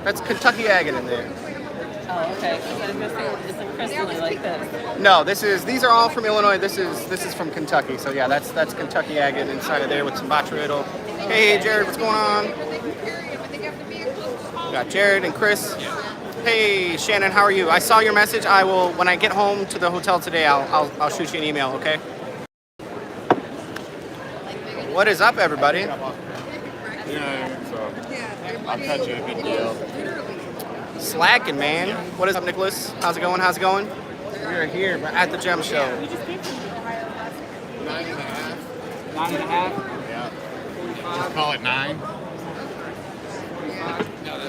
That's Kentucky agate in there. Oh, okay. Because I was gonna say it's a crystal like this. No, these are all from Illinois. This is from Kentucky. So yeah, that's Kentucky agate inside of there with some botryoidal. Hey Jared, what's going on? We got Jared and Chris. Hey Shannon, how are you? I saw your message. I will when I get home to the hotel today. I'll shoot you an email. Okay. What is up, everybody? Yeah, so I'll catch you a good deal. Slacking, man. What is up, Nicholas? How's it going? How's it going? We're here. We're at the Gem Show. 9.5. 9.5. Yeah. Just call it 9.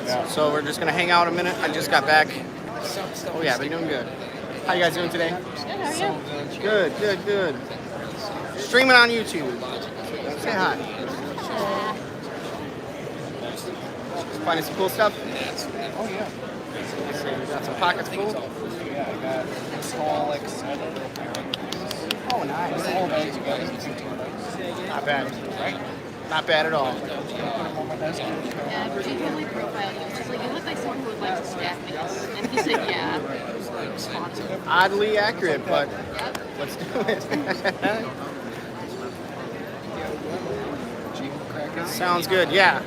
Yeah. So we're just gonna hang out a minute. I just got back. Oh yeah, been doing good. How you guys doing today? Good, how are you? Good, good, good. Streaming on YouTube. Say hi. Finding some cool stuff? Oh, yeah. You got some pockets full? Yeah, I got small, like, Oh, nice. whole bags together. Not bad, right? Not bad at all. Yeah, particularly profile. She's like, you look like someone who would like to stab me. And he said, yeah. Sponsor. Oddly accurate, but let's do it. Sounds good. Yeah,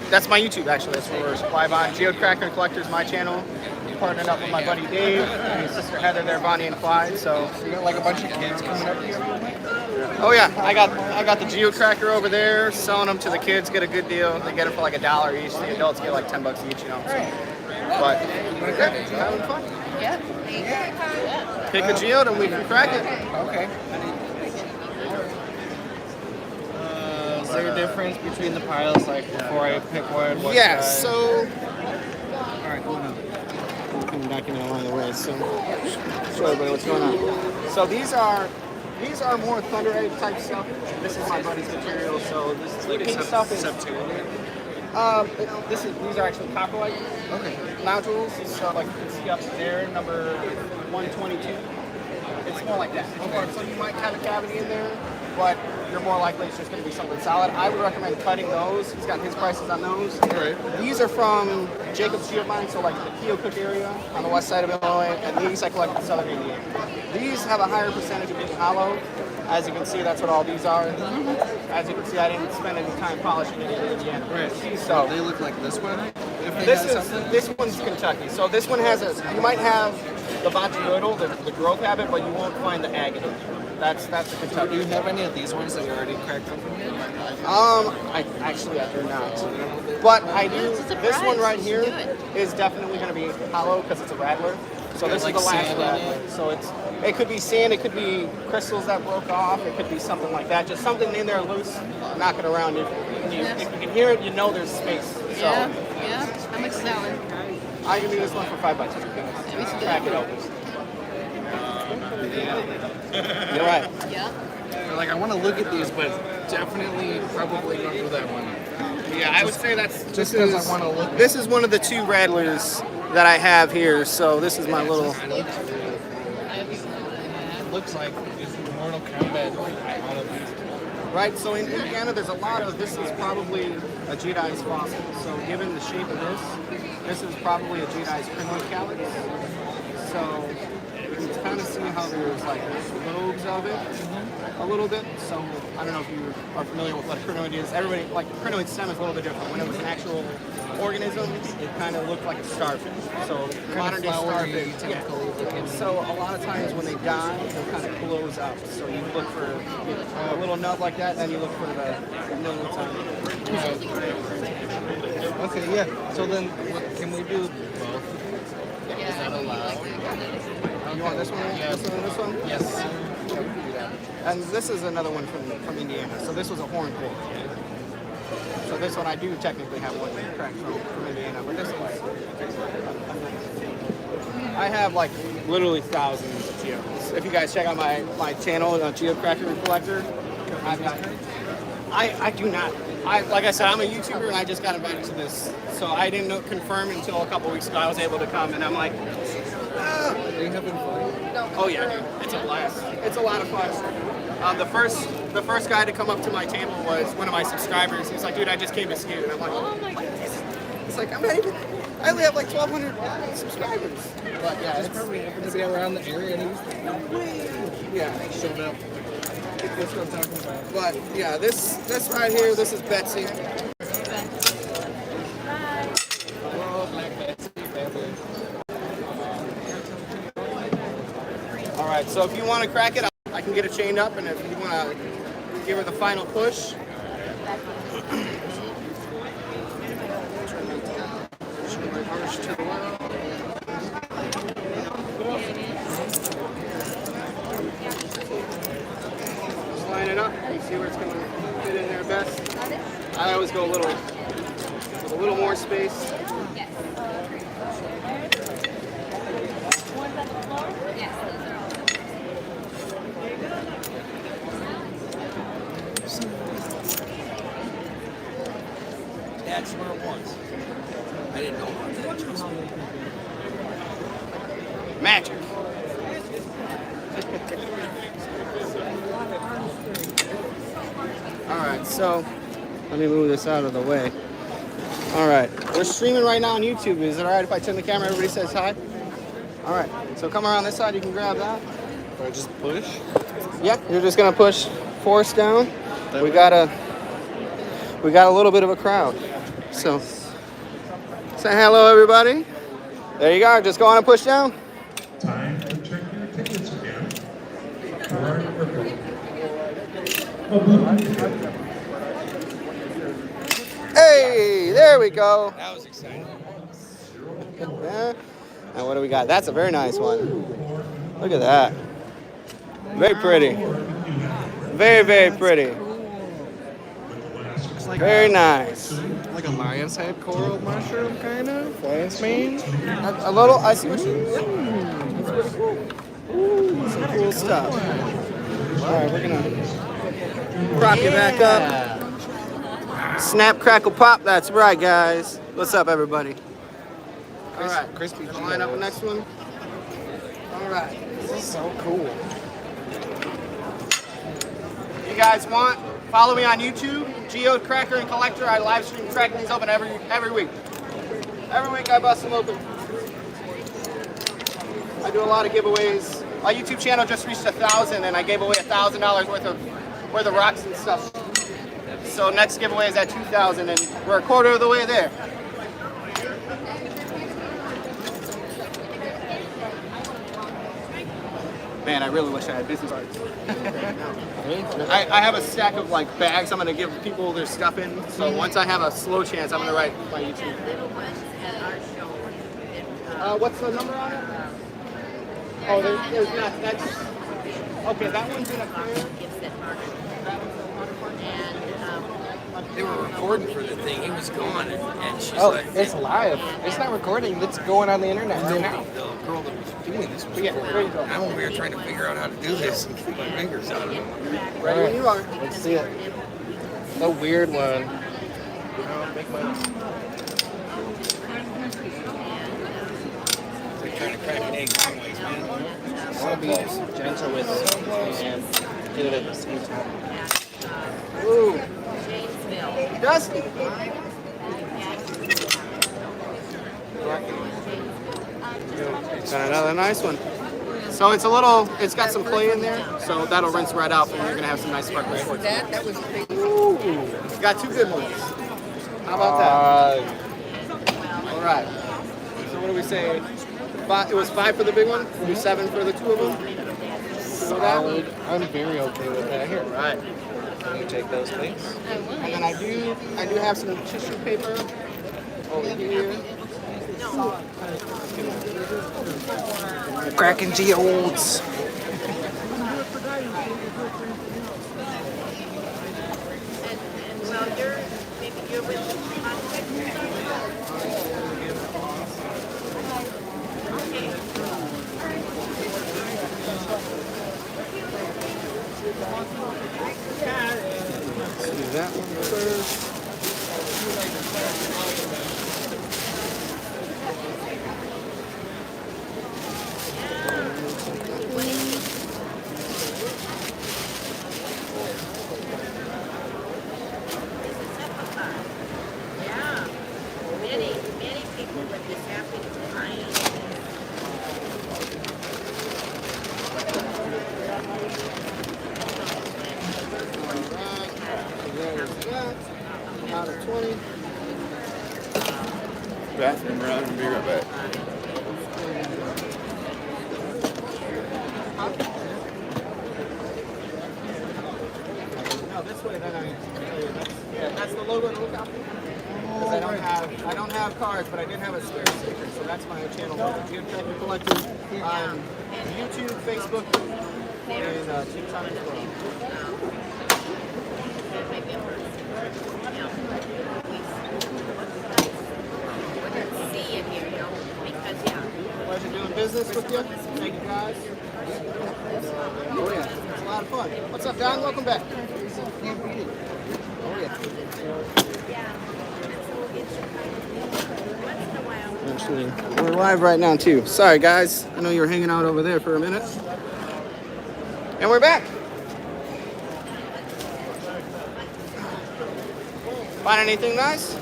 that's my YouTube actually. That's where we're live on. Geode Cracker Collectors, my channel. Partnered up with my buddy Dave and his sister Heather. They're Bonnie and Clyde. So You got like a bunch of kids coming up here? oh yeah, I got the Geode Cracker over there, selling them to the kids. Get a good deal. They get it for like $1 each. The adults get like $10 each. You know. So, but yeah, having fun. Yeah. Pick a geode and we can crack it. Okay. Is there a difference between the piles, like before I pick one? what Yeah. size? So. All right, hold on. I'm documenting along the way, so show everybody what's going on. So these are more Thunder Egg type stuff. This is my buddy's material, so this pink stuff is these are actually copperite nodules. So like you can see up there, number 122. It's more like that. So you might have a cavity in there, but you're more likely it's just going to be something solid. I would recommend cutting those. He's got his prices on those. Right. These are from Jacob's Geode Mine, so like the Keokuk area on the west side of Illinois, and these I collect in southern Indiana. These have a higher percentage of being hollow. As you can see, that's what all these are. As you can see, I didn't spend any time polishing it in Indiana. Right. So They look like this one? If they had something? this one's Kentucky. So this one has you might have the botryoidal, the growth habit, but you won't find the agate. That's the Do Kentucky. you have any of these ones that you already cracked open? I do not. But I do. It's a This one surprise. right here Do it. is definitely going to be hollow because it's a rattler. So this like is the last sand in rattler. So it could be sand, it could be crystals that broke off, it could be something like that. Just something in there loose, knock it around. If you can hear it, you know there's space. So Yeah. How much is that one? I can do this one for $5. Let me see Crack it that. open. You're right. Yeah. Like, I want to look at these, but definitely probably don't do that one. Yeah, I would say that's Just because I want to look. This is one of the 2 rattlers that I have here. So this is my little. It looks like it's Mortal Kombat. All of these. Right, so in Indiana, there's a lot of, this is probably a Geodes fossil. So given the shape of this is probably a Geodes crinoid calyx. So you can kind of see how there's like lobes of it a little bit. So I don't know if you are familiar with what a crinoid is. Everybody, like crinoid stem is a little bit different. When it was an actual organism, it kind of looked like a starfish. So modern day starfish. Yeah. So a lot of times when they die, they'll kind of close up. So you look for a little nub like that, and you look for the million time. Okay, yeah. So then, can we do both? Is that allowed? You want this one? Yeah. This one? This one? Yes. And this is another one from Indiana. So this was a horn core. So this one I do technically have one cracked from Indiana, but this one I have like literally thousands of geodes. If you guys check out my channel, Geode Cracker Collector, I do not. Like I said, I'm a YouTuber and I just got back to this, so I didn't confirm until a couple weeks ago. I was able to come and I'm like, Are you having fun? oh yeah, dude, it's a blast. It's a lot of fun. The first guy to come up to my table was one of my subscribers. He's like, dude, I just came to see you. And I'm like, Oh my goodness. it's like, I'm not even, I only have like 1,200 subscribers. But yeah, it's Probably happens to be around the area and yeah. he showed up. That's what I'm talking about. But yeah, this right here, this is Betsy. Oh, Black Betsy, family. All right, so if you want to crack it, I can get it chained up, and if you want to give her the final push. Just line it up, see where it's going to fit in there best. I always go with a little more space. That's where it was. I didn't know about that. Trust me. Magic. All right, so let me move this out of the way. All right, we're streaming right now on YouTube. Is it all right if I turn the camera? Everybody says hi. All right, so come around this side. You can grab that. Or just push. Yeah, you're just gonna push force down. We got a little bit of a crowd. So say hello, everybody. There you go. Just go on and push down. Time to check your tickets again. Or purple. Oh, blue. Hey, there we go. That was exciting. Yeah. Now what do we got? That's a very nice one. Look at that. Very pretty. Very, very pretty. Looks like Very nice. like a lion's head coral mushroom, kind of. Lion's mane. A little. I see what you mean. That's pretty cool. Ooh, some cool stuff. All right, we're gonna prop you back up. Snap, crackle, pop. That's right, guys. What's up, everybody? All right, Crispy gonna line up the Geodes. next one. All right. This is so cool. You guys want? Follow me on YouTube, Geode Cracker and Collector. I live stream cracking these open every week. Every week I bust them open. I do a lot of giveaways. My YouTube channel just reached 1,000, and I gave away $1,000 worth of rocks and stuff. So next giveaway is at 2,000, and we're a quarter of the way there. Man, I really wish I had business cards. I have a stack of like bags I'm gonna give people their stuff in. So once I have a slow chance, I'm gonna write my YouTube. What's the number on it? Oh, there's not. That's okay. That one's in a clear. They were recording for the thing. He was gone, and she's Oh, like, it's live. It's not recording. It's going on the internet right now. the girl that was doing this was Yeah, recording. there you go. I'm over here trying to figure out how to do this and keep my fingers out of it. Ready when you are. Let's see it. The weird one. Make mine. It's like trying to crack an egg long ways, man. I want to be gentle with it and get it at the same time. Ooh. Dusty. Got another nice one. So it's got some clay in there, so that'll rinse right out, and you're gonna have some nice sparkling quartz. That was big. Ooh. Got two good ones. How about that? All right. So what do we say? It was 5 for the big one. We'll do 7 for the two of them. So that one. Solid. I'm very okay with that. Here, Right. can you take those, please? And then I do have some tissue paper over here. Cracking Geodes. Let's do that one first. Many people with this out of 20. Bathroom run and be right back. No, this way then I tell you that's the logo to look out for. Because I don't have cards, but I did have a spare sticker, so that's my channel logo. Geode Tracker Collector on YouTube, Facebook, and TikTok as well. Pleasure doing business with you. Thank you guys. Oh yeah, it's a lot of fun. What's up, Don? Welcome back. Oh yeah. Actually, we're live right now too. Sorry guys, I know you were hanging out over there for a minute. And we're back. Find anything nice?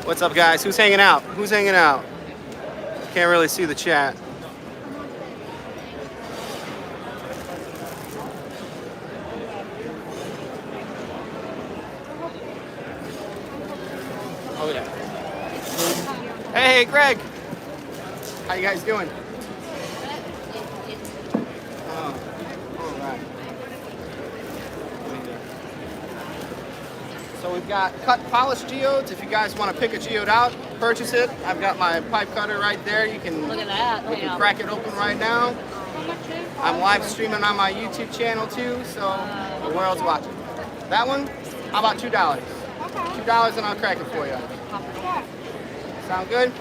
What's up guys? Who's hanging out? Who's hanging out? Can't really see the chat. Oh yeah. Hey Greg! How you guys doing? Oh, all right. So we've got cut polished geodes. If you guys want to pick a geode out, purchase it. I've got my pipe cutter right there. You can Look at that. we can crack it open right now. I'm live streaming on my YouTube channel too, so the world's watching. That one, how about $2? $2 and I'll crack it for you. Sound good?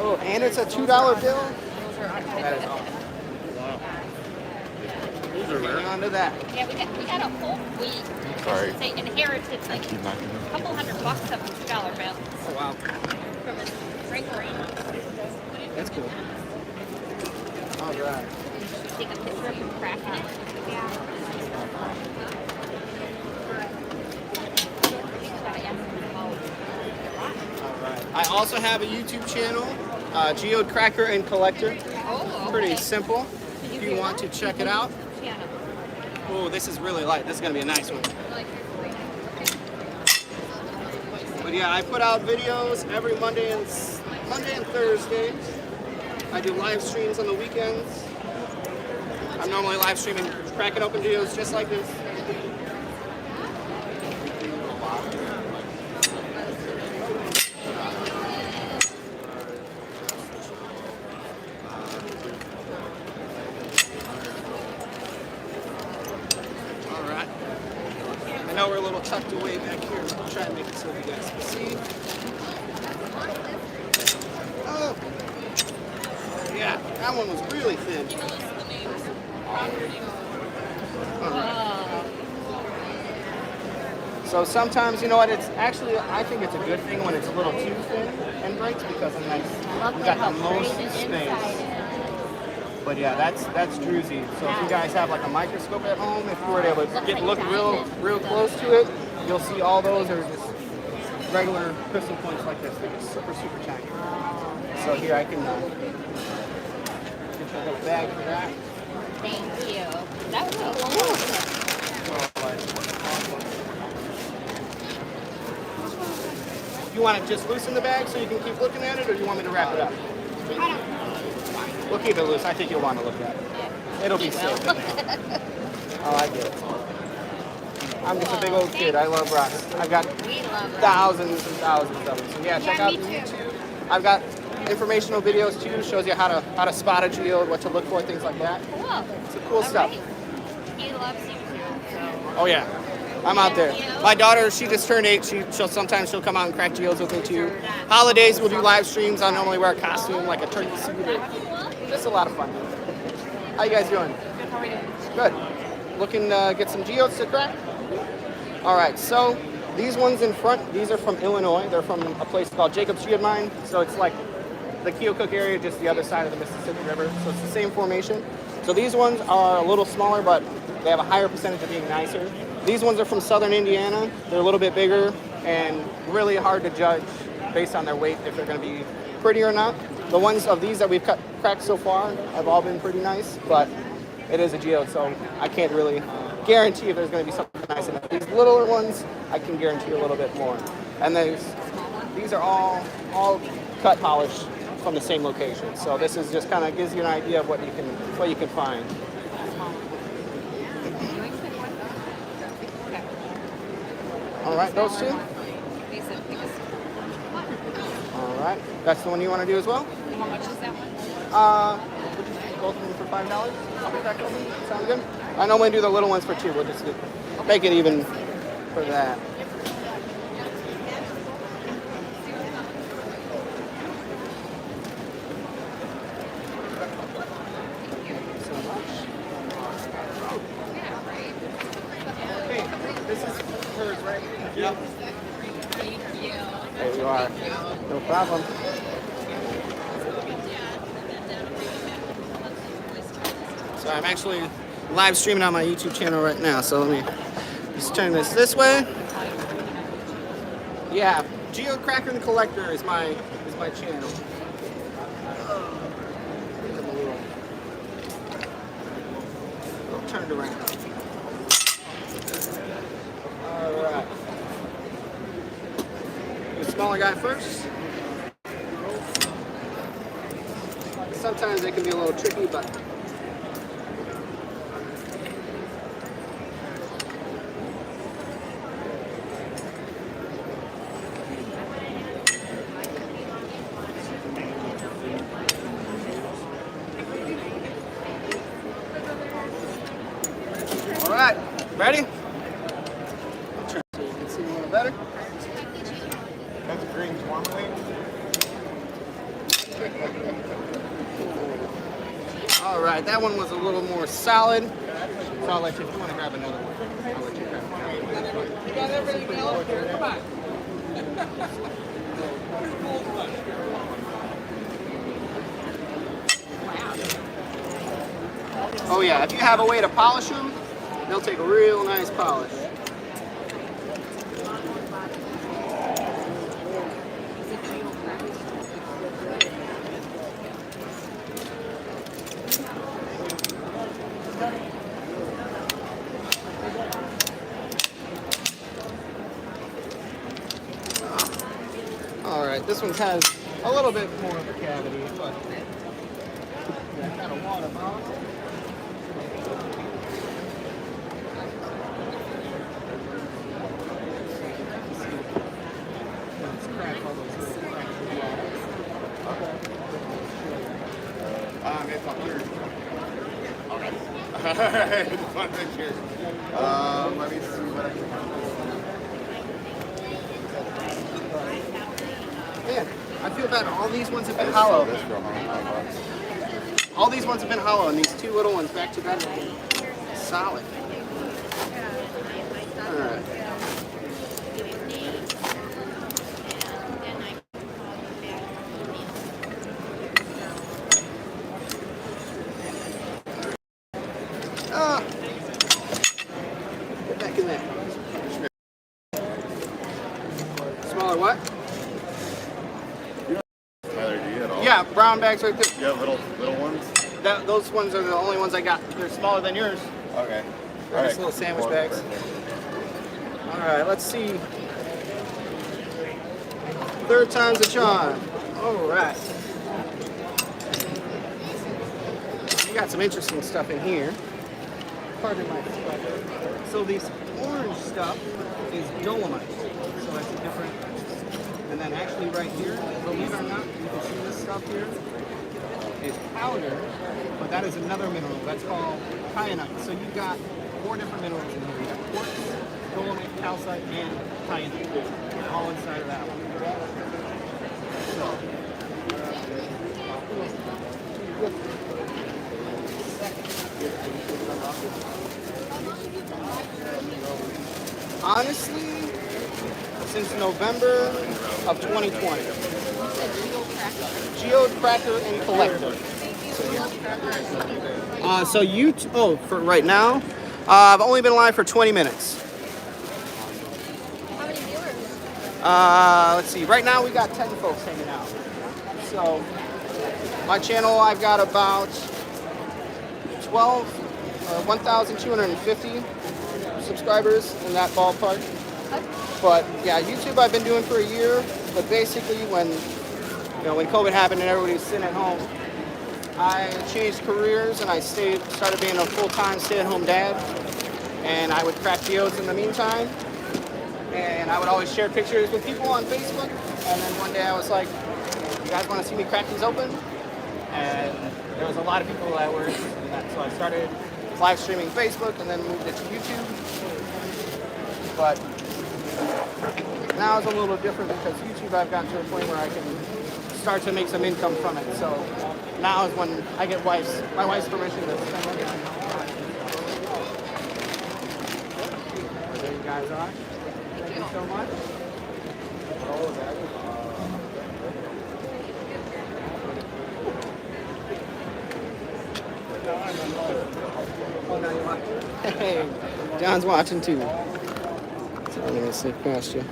Oh, and it's a $2 bill? That is awesome. Hang on to that. Yeah, we got a whole week. Sorry. They inherited like Keep knocking a them. couple $100 of $2 bills Oh, wow. from his great grand. That's cool. All right. Take a picture of him cracking it. All right. I also have a YouTube channel, Geode Cracker and Collector. Oh, Pretty simple. If you want to check it out. Yeah. Oh, this is really light. This is gonna be a nice one. But yeah, I put out videos every Monday and Thursday. I do live streams on the weekends. I'm normally live streaming cracking open videos just like this. All right. I know we're a little tucked away back here, so I'll try and make it so you guys can see. Oh, yeah, that one was really thin. All right. So sometimes, you know what, it's actually, I think it's a good thing when it's a little too thin and breaks because then you got the most space. But yeah, that's druzy. So if you guys have like a microscope at home, if you were able to look real close to it, you'll see all those are just regular crystal points like this. They're just super tiny. So here I can get you a little bag for that. Thank you. That was a long one. You want to just loosen the bag so you can keep looking at it, or you want me to wrap it up? We'll keep it loose. I think you'll want to look at it. It'll be safe. Oh, I get it. I'm just a big old kid. I love rocks. I've got thousands and thousands of them. So yeah, check out the YouTube. I've got informational videos too. Shows you how to spot a geode, what to look for, things like that. Cool. It's a cool stuff. He loves you too. Oh yeah, I'm out there. My daughter, she just turned 8. She'll come out and crack geodes with me too. Holidays, we'll do live streams. I normally wear a costume like a turkey suit. Just a lot of fun. How you guys doing? Good. How are you? Good. Looking to get some geodes to crack? All right, so these ones in front, these are from Illinois. They're from a place called Jacob's Geode Mine. So it's like the Keokuk area, just the other side of the Mississippi River. So it's the same formation. So these ones are a little smaller, but they have a higher percentage of being nicer. These ones are from southern Indiana. They're a little bit bigger and really hard to judge based on their weight if they're going to be pretty or not. The ones of these that we've cracked so far have all been pretty nice, but it is a geode, so I can't really guarantee if there's going to be something nice in it. These littler ones, I can guarantee a little bit more. And these are all cut polished from the same location. So this is just kind of gives you an idea of what you can find. All right, those two. All right, that's the one you want to do as well. How much is that one? We'll just both of them for $5. I'll be back over. Sound good? I normally do the little ones for 2. We'll just make it even for that. Yeah. There you are. No problem. So I'm actually live streaming on my YouTube channel right now. So let me just turn this way. Yeah, Geode Cracker and Collector is my channel. Turned around. All right. The smaller guy first. Sometimes they can be a little tricky, but all right, ready? Turn so you can see a little better. That's green tourmaline. All right, that one was a little more solid. So I'll let you, if you want to grab another one, I'll let you grab another one. You got everything else here? Come on. Oh yeah, if you have a way to polish them, they'll take a real nice polish. All right, this one has a little bit more of a cavity, but yeah, got a water bottle. It's up here. Okay. Alright, fun picture. Let me see what I can find. Man, I feel bad. All these ones have been hollow. This for $100. All these ones have been hollow, and these two little ones back to back have been solid. All right. Get back in there. Smaller what? Tyler, do you at all? Yeah, brown bags right there. You have little ones? Those ones are the only ones I got. They're smaller than yours. Okay. They're just little sandwich bags. All right, let's see. Third time's a charm. All right. You got some interesting stuff in here. Pardon my disclosure. So this orange stuff is dolomite. So that's a different. And then actually right here, believe it or not, you can see this stuff here is powder, but that is another mineral. That's called kyanite. So you've got 4 different minerals in here. You got quartz, dolomite, calcite, and kyanite. All inside of that one. Honestly, since November of 2020. Geode Cracker and Collector. For right now, I've only been live for 20 minutes. How many viewers? Let's see. Right now we got 10 folks hanging out. So my channel, I've got about 1,250 subscribers in that ballpark. But yeah, YouTube I've been doing for a year. But basically, when COVID happened and everybody was sitting at home, I changed careers and I started being a full-time stay-at-home dad. And I would crack geodes in the meantime. And I would always share pictures with people on Facebook. And then one day I was like, you guys want to see me crack these open? And there was a lot of people that were interested in that. So I started live streaming Facebook and then moved it to YouTube. But now it's a little different because YouTube I've gotten to a point where I can start to make some income from it. So now is when I get my wife's permission to spend money on it. There you guys are. Thank you so much. Hey, John's watching too. So I'm gonna sneak past you.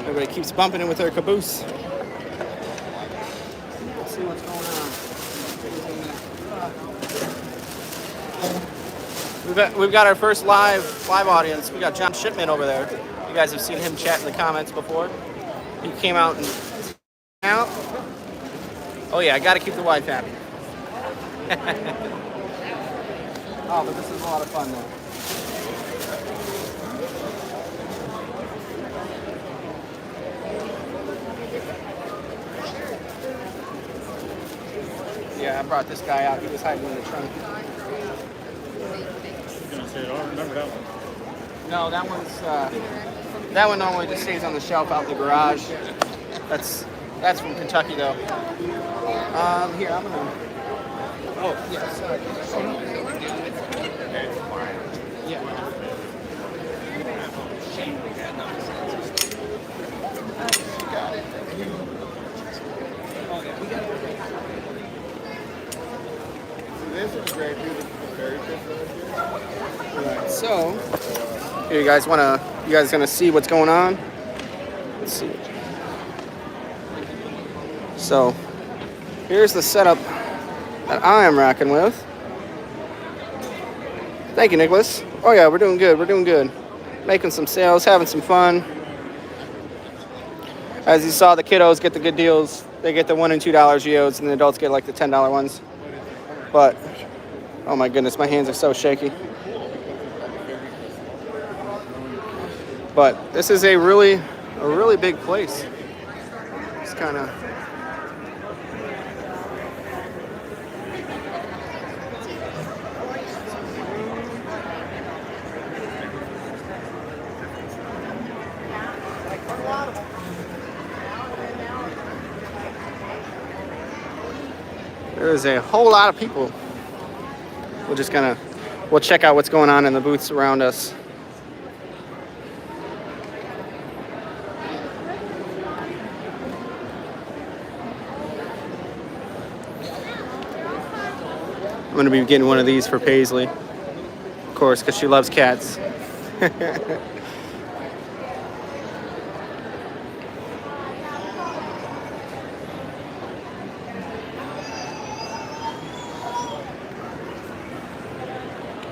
Everybody keeps bumping in with their caboose. Let's see what's going on. We've got our first live audience. We got John Shipman over there. You guys have seen him chat in the comments before. He came out and out. Oh yeah, I got to keep the wife happy. Oh, but this is a lot of fun though. Yeah, I brought this guy out. He was hiding in the trunk. I don't remember that one. No, that one normally just stays on the shelf out in the garage. That's from Kentucky though. Here, I'm gonna. Oh, yeah, sorry. Yeah. This is great, beautiful fairy fish right here. Alright, so here you guys gonna see what's going on? Let's see. So here's the setup that I am rocking with. Thank you, Nicholas. Oh yeah, we're doing good. We're doing good. Making some sales, having some fun. As you saw, the kiddos get the good deals. They get the $1 and $2 geodes, and the adults get like the $10 ones. But oh my goodness, my hands are so shaky. But this is a really big place. It's kind of. There's a whole lot of people. We'll check out what's going on in the booths around us. I'm going to be getting one of these for Paisley, of course, because she loves cats.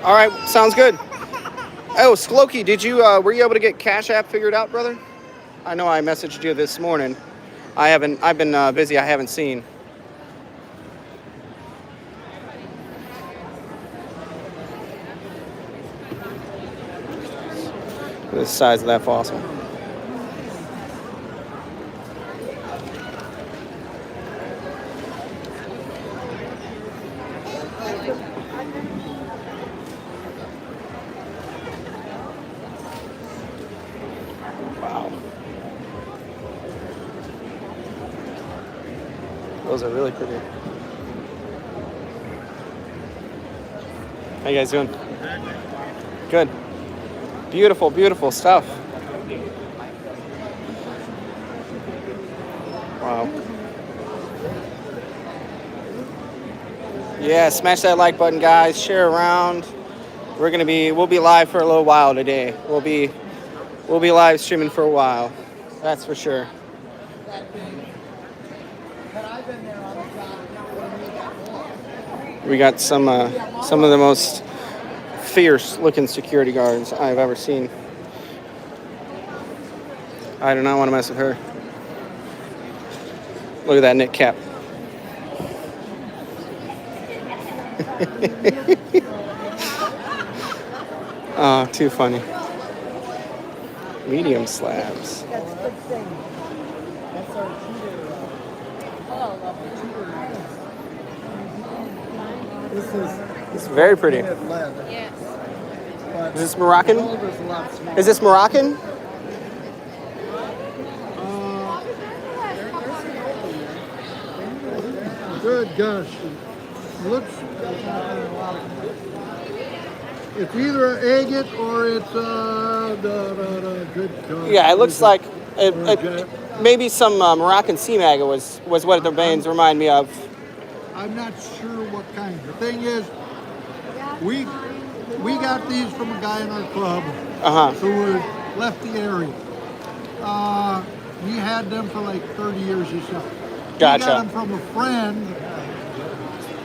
All right, sounds good. Oh, Slokey, were you able to get Cash App figured out, brother? I know I messaged you this morning. I've been busy, I haven't seen. Look at the size of that fossil. Wow. Those are really pretty. How you guys doing? Good. Beautiful, beautiful stuff. Wow. Yeah, smash that like button, guys. Share around. We'll be live for a little while today. We'll be live streaming for a while. That's for sure. We got some of the most fierce-looking security guards I've ever seen. I do not want to mess with her. Look at that knit cap. Oh, too funny. Medium slabs. It's very pretty. Yes. Is this Moroccan? Is this Moroccan? Good gosh. Looks. It's either an agate or it's good gosh. Yeah, it looks like maybe some Moroccan sea maggot was what the veins remind me of. I'm not sure what kind. The thing is, we got these from a guy in our club who left the area. He had them for like 30 years or so. Gotcha. He got them from a friend.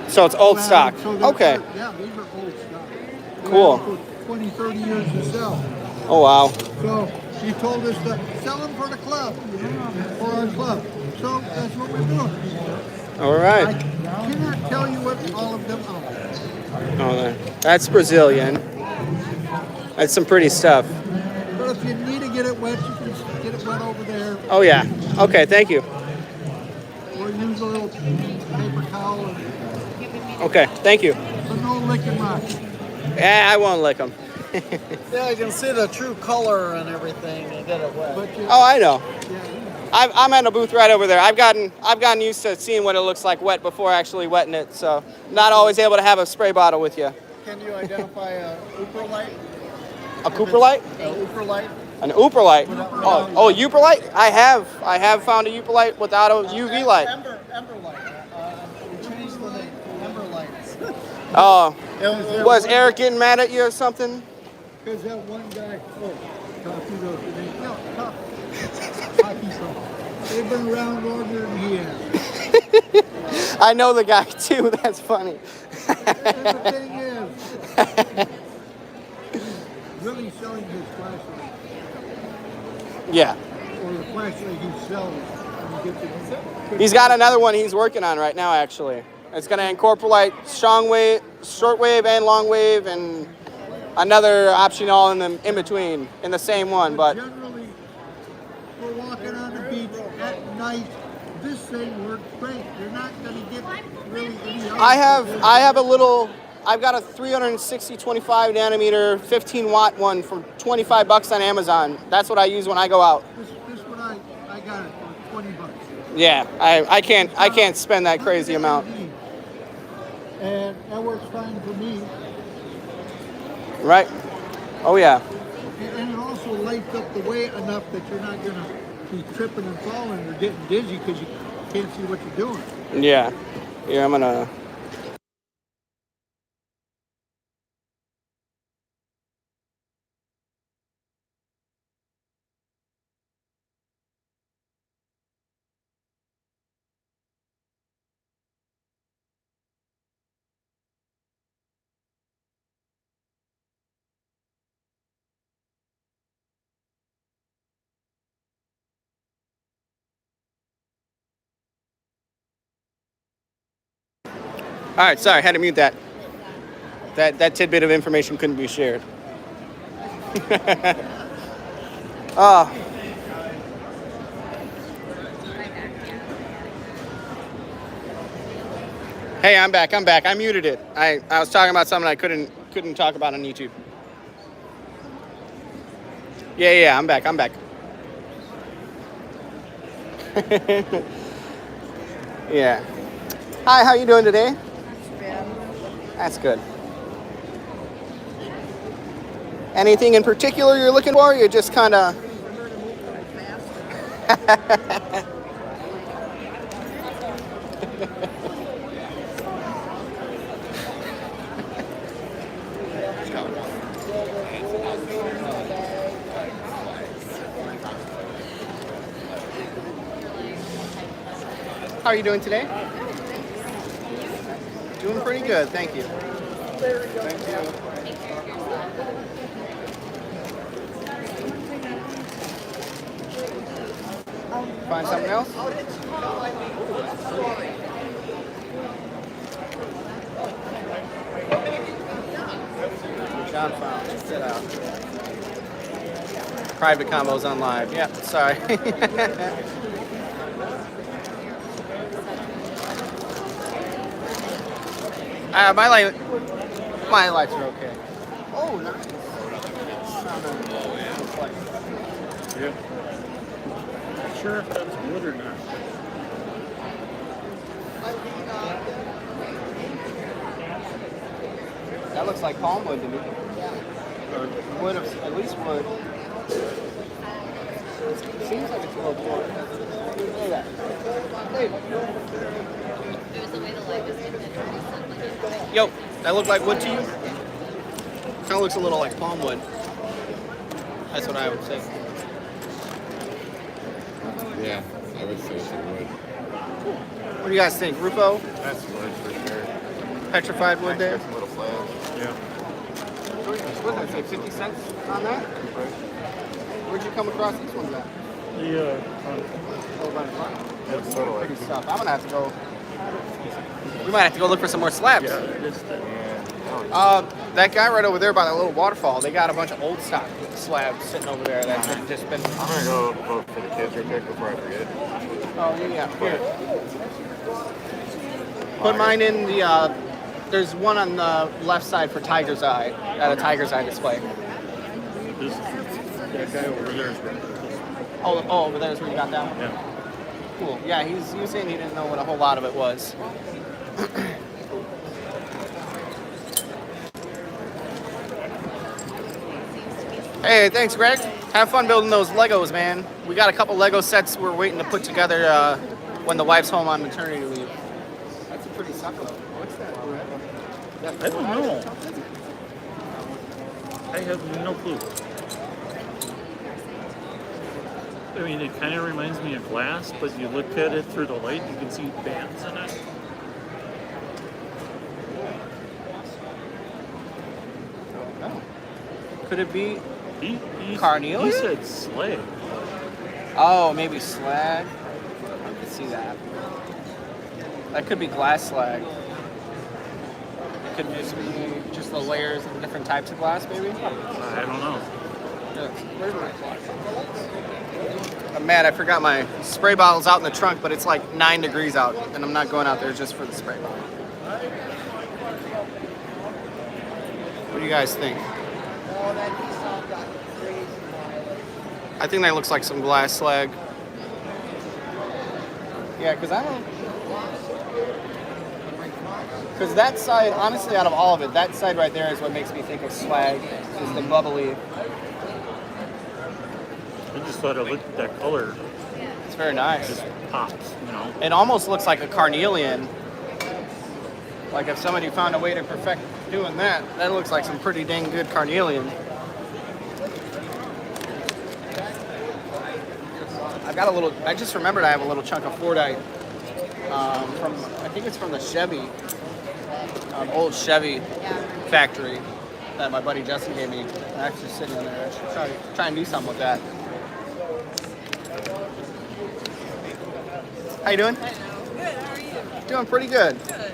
So it's old stock. So Okay. Yeah, these are old stock. They Cool. had them for 20, 30 years to sell. Oh, wow. So he told us to sell them for the club, for our club. So that's what we're doing. All I right. cannot tell you what all of them are. Oh, that's Brazilian. That's some pretty stuff. But if you need to get it wet, you can get it wet over there. Oh, yeah. Okay, thank you. Or use a little paper towel. Okay, thank you. But no licking rock. Yeah, I won't lick them. Yeah, you can see the true color and everything. You get it wet. But you, Oh, I know. yeah, I'm at a booth right over there. I've gotten used to seeing what it looks like wet before actually wetting it. So not always able to have a spray bottle with you. Can you identify a Uperlite? A Cooperlite? A Uperlite? An Uperlite? Oh, Uperlite? I have found a Uperlite without a UV light. Emberlite. We changed the name. Emberlites. Oh, was Eric getting mad at you or something? because that one guy, Coffee Road, no, Coffee Road. They've been around longer than he has. I know the guy too. That's funny. And the thing is, he's really selling his flashlight. Yeah. Or the flashlight he sells. And he gets it. He's got another one he's working on right now, actually. It's going to incorporate shortwave and long wave, and another option all in between in the same one. But Generally, we're walking on the beach at night. This thing works great. You're not going to get really any other. I've got a 360 25 nanometer 15 watt one for $25 on Amazon. That's what I use when I go out. This one I got it for $20. Yeah, I can't spend that crazy amount. And that works fine for me. Right? Oh yeah. And it also lights up the way enough that you're not going to be tripping and falling or getting dizzy because you can't see what you're doing. Yeah. Yeah, I'm gonna. All right, sorry, had to mute that. That tidbit of information couldn't be shared. Oh. Hey, I'm back. I muted it. I was talking about something I couldn't talk about on YouTube. Yeah, I'm back. Yeah. Hi, how you doing today? That's good. Anything in particular you're looking for? You're just kind of... How are you doing today? Doing pretty good, thank you. Thank you. Find something else? John found. Check it out. Private combos on live. Yep, sorry. My lights are okay. Oh, nice. Yeah. Not sure if that's wood or not. That looks like palm wood to me. Or wood, at least wood. Seems like it's a little more. Look at that. Yo, that look like wood to you? Kind of looks a little like palm wood. That's what I would say. Yeah, I would say it's wood. What do you guys think, Rufo? That's wood for sure. Petrified wood there? Some little slabs. Yeah. What did I say, 50 cents on that? Where'd you come across this one at? Oh, by the front. It's sort of like. Pretty stuff. I'm gonna have to go. We might have to go look for some more slabs. Yeah, it's the, That guy right over there by that little waterfall, they got a bunch of old stock slabs sitting over there that have just been. I'm gonna go vote for the kids real quick before I forget. Oh yeah. Here. Put mine in the. There's one on the left side for Tiger's Eye at a Tiger's Eye display. this, that guy over there is right. Oh, over there is where you got that one. Yeah. Cool. Yeah, he was saying he didn't know what a whole lot of it was. Hey, thanks, Greg. Have fun building those Legos, man. We got a couple Lego sets we're waiting to put together when the wife's home on maternity leave. That's a pretty sucker. What's that? I don't know. I have no clue. I mean, it kind of reminds me of glass, but you look at it through the light, you can see bands in it. Oh. Could it be? He Carnelian? He said slag. Oh, maybe slag. I could see that. That could be glass slag. It could just be just the layers of different types of glass, maybe. I don't know. Where's my clock? I'm mad. I forgot my spray bottle's out in the trunk, but it's like 9 degrees out, and I'm not going out there just for the spray bottle. What do you guys think? I think that looks like some glass slag. Yeah, because I don't. Because that side, honestly, out of all of it, that side right there is what makes me think of slag. Is the bubbly. I just thought it looked that color It's very nice. just pops, you know. It almost looks like a carnelian. Like if somebody found a way to perfect doing that, that looks like some pretty dang good carnelian. I've got a little, I just remembered I have a little chunk of Fordite from, I think it's from the Chevy, old Chevy factory that my buddy Justin gave me. It's actually sitting in there. I should try and do something with that. How you doing? Good, how are you? Doing pretty good. Good.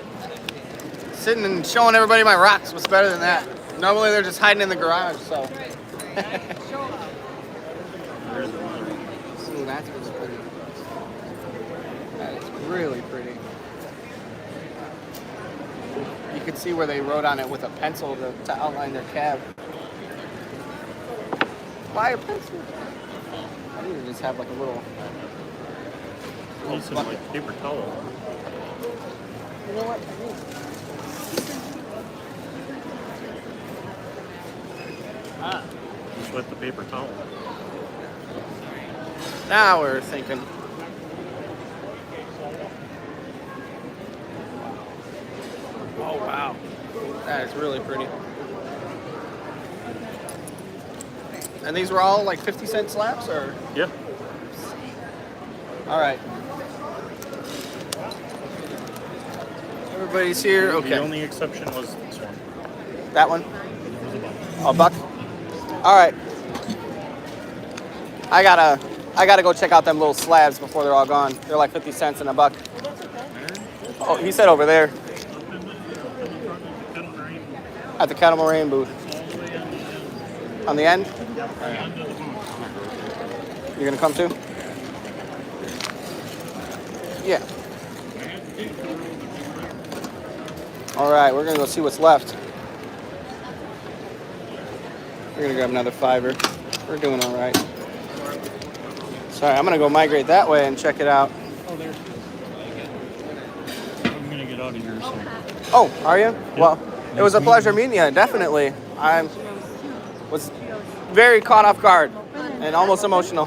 Sitting and showing everybody my rocks. What's better than that? Normally they're just hiding in the garage, so. Right. Show up. There's another. Ooh, that's really pretty. That is really pretty. You can see where they wrote on it with a pencil to outline their cab. Why a pencil? I need to just have like a little Need some bucket. like paper towel. You know what? Just wet the paper towel. Now we're thinking. Oh wow, that is really pretty. And these were all like 50-cent slabs, or? Yeah. All right. Everybody's here. The Okay. only exception was this one. That one? It was a buck. Oh, buck. All right. I gotta go check out them little slabs before they're all gone. They're like 50 cents in a buck. Oh, he said over there at the Catamaran booth. On the end? You're gonna come too? Yeah. All right, we're gonna go see what's left. We're gonna grab another fiver. We're doing all right. Sorry, I'm gonna go migrate that way and check it out. Oh, there. I'm gonna get out of here soon. Oh, are you? Well, it was a pleasure meeting you, definitely. I was very caught off guard and almost emotional.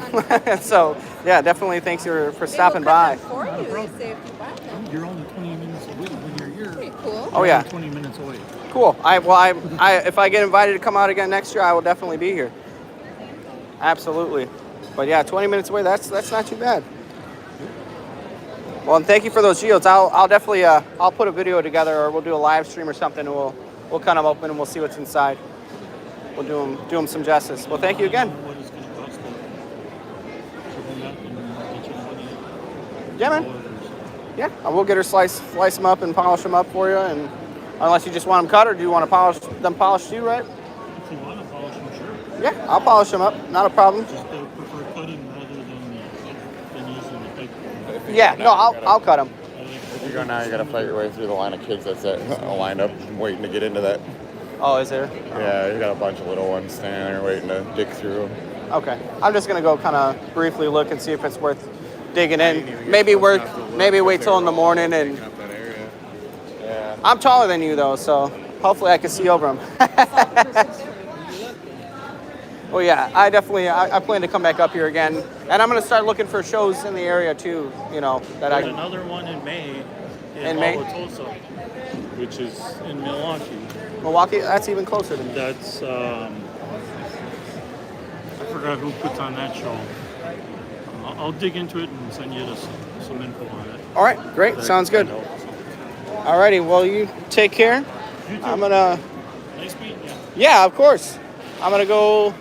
So, yeah, definitely thanks for stopping by. For you, they saved you back. You're only 20 minutes away when you're here. Pretty cool. Oh, yeah. 20 minutes away. Cool. If I get invited to come out again next year, I will definitely be here. Absolutely. But yeah, 20 minutes away, that's not too bad. Well, and thank you for those geodes. I'll definitely I'll put a video together, or we'll do a live stream or something, and we'll kind of open and we'll see what's inside. We'll do them some justice. Well, thank you again. What it's gonna cost them. So then that can get you money. Yeah, man. Yeah, I will get her slice them up and polish them up for you. And unless you just want them cut, or do you want to polish them polished too, right? If you want to polish them, sure. Yeah, I'll polish them up. Not a problem. Just prefer cutting rather than using the pick. Yeah, no, I'll cut them. If you go now, you gotta fight your way through the line of kids that's lined up waiting to get into that. Oh, is there? Yeah, you got a bunch of little ones standing there waiting to dig through them. Okay, I'm just gonna go kind of briefly look and see if it's worth digging in. Maybe wait till in the morning. And Yeah. I'm taller than you though, so hopefully I can see over them. Well, yeah, I plan to come back up here again, and I'm gonna start looking for shows in the area too. You know that There's I. another one in May In May? Wauwatosa, which is in Milwaukee. Milwaukee, that's even closer to me. That's I forgot who puts on that show. I'll dig into it and send you some info on it. All right, great, sounds good. Alrighty, well you take care. You too. I'm gonna. Nice meeting you. Yeah, of course. I'm gonna go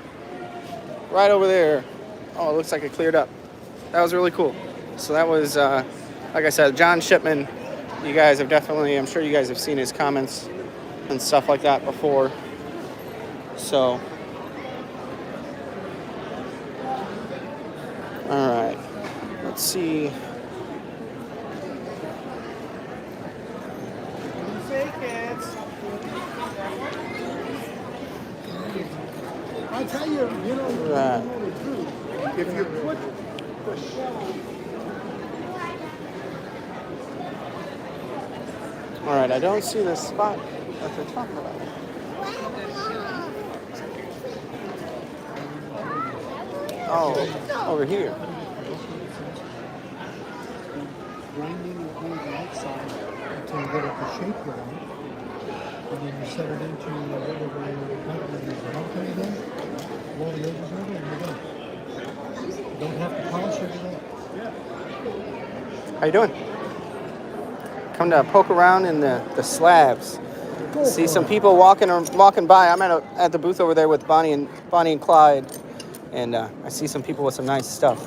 right over there. Oh, it looks like it cleared up. That was really cool. So that was, like I said, John Shipman. You guys have definitely, I'm sure you guys have seen his comments and stuff like that before. So, all right. Let's see. I tell you, you know, Right. if you put the shell. All right, I don't see the spot that they're talking about. Oh, over here. Grinding it on the outside until you get it the shape you want. And then you set it into whatever mountain again. Roll the edges over and you're done. You don't have to polish it at all. How you doing? Come to poke around in the slabs. See some people walking by. I'm at the booth over there with Bonnie and Clyde, and I see some people with some nice stuff.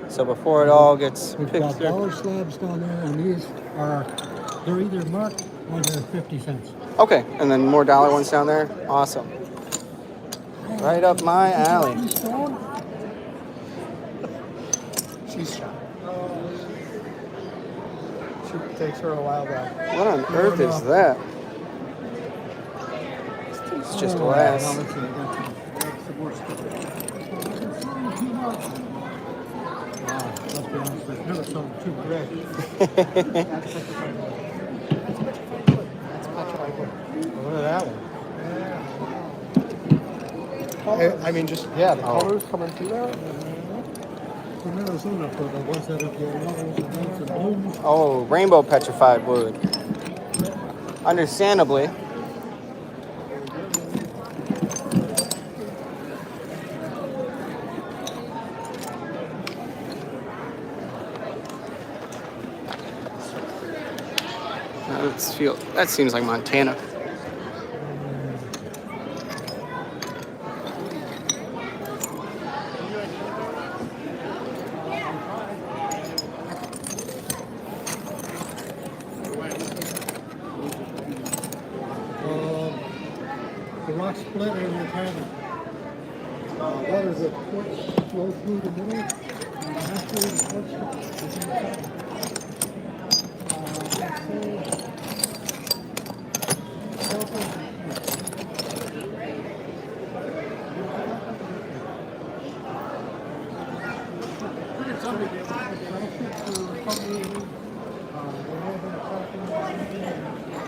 So before it all gets We've picked got through. dollar slabs down there, and these are, they're either marked or they're 50 cents. Okay, and then more dollar ones down there. Awesome. Right up my alley. She's shy. It takes her a while back. What on earth is that? It's just glass. Now, let's see, I got some more stuff. Wow, let's be honest, there's never something too red. That's petrified wood. Look at that one. I mean, just, yeah, the colors coming through there. From Arizona for the ones that have the levels and reds and blues. Oh, rainbow petrified wood. Understandably. That seems like Montana. The rock split and you have water that quartz flow through the middle. And after the quartz is in the top.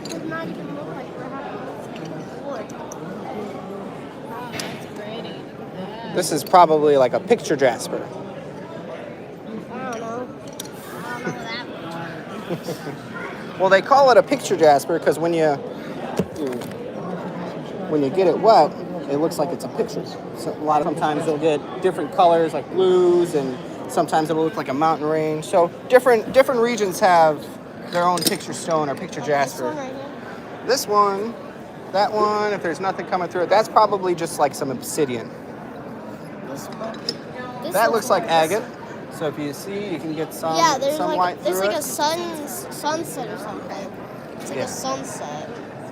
Does not even look like we're having wood. Wow, that's pretty. Yeah. This is probably like a picture jasper. I don't know. I don't know that. Well, they call it a picture jasper because when you get it wet, it looks like it's a picture. So sometimes you'll get different colors like blues, and sometimes it'll look like a mountain range. So different regions have their own picture stone or picture jasper. This one right here. This one, that one, if there's nothing coming through it, that's probably just like some obsidian. This one. This That looks like this- agate. So if you see, you can get some, Yeah, there's some light there's through like it. a sunset or something. It's like Yeah. a sunset.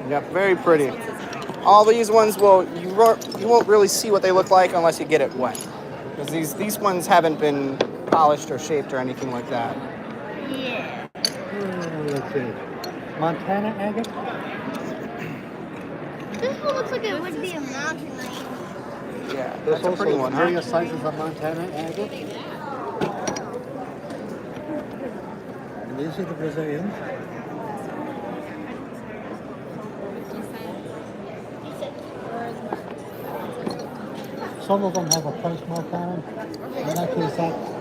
Yep, very pretty. All these ones you won't really see what they look like unless you get it wet, because these ones haven't been polished or shaped or anything like that. Yeah. Let's see. Montana agate. This one looks like it would be a mountain range. Yeah, There's that's a pretty also one, huh? various sizes of Montana agate. And these are the Brazilians. Some of them have a price mark on them. In that case,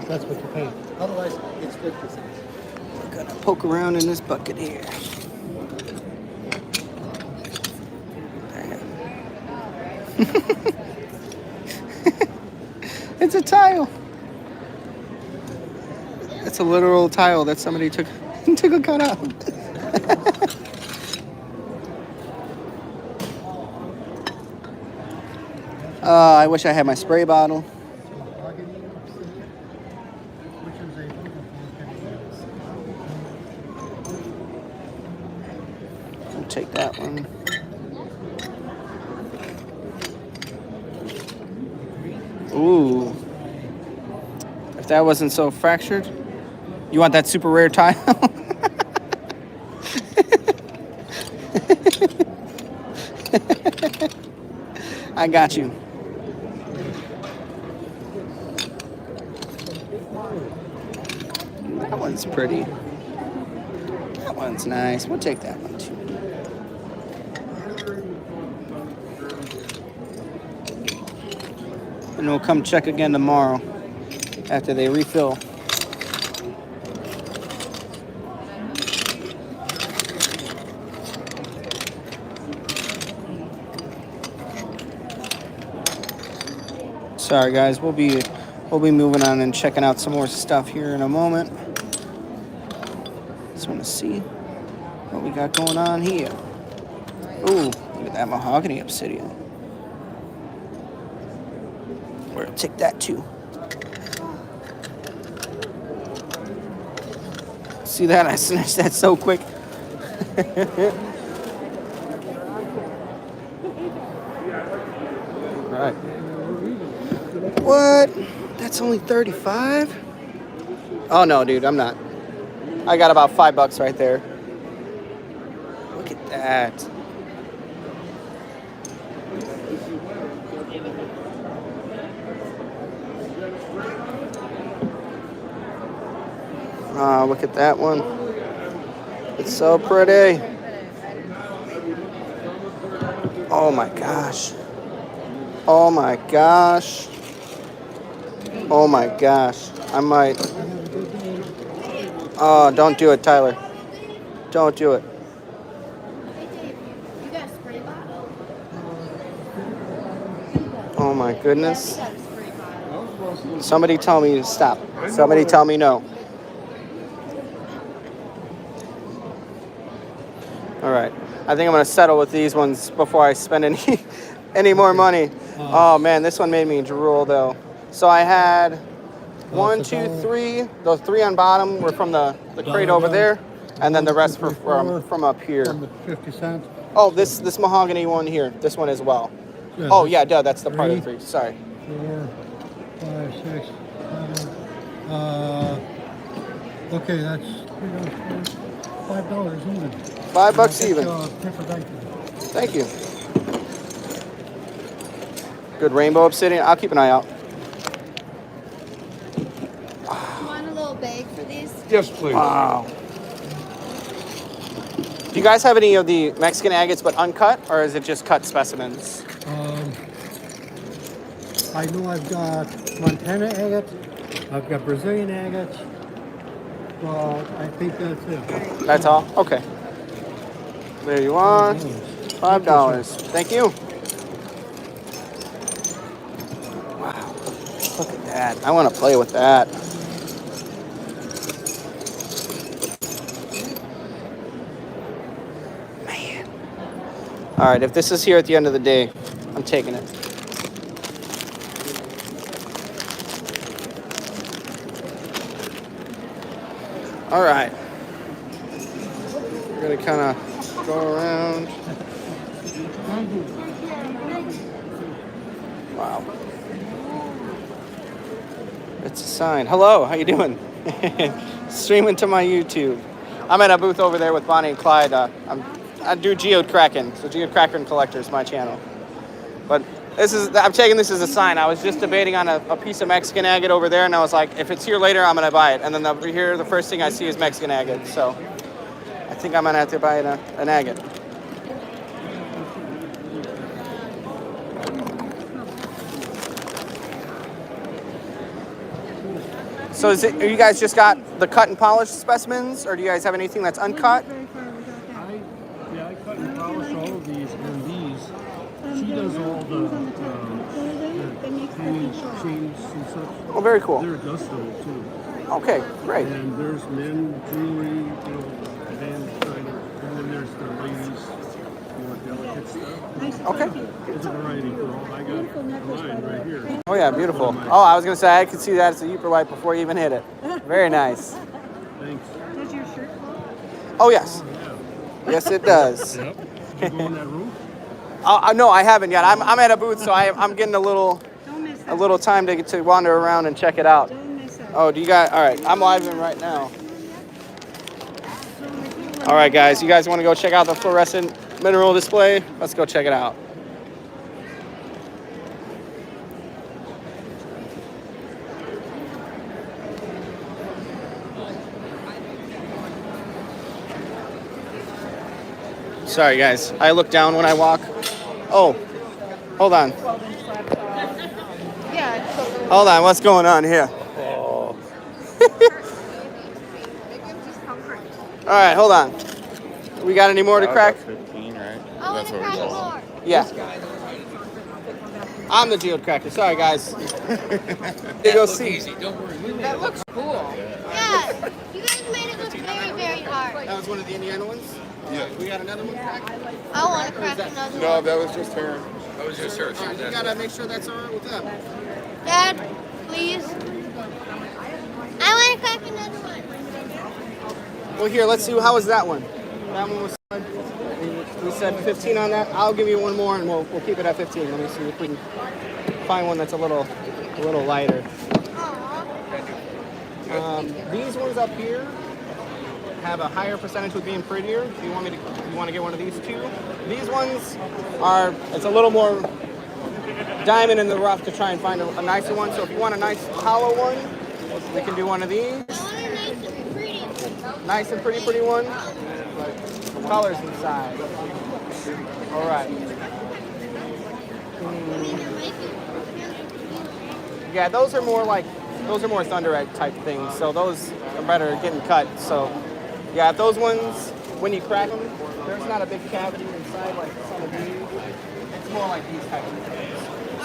that's what you pay. Otherwise, it's 50 cents. Gonna poke around in this bucket here. It's a tile. It's a literal tile that somebody took a cut out. I wish I had my spray bottle. Mahogany Obsidian, which is a wonderful I'll take that one. Ooh. If that wasn't so fractured. You want that super rare tile? I got you. That one's pretty. That one's nice. We'll take that one too. And we'll come check again tomorrow after they refill. Sorry guys, we'll be moving on and checking out some more stuff here in a moment. Just want to see what we got going on here. Ooh, look at that mahogany obsidian. We're gonna take that too. See that? I snatched that so quick. Right. What? That's only 35? Oh no, dude, I'm not. I got about $5 right there. Look at that. Look at that one. It's so pretty. Oh my gosh. Oh my gosh. Oh my gosh. I might. Oh, don't do it, Tyler. Don't do it. You got a spray bottle? Oh my goodness. You got a spray bottle. Somebody tell me to stop. Somebody tell me no. All right. I think I'm gonna settle with these ones before I spend any more money. Oh man, this one made me drool though. So I had one, it's a two, dollar. three. Those three on bottom were from the crate over there, and then the rest were from up here. From the 50 cents. Oh, this mahogany one here. This one as well. Yeah, Oh this- yeah, duh. That's the part of the three. three. Sorry. 4, 5, 6, 7. Okay, that's $5 even. $5 even. Paper bag. Thank you. Good rainbow obsidian. I'll keep an eye out. You want a little bag for these? Yes, please. Wow. Do you guys have any of the Mexican agates but uncut, or is it just cut specimens? I know I've got Montana agates, I've got Brazilian agates, but I think that's it. That's all? Okay. There you are. $5. Thank you. Wow. Look at that. I want to play with that. Man. All right, if this is here at the end of the day, I'm taking it. All right. We're gonna kind of go around. Wow. It's a sign. Hello, how you doing? Streaming to my YouTube. I'm at a booth over there with Bonnie and Clyde. I do geode cracking, so geode cracker and collector is my channel. But I'm taking this as a sign. I was just debating on a piece of Mexican agate over there, and I was like, if it's here later, I'm gonna buy it. And then over here, the first thing I see is Mexican agate. So I think I'm gonna have to buy an agate. So are you guys just got the cut and polished specimens, or do you guys have anything that's uncut? I cut and polish all of these, and these, she does all the chains and such. Oh, very cool. They're Augusto too. Okay, great. And there's men jewelry, band designer, and then there's the ladies, more delicate stuff. Okay. There's a variety for all. I got mine right here. Oh yeah, beautiful. Oh, I was gonna say I could see that as a Yooper light before you even hit it. Very nice. Thanks. Does your shirt Oh yes. Yeah. Yes, it does. Yep. Did you go in that room? No, I haven't yet. I'm at a booth, so I'm getting a little time to wander around and check it out. Oh, do you guys? All right, I'm live in right now. All right, guys, you guys want to go check out the fluorescent mineral display? Let's go check it out. Sorry, guys. I look down when I walk. Oh, hold on. Yeah. Hold on. What's going on here? All right, hold on. We got any more to crack? 15, right? Oh, That's what we call it. Yeah. I'm the geode cracker. Sorry, guys. You go see. Easy, don't worry. That looks cool. Yeah. You guys made it look very, very hard. That was one of the Indiana ones? Yeah. We got another one cracked? I want to crack another No, one. that was just her. I was just here. Alright, you gotta make sure that's alright with them. Dad, please. I want to crack another one. Well, here, let's see. How was that one? That one was fun. We said 15 on that. I'll give you one more, and we'll keep it at 15. Let me see if we can find one that's a little lighter. These ones up here have a higher percentage with being prettier. Do you want to get one of these two? These ones it's a little more diamond in the rough to try and find a nicer one. So if you want a nice hollow one, we can do one of these. I want a nice and pretty. Nice and pretty one. Colors inside. All right. Yeah, those are more Thunderite type things. So those are better at getting cut. So yeah, those ones, when you crack them, there's not a big cavity inside like some of these. It's more like these types of things.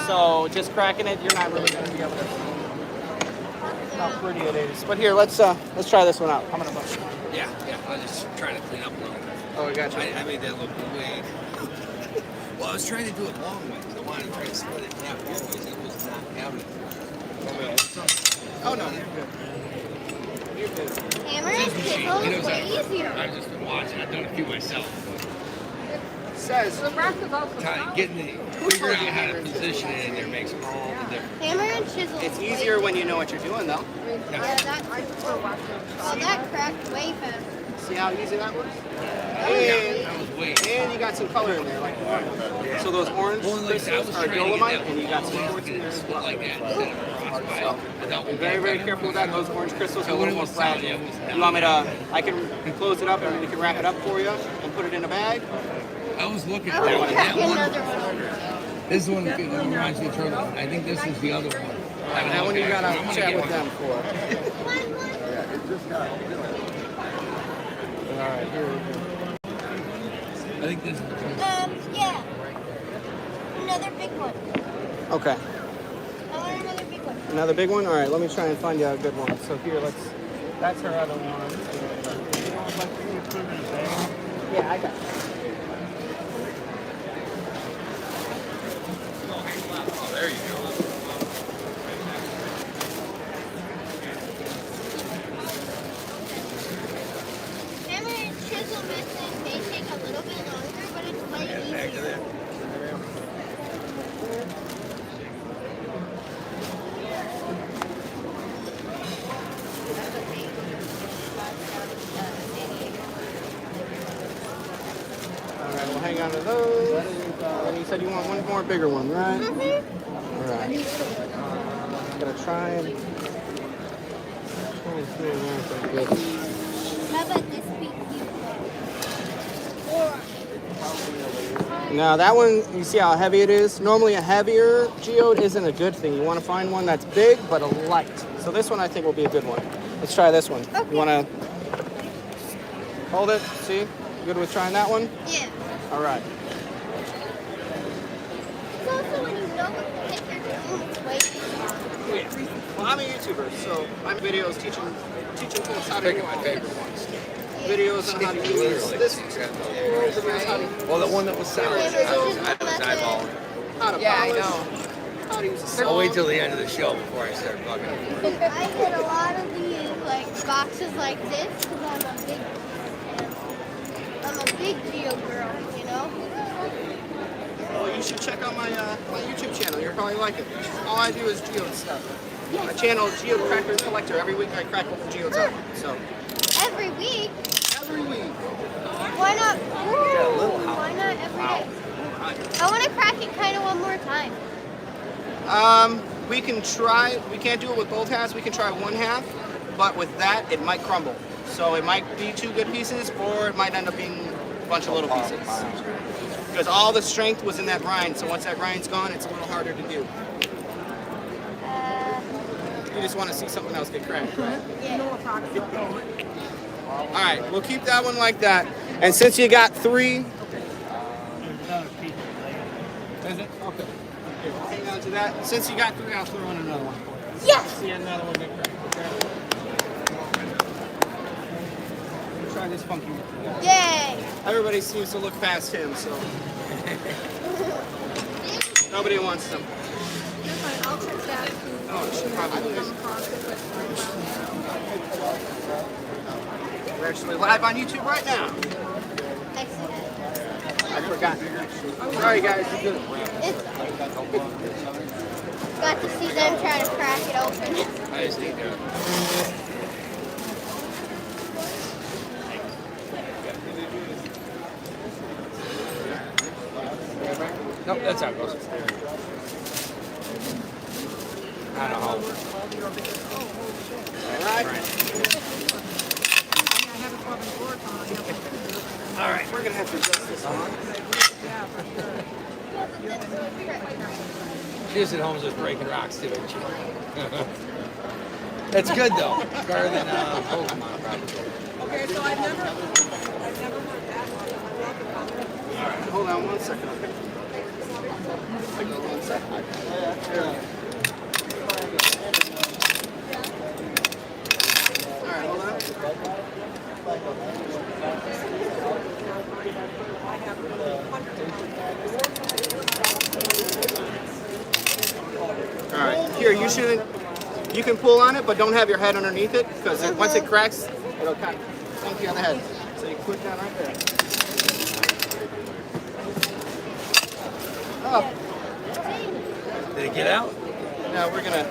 So just cracking it, you're not really going to be able to see how pretty it is. But here, let's try this one out. How much? Yeah, I was just trying to clean up a little. Oh, I got you. I made that look way. Well, I was trying to do it long way. I wanted to try to split it in half your ways. It was not happening. Oh, no, you're good. You're good. Hammer and chisel is way easier. I've just been watching. I've done a few myself. Says, Figuring out how to position it in there makes all the difference. Hammer and chisel. it's easier when you know what you're doing, though. Yeah, that cracked way fast. See how easy that was? That was way. And you got some color in there, like orange. So those orange crystals are dolomite, and you got some quartz in there as well. Like that. Instead of frostbite. Be very, very careful with that. Those orange crystals are a little more fragile. You want me to, I can close it up and we can wrap it up for you and put it in a bag. I was looking I for would that crack one. another one. This is one that reminds me of turtle. I think this is the other one. That one you gotta chat with them for. Alright, here we go. I think this is the turtle. Yeah. Another big one. Okay. I want another big one. Another big one? Alright, let me try and find you a good one. So here, that's her other one. Yeah, I got it. Oh, there you go. Hammer and chisel method may take a little bit longer, but it's way easier. Alright, we'll hang on to those. And you said you want one more bigger one, right? Alright. Gonna try and see if I can get. How about this big cube? Now that one, you see how heavy it is? Normally a heavier geode isn't a good thing. You want to find one that's big but a light. So this one I think will be a good one. Let's try this one. Okay. You want to hold it? See? You good with trying that one? Yeah. All right. It's also when you know what the heck you're doing, it's way easier. Well, I'm a YouTuber, so I'm videos teaching folks how to do my favorite ones. Videos on how to use this. Videos how to Well, the one that was sound. I was eyeballing. how to polish, how to use a saw. I'll wait till the end of the show before I start bugging. I did a lot of these like boxes like this because I'm a big geo girl, you know. Well, you should check out my my YouTube channel. You'll probably like it. All I do is geode stuff. My channel is Geode Cracker and Collector. Every week I crack open geodes out. So Every week. every week. Why not? Why not every day? I want to crack it kind of one more time. We can try. We can't do it with both halves. We can try one half, but with that it might crumble. So it might be two good pieces, or it might end up being a bunch of little pieces. Because all the strength was in that grind. So once that grind's gone, it's a little harder to do. You just want to see something else get cracked, right? All right, we'll keep that one like that. And since you got three, is it? Okay. Here, we'll hang on to that. Since you got three, I'll throw in another one for you. Yes. See another one get cracked. Okay. We'll try this funky one. Yay. Everybody seems to look past him, so nobody wants them. Oh, she probably is. We're actually live on YouTube right now. Excellent. I forgot. Sorry, guys. You did it. Got to see them try to crack it open. I just need to. Nope, that's how it goes. I don't know. All right. All right, we're gonna have to adjust this one. She was at home just breaking rocks too, isn't she? That's good though. Better than Pokemon probably. Okay, so I've never heard that one. All right, hold on one second. Hold on one second. All right, hold on. you shouldn't. You can pull on it, but don't have your head underneath it because once it cracks, it'll kind of sink you on the head. So you put that right there. Oh. Did it get out? No, we're gonna.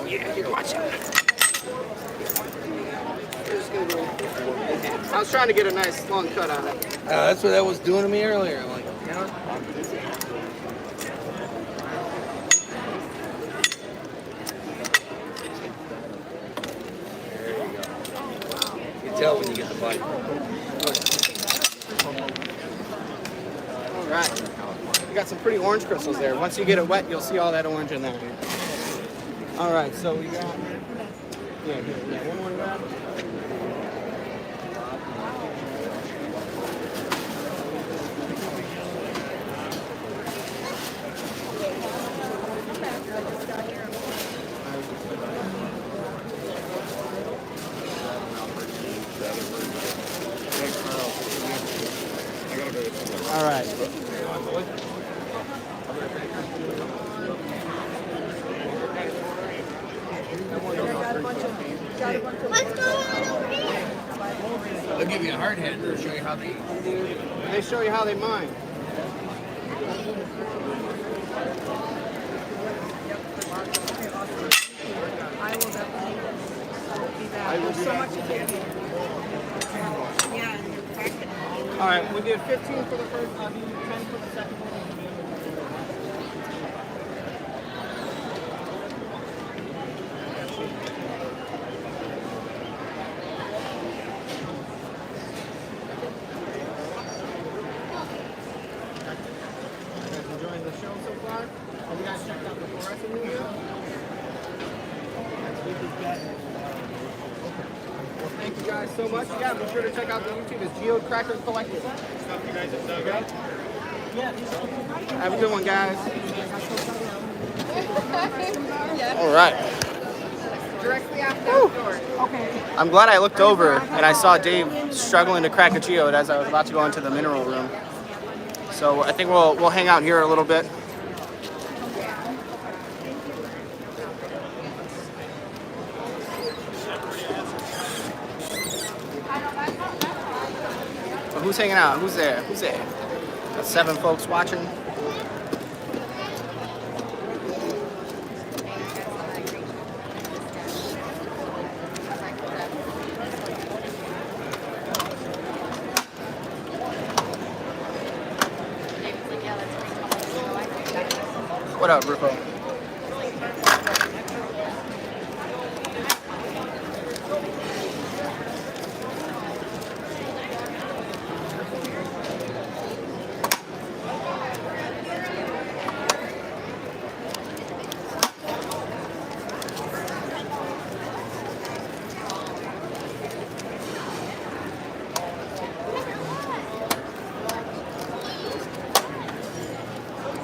Yeah, here, watch out. I was trying to get a nice long cut on it. That's what that was doing to me earlier. I'm like, you know. There you go. You can tell when you get the bite. All right. We got some pretty orange crystals there. Once you get it wet, you'll see all that orange in there. All right, so we got. Yeah, one more grab. All right. What's going on over here? They'll give you a hard hand to show you how they eat. They show you how they mine. I will definitely be back. There's so much to do. Yeah, and you're cracking. All right, we did 15 for the first. I'll do 10 for the second one. Enjoying the show so far? Have you guys checked out the Fluorescent Minerals? Well, thank you guys so much. Yeah, be sure to check out the YouTube. It's Geode Cracker Collective. Stuff you guys have dug up. Have a good one, guys. All right. Directly after the door. Okay. I'm glad I looked over and I saw Dave struggling to crack a geode as I was about to go into the mineral room. So I think we'll hang out here a little bit. So who's hanging out? Who's there? Who's there? Got 7 folks watching. What up, Rufo?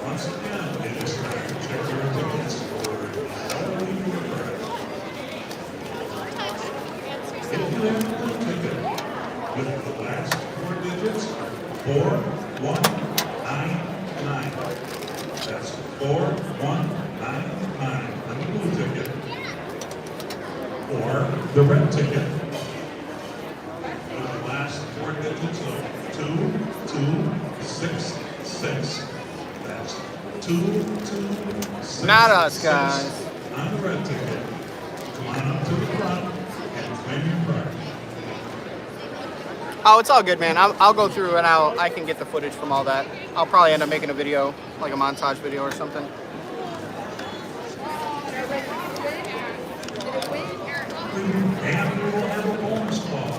Once again, it is time to check your tickets for Halloween River. If you have a ticket with the last 4 digits, 4199. That's 4199 on the blue ticket. Or the red ticket with the last 4 digits of 2266. That's 2266. Not us, guys. On the red ticket. Come on up to the front and claim your prize. Oh, it's all good, man. I'll go through and I can get the footage from all that. I'll probably end up making a video, like a montage video or something. And we will have a bonus call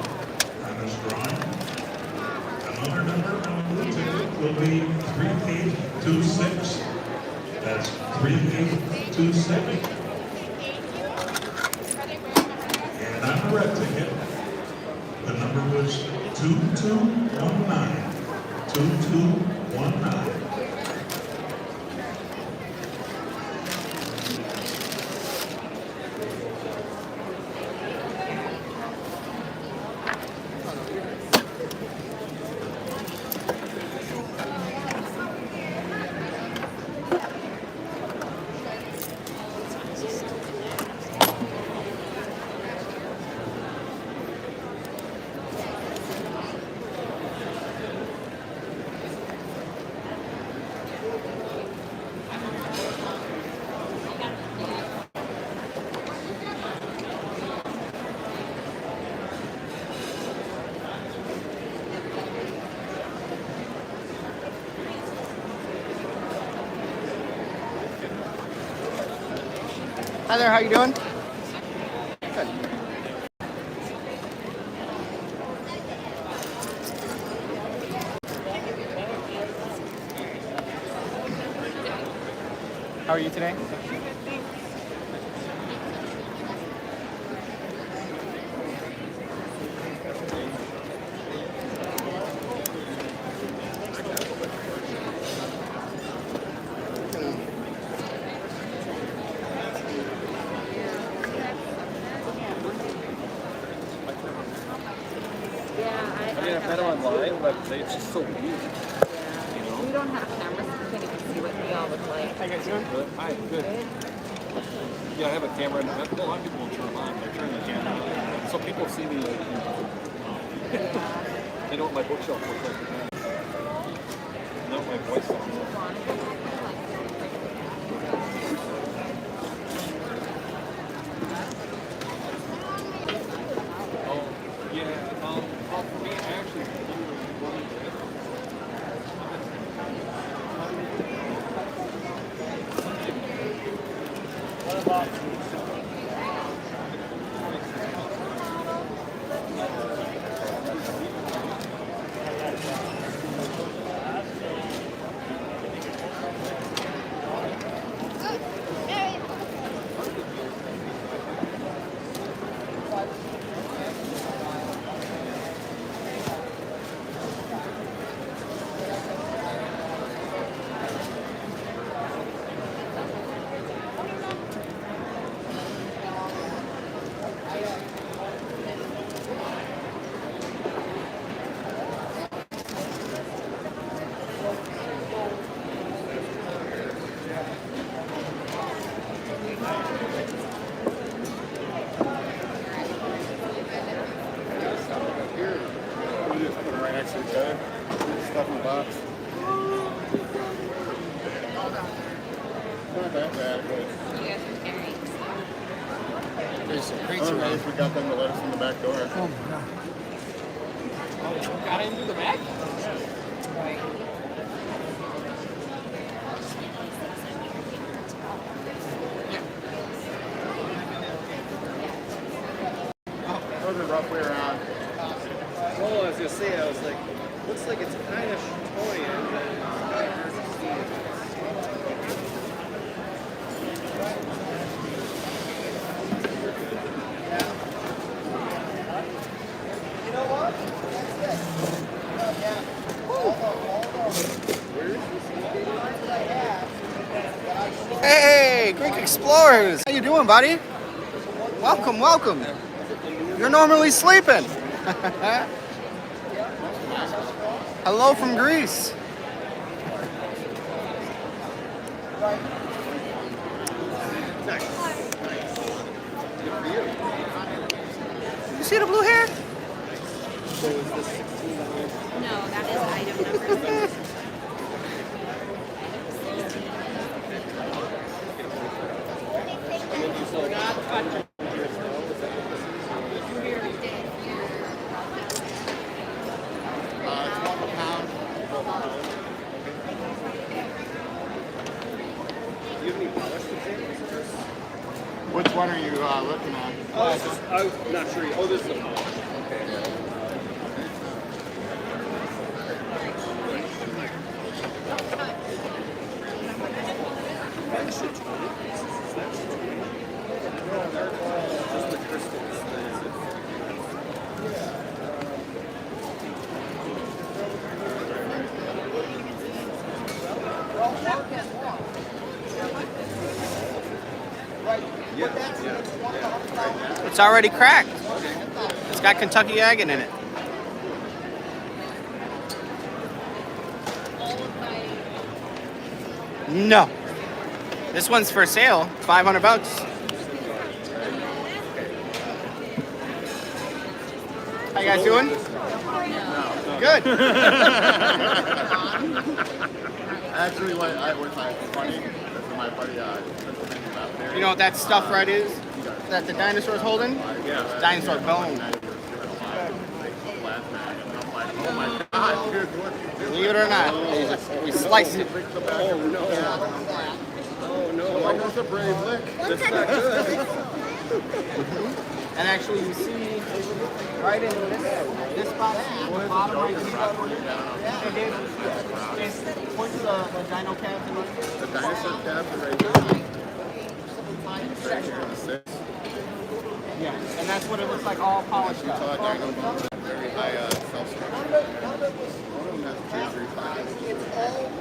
on this drawing. Another number on the blue ticket will be 3826. That's 3826. And on the red ticket, the number was 2219. 2219. Hi there, how you doing? Good. How are you today? I mean, I've had them online, but it's just so weird. We don't have cameras, so we can't even see what they all look like. How you guys doing? Good. Hi, good. Yeah, I have a camera, and a lot of people will turn them on. They turn the camera on. So people see me, like, they know what my bookshelf looks like. They know what my voice sounds like. Oh, yeah. Well, for me, I actually wanted to. Stuff in the box. Not that bad, but There's some crates I'm around. amazed we got them to let us in the back door. Oh my God. Got into the back? That was a rough way around. Well, I was gonna say, I was like, looks like it's kind of toy, and then it's kind of hard to see. Hey, Greek Explorers! How you doing, buddy? Welcome, welcome. You're normally sleeping. Hello from Greece. You see the blue hair? No, that is item number 6. Which one are you looking at? I'm not sure. Oh, this is a okay. Just the crystals. It's already cracked. It's got Kentucky agate in it. No. This one's for sale, $500. How you guys doing? Good. Actually, what I was funny, this is my buddy, out there. You know what that stuff right is? That the dinosaur's holding? Yeah. It's Dinosaur Bone. Oh my God, dude, what? Believe it or not, we sliced it. Oh no. Oh no. That was a brave lick. That's not good. And actually, you see right in this spot, the bottom right here, it points to the dino calves in The dinosaur calves are right here. Right here in the six. Yeah, and that's what it looks like, all polished You up. saw a dino bone with very high self-structure. One of them has a J3 5.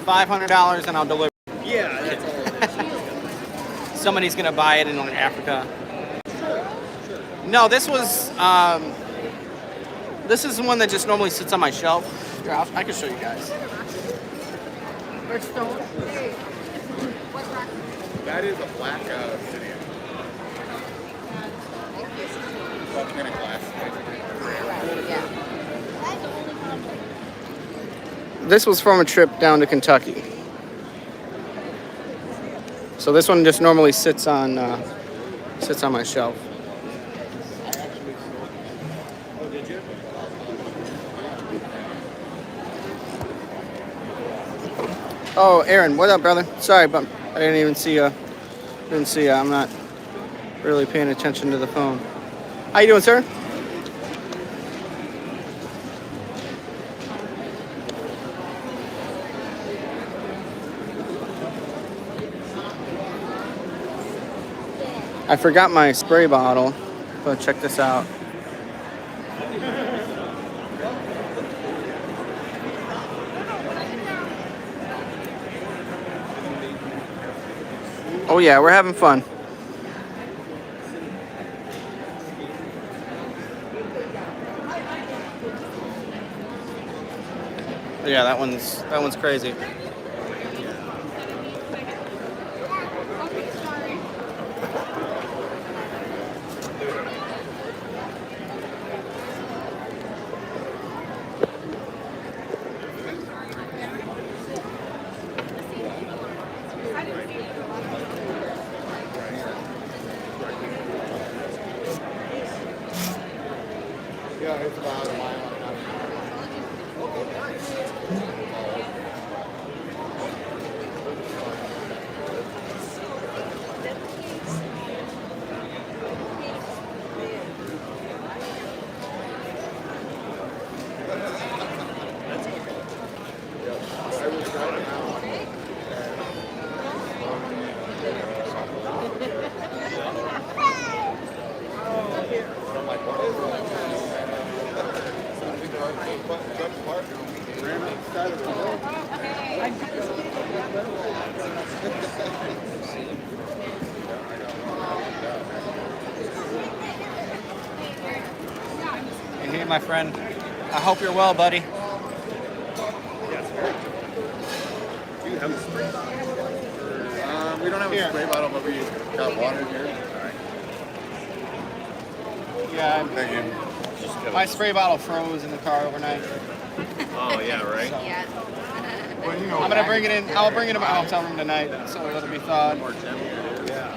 $500 and I'll deliver. Yeah, that's all it is. Somebody's gonna buy it in Africa. No, this was this is the one that just normally sits on my shelf. Here, I can show you guys. That is a black obsidian. Volcanic glass. This was from a trip down to Kentucky. So this one just normally sits on my shelf. Oh, Aaron, what up, brother? Sorry, but I didn't even see you. Didn't see you. I'm not really paying attention to the phone. How you doing, sir? I forgot my spray bottle, but check this out. Oh yeah, we're having fun. Yeah, that one's crazy. Yeah, it's about a mile and a half. I was driving out. I'm like, what is it? Ran outside of the hill. Hey, my friend. I hope you're well, buddy. Do you have a spray bottle? We don't have a spray bottle, but we got water here. Yeah, Thank you. my spray bottle froze in the car overnight. Oh, yeah, right? Yeah. Well, you know, I'm gonna bring it in. I'll bring it in my hotel room tonight, so it'll be thawed. Yeah.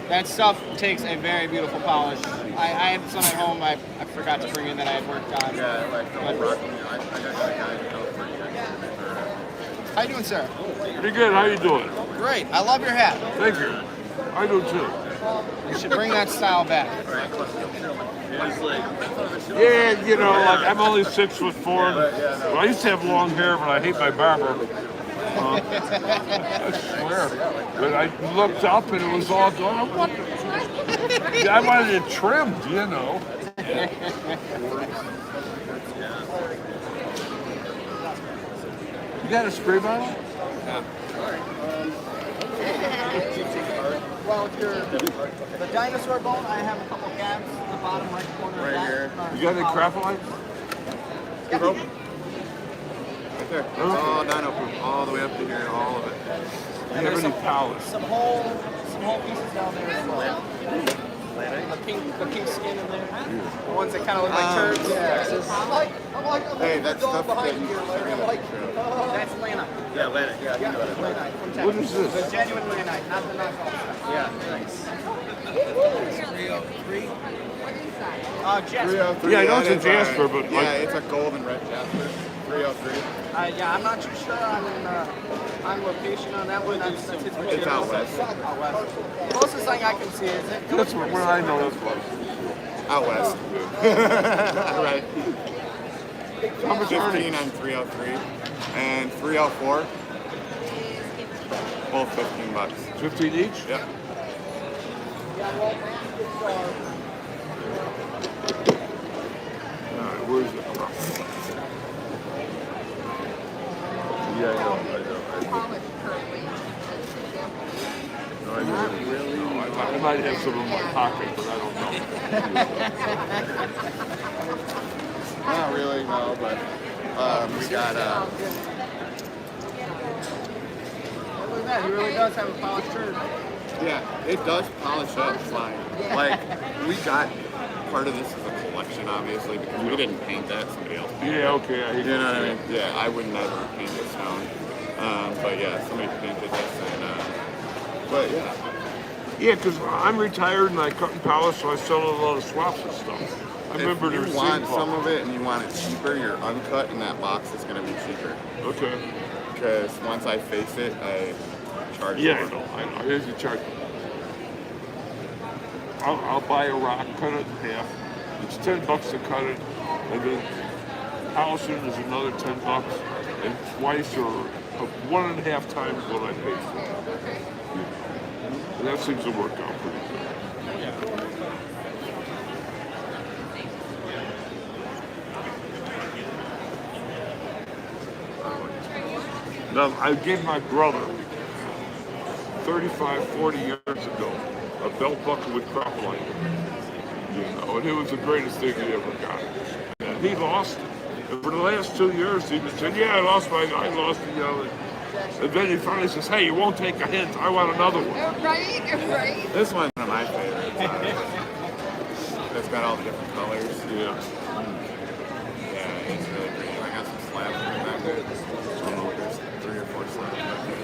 That stuff takes a very beautiful polish. I had some at home. I forgot to bring in that I had worked on. Yeah, like the rock. I got a guy in California. How you doing, sir? Pretty good. How you doing? Great. I love your hat. Thank you. I do too. You should bring that style back. Yeah, you know, like I'm only 6'4". Well, I used to have long hair, but I hate my barber. I swear. But I looked up and it was all gone. What? I wanted it trimmed, you know. You got a spray bottle? Well, if you're the dinosaur bone, I have a couple gaps in the bottom right corner. Right of that. here. You got any graphite? Right there. It's all dino proof, all the way up to here, all of it. Do you have any pallets? Some whole pieces down there as well. The pink skin in there. The ones that kind of look like turds. Yeah. Hey, that stuff that you That's lanite. Yeah, Atlantic. Yeah, I Yeah, know that. lanite from What Texas. is this? The genuine lanite, not the knockoff stuff. Yeah, nice. 303. Jasper. 303. Yeah, I know it's a that is Jasper, but yeah, like- it's a gold and red Jasper. 303. Yeah, I'm not too sure on location on that one. That's typically It's out west. Out west. Closest thing I can see is it. That's what I know. That's what. Out west. Right. How much 15 earnings? on 303 and 304. Both $15. 15 each? Yep. Alright, where's it from? Yeah, I know. I might have some in my pocket, but I don't know. Not really, no, but we got Look at that. He really does have a polished shirt. yeah, it does polish up fine. Like we got part of this is a collection, obviously, because we didn't paint that. Somebody else painted Yeah, it. okay. You know what I mean? Yeah, I would never paint this stone. But yeah, somebody painted this, and but yeah. Yeah, because I'm retired and I cut and polish, so I sell a lot of swaps and stuff. I remember if the you receipt want book. some of it and you want it cheaper, your uncut in that box is going to be cheaper. Okay. Because once I face it, I charge Yeah, I more. know. Here's the charge. I'll buy a rock, cut it in half. It's $10 to cut it, and then polishing is another $10, and twice or 1.5 times what I paid for it. And that seems to work out pretty good. Now, I gave my brother 35, 40 years ago a belt buckle with crop lining. You know, and it was the greatest thing he ever got. And he lost it. And for the last 2 years, he was saying, yeah, I lost it, you know. And then he finally says, hey, you won't take a hint. I want another one. Right, right. This one's one of my favorites. It's got all the different colors. Yeah. Yeah, it's really pretty. I got some slabs back there. There's 3 or 4 slabs back there.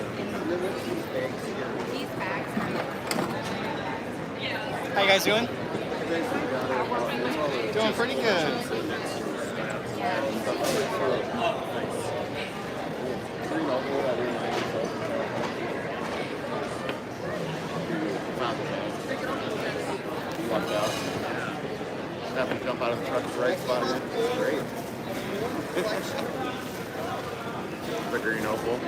These bags How you guys doing? Doing pretty good. Walked out. Happened to jump out of the truck at the right spot again. Great. The green opal.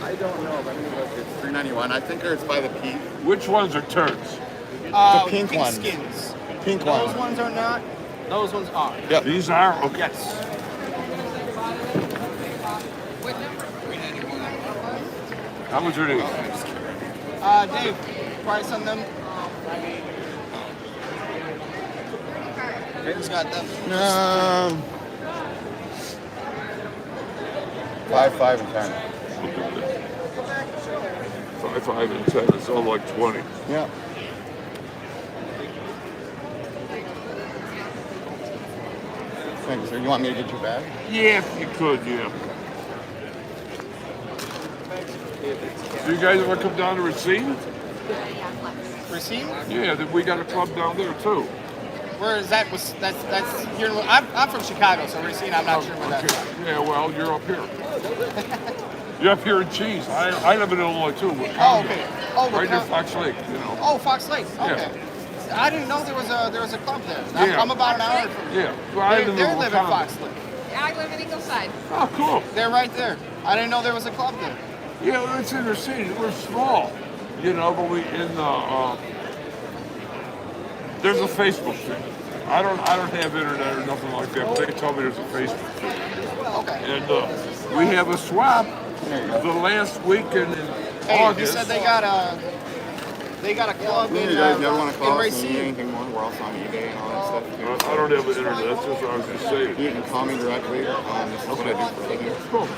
I don't know. Let me look. It's $3.91. I think it's by the peak. Which ones are turns? The pink ones. skins. Pink Those one. ones are not. Those ones are. Yep. These are? Okay. Yes. How much are these? Dave, price on them? Who's got them? 5, 5, and 10. 5, 5, and 10. It's all like 20. Yeah. Thanks, sir. You want me to get your bag? Yeah, if you could, yeah. Do you guys ever come down to Racine? Racine? Yeah, we got a club down there too. Where is that? That's here. I'm from Chicago, so Racine. I'm not sure where that's at. Yeah, well, you're up here. You're up here in Cheese. I live in Illinois too. Oh, okay. Oh, right near Fox Lake, you know. Oh, Fox Lake. Okay. Yeah. I didn't know there was a club there. Yeah. I'm about an hour from there. Yeah. Well, I They live in Fox Lake. I live in Ingleside. Oh, cool. They're right there. I didn't know there was a club there. Yeah, well, it's in the city. We're small, you know, but we in the there's a Facebook thing. I don't have internet or nothing like that, but they tell me there's a Facebook thing. Okay. And we have a swap the last weekend in Hey, August. you said they got a club You in guys never want to in call us and need Racine. anything more? We're also on eBay and all that stuff. I don't have the internet. That's just what I was just saying. You can call me directly. This is what I do for a living. Cool.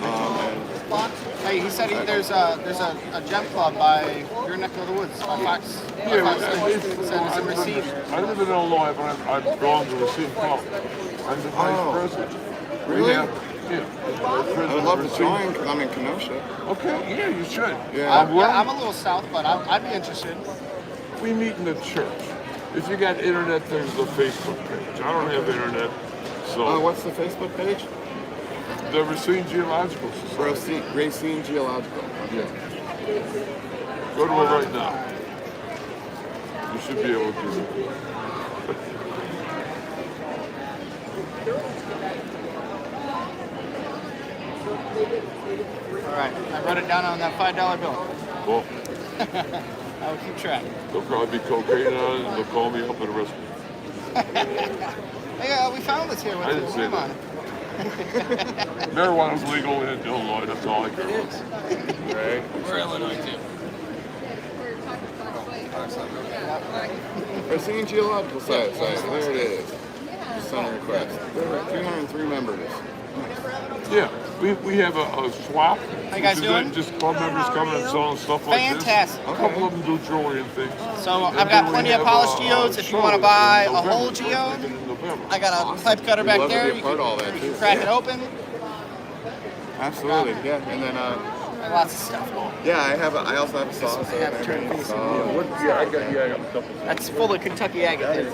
Hey, he said there's a gem club by your neck of the woods, by Fox. Yeah, Fox Lake. He said it's in Racine. I live in Illinois, but I've gone to the Racine Club. I'm the vice president. Really? Yeah. I would love to join because I'm in Kenosha. Okay, yeah, you should. Yeah. I'm a little south, but I'd be interested. We meet in the church. If you got internet, there's the Facebook page. I don't have internet, so What's the Facebook page? the Racine Geological Society. Racine Geological. Yeah. Go to it right now. You should be able to. All right, I wrote it down on that $5 bill. Well, I will keep track. there'll probably be cocaine on it, and they'll call me up and arrest me. Hey, we found this here with I didn't say Come that. on. Marijuana's legal in Illinois, that's all I care about. Right. We're Illinois too. Racine Geological Society. There it is. Send a request. 303 members. Yeah, we have a swap. How you guys which is doing? like just club members coming and selling stuff like Fantastic. this. A couple of them do jewelry and things. So And I've got then we plenty of have polished a geodes. If you show want to in buy a November. whole geode, In November. I got a pipe cutter We'd back love to there. be a You part can, of all that, you can too. crack it open. Absolutely. Yeah. And then Lots of stuff. yeah, I also have a sauce. I have turned things Yeah, I got a couple. That's full of Kentucky agate.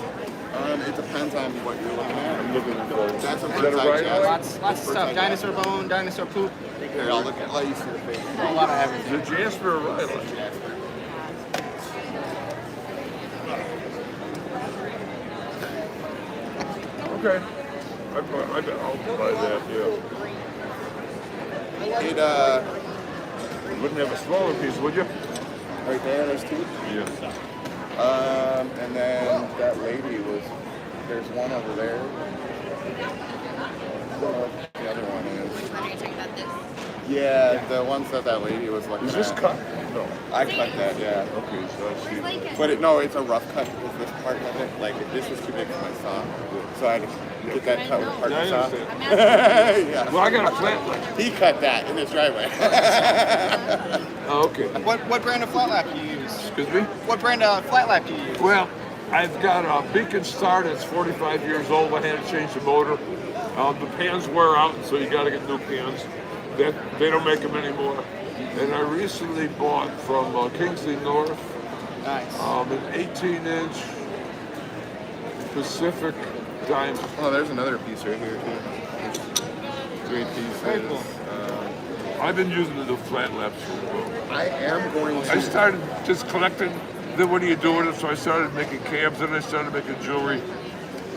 It depends on what you're looking at. I'm looking for it. That's a Is that a bird's eye right? chest. Lots of stuff. Dinosaur bone, dinosaur poop, Here, I'll let you see the face. a lot of everything. The Jasper Riley. Okay. I'll buy that, yeah. It You wouldn't have a smaller piece, would you? right there. There's two. Yeah. And then that lady was. There's one over there. The other one is. Which one are you talking about? This? Yeah, the ones that lady was looking Is this at. cut? No. I cut that, yeah. Okay, so I see. But no, it's a rough cut with this part of it. Like this was too big for my saw, so I had to get that cut with a partner Yeah, I saw. understand. Yeah. Well, I got a flat lap. He cut that in his driveway. Oh, okay. What brand of flat lap do you use? Excuse me? What brand of flat lap do you use? Well, I've got a Beacon Star that's 45 years old. I had to change the motor. The pans wear out, so you got to get new pans. They don't make them anymore. And I recently bought from Kingsley North Nice. an 18-inch Pacific Diamond. Oh, there's another piece right here too. Great piece. Very cool. I've been using the flat laps for a while. I am going to. I started just collecting. Then what do you do with it? So I started making cabs, and I started making jewelry.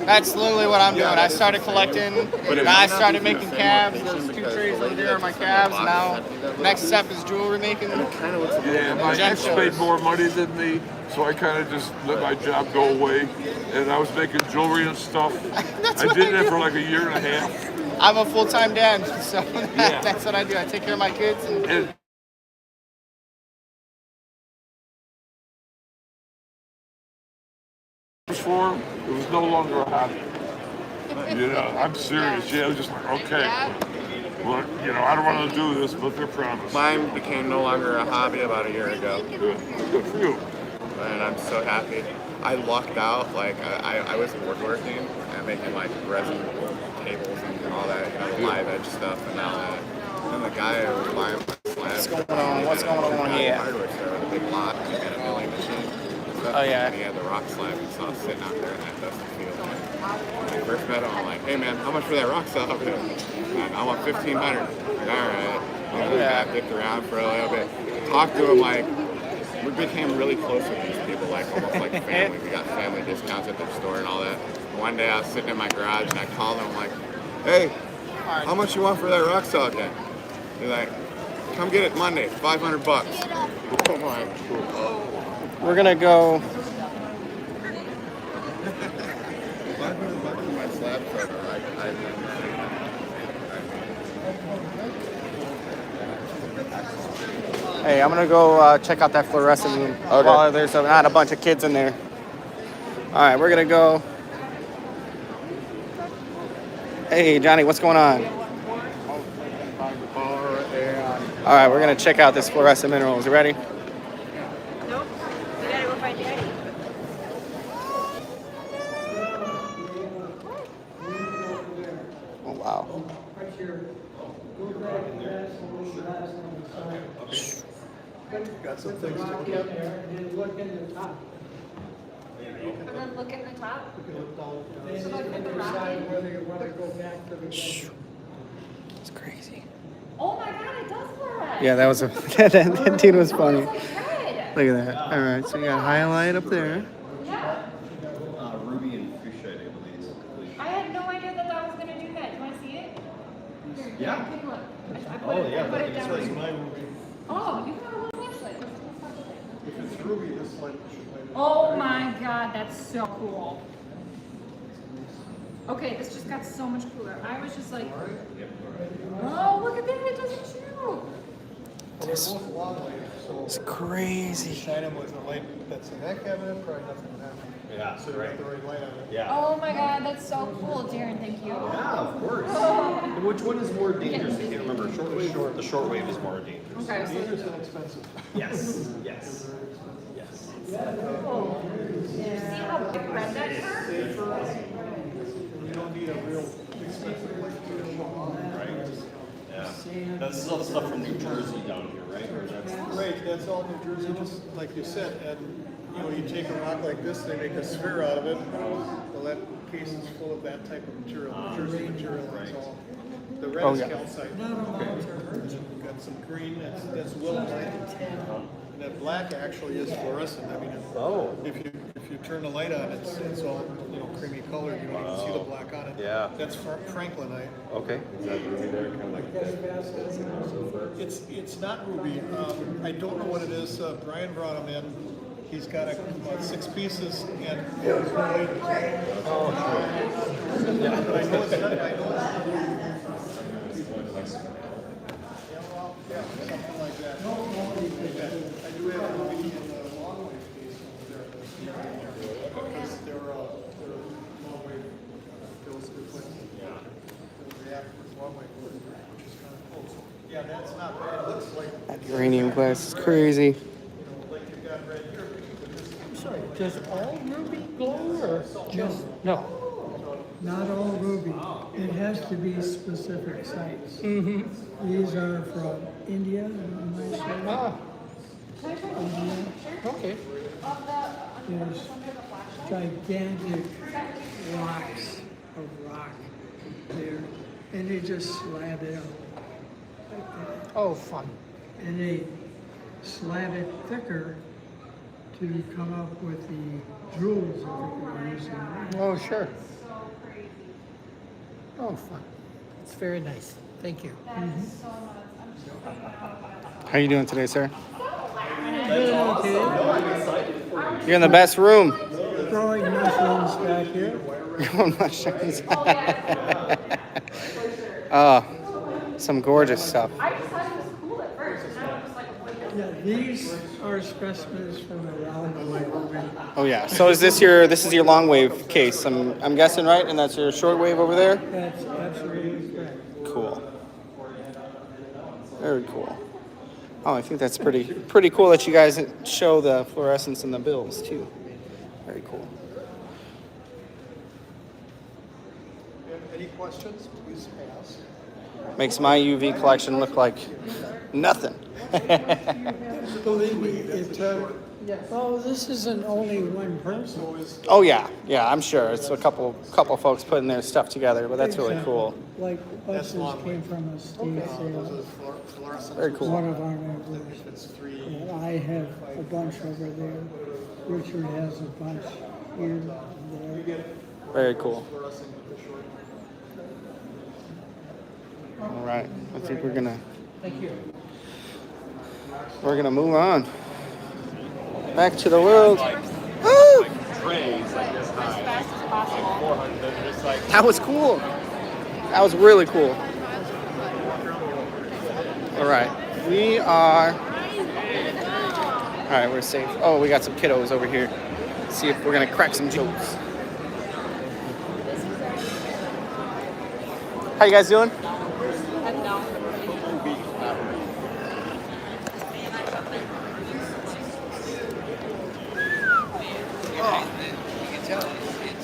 That's literally what I'm doing. Yeah, I started collecting, But it now I might not started be making the same cabs. location Those two because trays the over lady there are that my just made cabs. the box Now, sent me that little next piece. step is jewelry making. It kind of looks like Yeah, my Gem ex shows. made more money than me, so I kind of just let my job go away. And I was making jewelry and stuff. That's I what did I that do. for like a year and a half. I'm a full-time dad, so Yeah. that's what I do. I take care of my kids. And And for him, it was no longer a hobby. You know, I'm serious. Yeah, I was just like, okay. Well, you know, I don't want to do this, but they're promised. Mine became no longer a hobby about a year ago, Good. Good for you. and I'm so happy. I lucked out. Like I was woodworking and making like resin tables and all that, you know, the live edge stuff and all that. And the guy who was buying my slabs. What's going on? What's going on here? Hardware store with a big lot, and he had a milling machine. Oh, yeah. And he had the rock slab he saw sitting out there in that dusty field. When I first met him, I'm like, hey man, how much for that rock slab? I want $1,500. Like, all right. And we got dicked around for a little bit. Talked to him like, we became really close with these people, like almost like family. We got family discounts at their store and all that. One day I was sitting in my garage and I called him like, hey, how much you want for that rock saw again? He's like, come get it Monday, $500. Oh my. we're gonna go. My slab cover, Hey, I'm gonna go check out that fluorescent room while there's not a bunch of kids in there. All right, we're gonna go. Hey, Johnny, what's going on? All right, we're gonna check out this fluorescent minerals. You ready? Nope. We gotta go find Daddy. Oh wow. Lots of things to look at. And look in the top. And then look at the top. You can look down. So And like with the decide rocket? whether you want to go back to the beginning. It's crazy. Oh my god, it does fluoresce. Yeah, that was a that dude was funny. It's like red. Look at that. All right, so you got highlight up there. Yeah. Ruby and Fuchsia, I believe. I had no idea that that was going to do that. Do you want to see it? Here, Yeah. Take a look. I put Oh, it, yeah, I put it that's down. right. My Ruby. Oh, you got a little flashlight. If it's Ruby, this light should light up. Oh my god, that's so cool. Okay, this just got so much cooler. I was just like, oh, look at that, it doesn't shoot. It's crazy. Shine them with a light that's in that cabinet, probably nothing will happen. Yeah, So you got the right light on it. Yeah. Oh my god, that's so cool, Darren, thank you. Yeah, of course. Which one is more dangerous? I can't remember. The short wave is more dangerous. Okay, so Dangerous and expensive. Yes. Yes. Yes. cool. See how big red that turned? You don't need a real expensive light to show off. Right. Yeah. This is all the stuff from New Jersey down here, right? Or that's Right, that's all New Jersey, just like you said, and you know, you take a rock like this, they make a sphere out of it. Well, that case is full of that type of material, New Jersey material, that's all. The red is calcite. We've got some green, that's willemite. And that black actually is fluorescent. I mean, if you turn the light on, it's all, you know, creamy colored. You don't even see the black on it. Yeah. That's Franklinite. okay. Is that ruby there? Kind of like that. It's not ruby. I don't know what it is. Brian brought him in. He's got about 6 pieces, and there's no way to Yeah. But I know it's not. I know it's yeah, something like that. I do have a ruby in the long wave case over there. Because they're long wave bills they react with long wave, which is kind of cool. So, yeah, that's not bad. It looks like That uranium glass is crazy. like you've got right here. I'm sorry, does all ruby glow or just? No. Not all ruby. It has to be specific sites. These are from India, Ah, India. okay. There's gigantic rocks of rock there, and they just slab it up like that. Oh, fun. And they slab it thicker to come up with the jewels that they're using. Oh, sure. Oh, fun. It's very nice. Thank you. How you doing today, sir? Okay. You're in the best room. Growing mushrooms back here. Growing mushrooms. Oh, some gorgeous stuff. I just thought it was cool at first, and I was just like, Yeah, these are specimens from around the world. Oh yeah. So is this is your long wave case? I'm guessing, right? And that's your short wave over there? That's absolutely correct. Cool. Very cool. Oh, I think that's pretty cool that you guys show the fluorescence in the bills too. Very cool. Any questions, please ask. Makes my UV collection look like nothing. Believe me, well, this isn't only one person. Oh yeah, I'm sure it's a couple folks putting their stuff together, but that's really cool. Like buses came from a state sale. Very cool. One of our members. And I have a bunch over there. Richard has a bunch here and there. Very cool. All right, I think we're gonna move on back to the world. Woo! That was cool. That was really cool. All right, we are. All right, we're safe. Oh, we got some kiddos over here. Let's see if we're gonna crack some jokes. How you guys doing?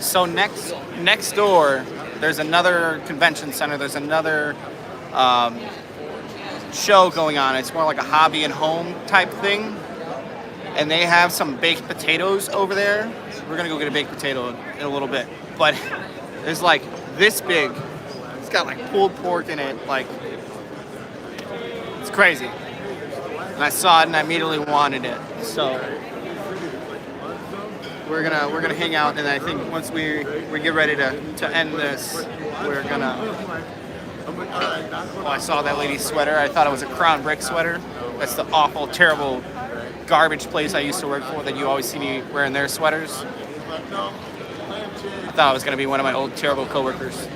So next door, there's another convention center. There's another show going on. It's more like a hobby and home type thing. and they have some baked potatoes over there. We're gonna go get a baked potato in a little bit, but it's like this big. It's got like pulled pork in it, like it's crazy. And I saw it and I immediately wanted it. So we're gonna hang out, and I think once we get ready to end this, we're gonna. Oh, I saw that lady's sweater. I thought it was a Crown Brick sweater. That's the awful, terrible, garbage place I used to work for that you always see me wearing their sweaters. I thought it was gonna be one of my old terrible coworkers.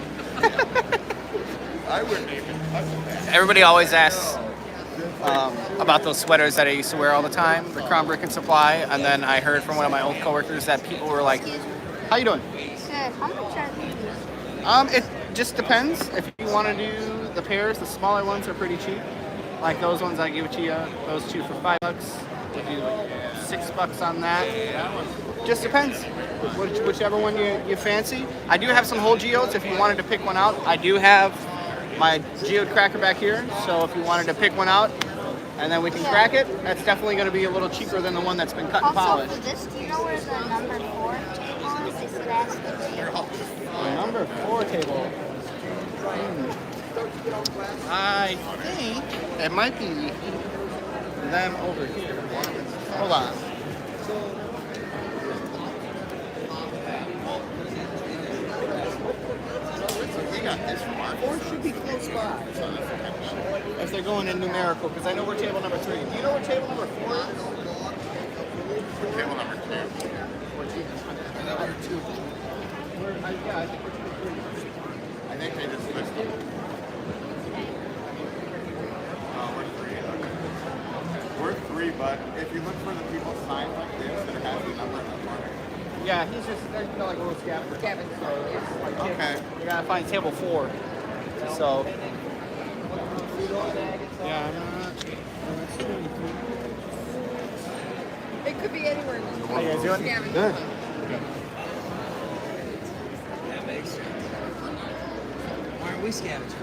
Everybody always asks about those sweaters that I used to wear all the time, the Crown Brick and Supply, and then I heard from one of my old coworkers that people were like, "How you doing?" Good. How much are these? It just depends. If you want to do the pairs, the smaller ones are pretty cheap. Like those ones I give it to you, those two for $5. We'll do like $6 on that. Just depends. Whichever one you fancy. I do have some whole geodes if you wanted to pick one out. I do have my geode cracker back here, so if you wanted to pick one out and then we can crack it, that's definitely going to be a little cheaper than the one that's been cut and Also, polished. for this, do you know where the number 4 table is? They said ask The number 4 table. I think it might be them over here. Hold on. We got this mark. 4 should be close by. If they're going in numerical, because I know we're table number 3. Do you know where table number 4 is? Table number 2. Number 2. Yeah, I think we're 3. I think they just listed them. We're 3, but if you look for the people signed like this, it has the number in the corner. Yeah, he's just like a little scavenger. So it's like okay. You gotta find table 4. So yeah, I'm not. It could be anywhere. How you guys doing? Good. That makes sense. Why aren't we scavenging?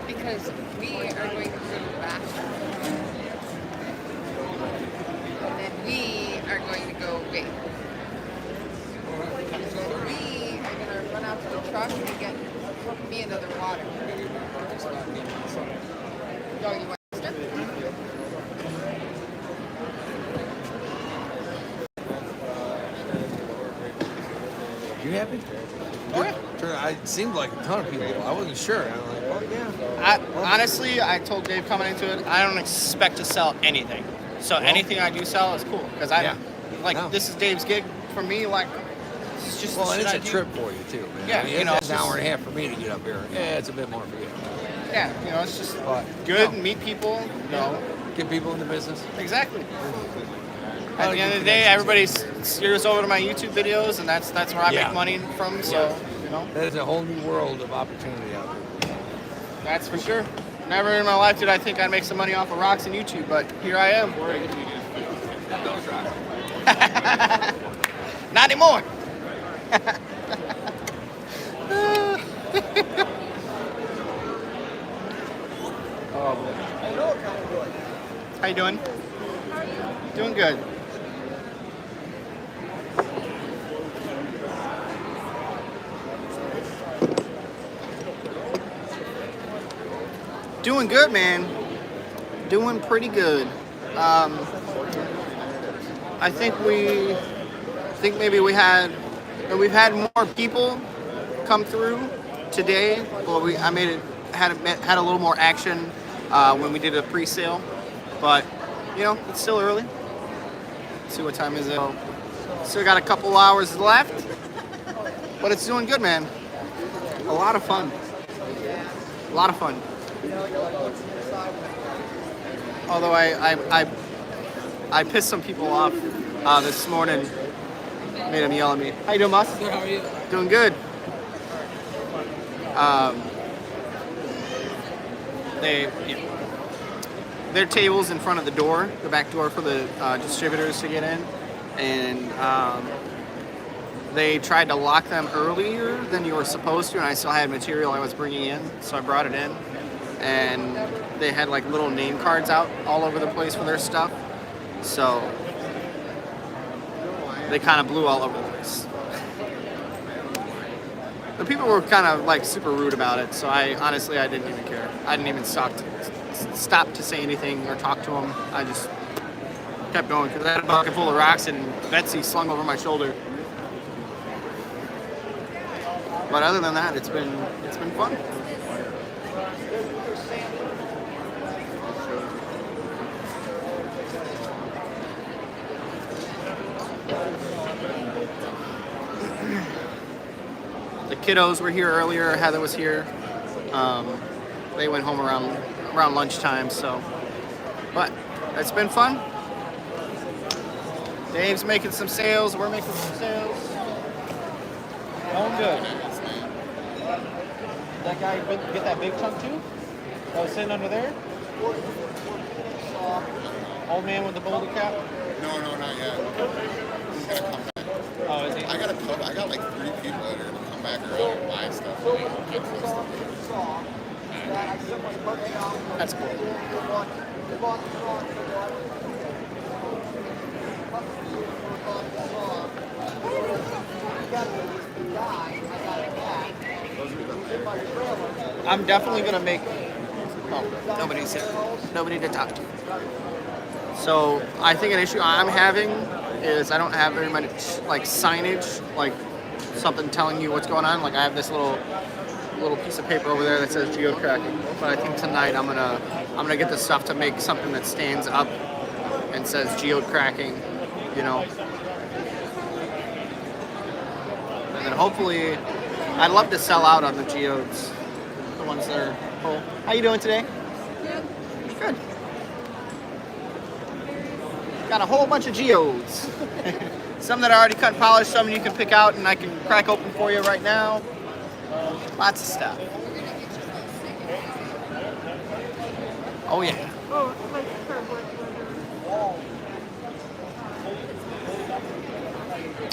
Because we are going to go to the bathroom. And then we are going to go bake. So we are going to run out to the truck and get me another water. Oh, you want to? You happy? Oh, yeah. It seemed like a ton of people. I wasn't sure. I'm like, oh yeah. Honestly, I told Dave coming into it, I don't expect to sell anything. So anything I do sell is cool because this is Dave's gig for me. Like, it's just and it's a trip for you too, man. Yeah, I mean, it's an hour and a half for me to get up here. Yeah, it's a bit more for you. Yeah, it's just good and meet people. Get people in the business. Exactly. At the end of the day, everybody steers over to my YouTube videos, and that's where I make money from. So there's a whole new world of opportunity out there. That's for sure. Never in my life did I think I'd make some money off of rocks and YouTube, but here I am. Those rocks. Not anymore. How you doing? Doing good. Doing good, man. Doing pretty good. I think maybe we've had more people come through today. Well, had a little more action when we did a pre-sale, but it's still early. Let's see what time is it? Still got a couple hours left, but it's doing good, man. A lot of fun. A lot of fun. Although I pissed some people off this morning. Made them yell at me. How you doing, boss? How are you? Doing good. Their tables in front of the door, the back door for the distributors to get in, and they tried to lock them earlier than you were supposed to, and I still had material I was bringing in, so I brought it in. and they had like little name cards out all over the place for their stuff. So they kind of blew all over the place. The people were kind of like super rude about it, so I didn't even care. I didn't even stop to say anything or talk to them. I just kept going because I had a bucket full of rocks and Betsy slung over my shoulder. But other than that, it's been fun. The kiddos were here earlier. Heather was here. They went home around lunchtime. So, but it's been fun. Dave's making some sales. We're making some sales. Going good. That guy get that big chunk too? That was sitting under there? Old man with the boulder cap? No, not yet. He's gonna come back. Oh, is he? I got like 3 people that are gonna come back around and buy stuff. That's cool. I'm definitely gonna make. Oh, nobody's here. Nobody to talk to. So I think an issue I'm having is I don't have very much like signage, like something telling you what's going on. Like I have this little piece of paper over there that says geode cracking. But I think tonight I'm gonna get the stuff to make something that stands up and says geode cracking, you know. And then hopefully, I'd love to sell out on the geodes, the ones that are full. How you doing today? Good. Got a whole bunch of geodes. Some that are already cut and polished, some you can pick out and I can crack open for you right now. Lots of stuff. Oh yeah. Oh, like for what?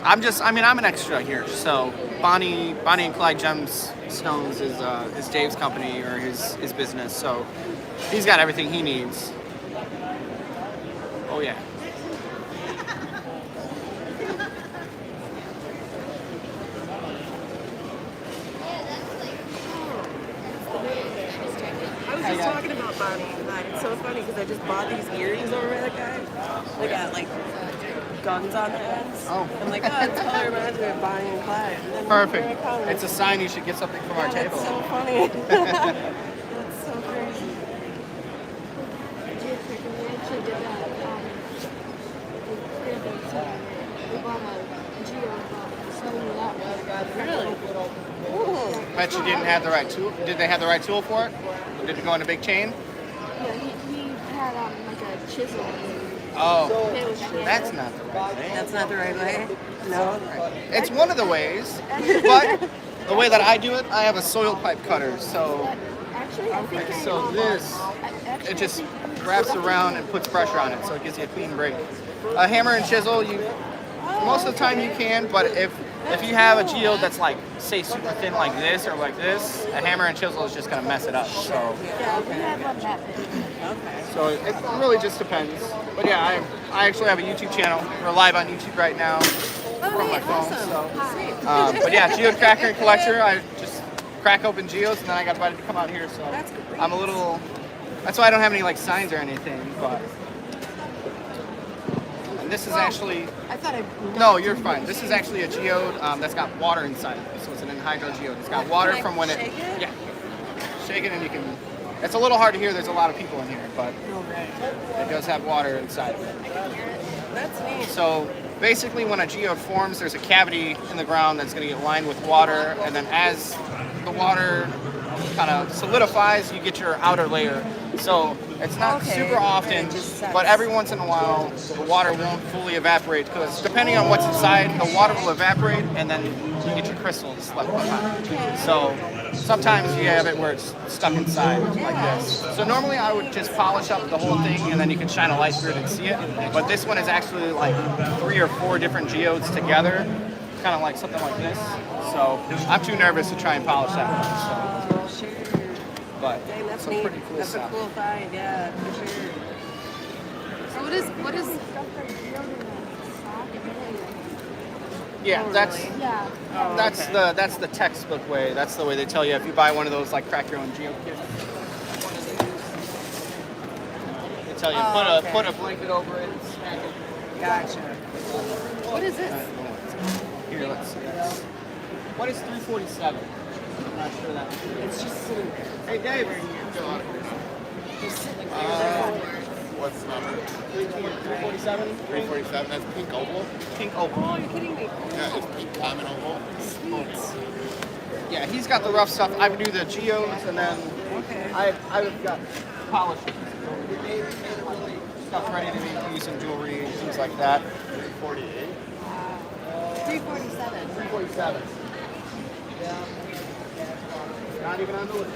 I'm an extra here. So Bonnie and Clyde Gemstones is Dave's company or his business. So he's got everything he needs. Oh yeah. I was just talking about Bonnie and Clyde. It's so funny because I just bought these earrings over at that guy. They got like guns on their heads. Oh. I'm like, oh, this color reminds me of Bonnie and Clyde. And then Perfect. It's a sign you should get something from our table. That's so funny. That's so crazy. We actually did that. We bought a geode selling that one. Really? Bet you didn't have the right tool. Did they have the right tool for it? Or did it go in a big chain? Yeah, he had like a chisel. Oh, that's not the right way. That's not the right way? No? It's one of the ways, but the way that I do it, I have a soil pipe cutter. So, Actually, I think so this, it just wraps around and puts pressure on it, so it gives you a clean break. A hammer and chisel, most of the time you can, but if you have a geode that's like, say, super thin like this or like this, a hammer and chisel is just gonna mess it up. So, yeah, we have one that big. so it really just depends. But yeah, I actually have a YouTube channel. We're live on YouTube right now from my phone. So, but yeah, geode cracker and collector. I just crack open geodes, and then I got invited to come out here. So I'm a little. That's why I don't have any like signs or anything. But and this is actually. I thought No, you're fine. This is actually a geode that's got water inside of it. So it's an anhydro geode. It's got water from when it. Yeah. Shake it and you can. It's a little hard to hear. There's a lot of people in here, but it does have water inside of it. That's neat. So basically, when a geode forms, there's a cavity in the ground that's going to get lined with water, and then as the water kind of solidifies, you get your outer layer. So it's not super often, but every once in a while, the water won't fully evaporate because depending on what's inside, the water will evaporate, and then you get your crystals left behind. So sometimes you have it where it's stuck inside like this. So normally I would just polish up the whole thing, and then you can shine a light through it and see it. But this one is actually like 3 or 4 different geodes together, kind of like something like this. So I'm too nervous to try and polish that one. So. But That's some neat. pretty cool That's stuff. a cool find, yeah, for sure. So what is Yeah, Oh, that's really? Yeah. Oh, that's okay. that's the textbook way. That's the way they tell you if you buy one of those like crack your own geo kits. They tell you Oh, okay. put a blanket over it and smack it. Gotcha. what is this? Here, let's see. What is 347? I'm not sure that. It's just sitting there. Hey, Dave. Just sitting there. What's the number? 347. 347. That's pink oval. Pink opal. Oh, you're kidding me. Yeah, it's pink common oval. Sweet. Yeah, he's got the rough stuff. I do the geodes, and then Okay. I've got polished stuff ready to be used in jewelry, things like that. 48. 347. 347. Not even on the list.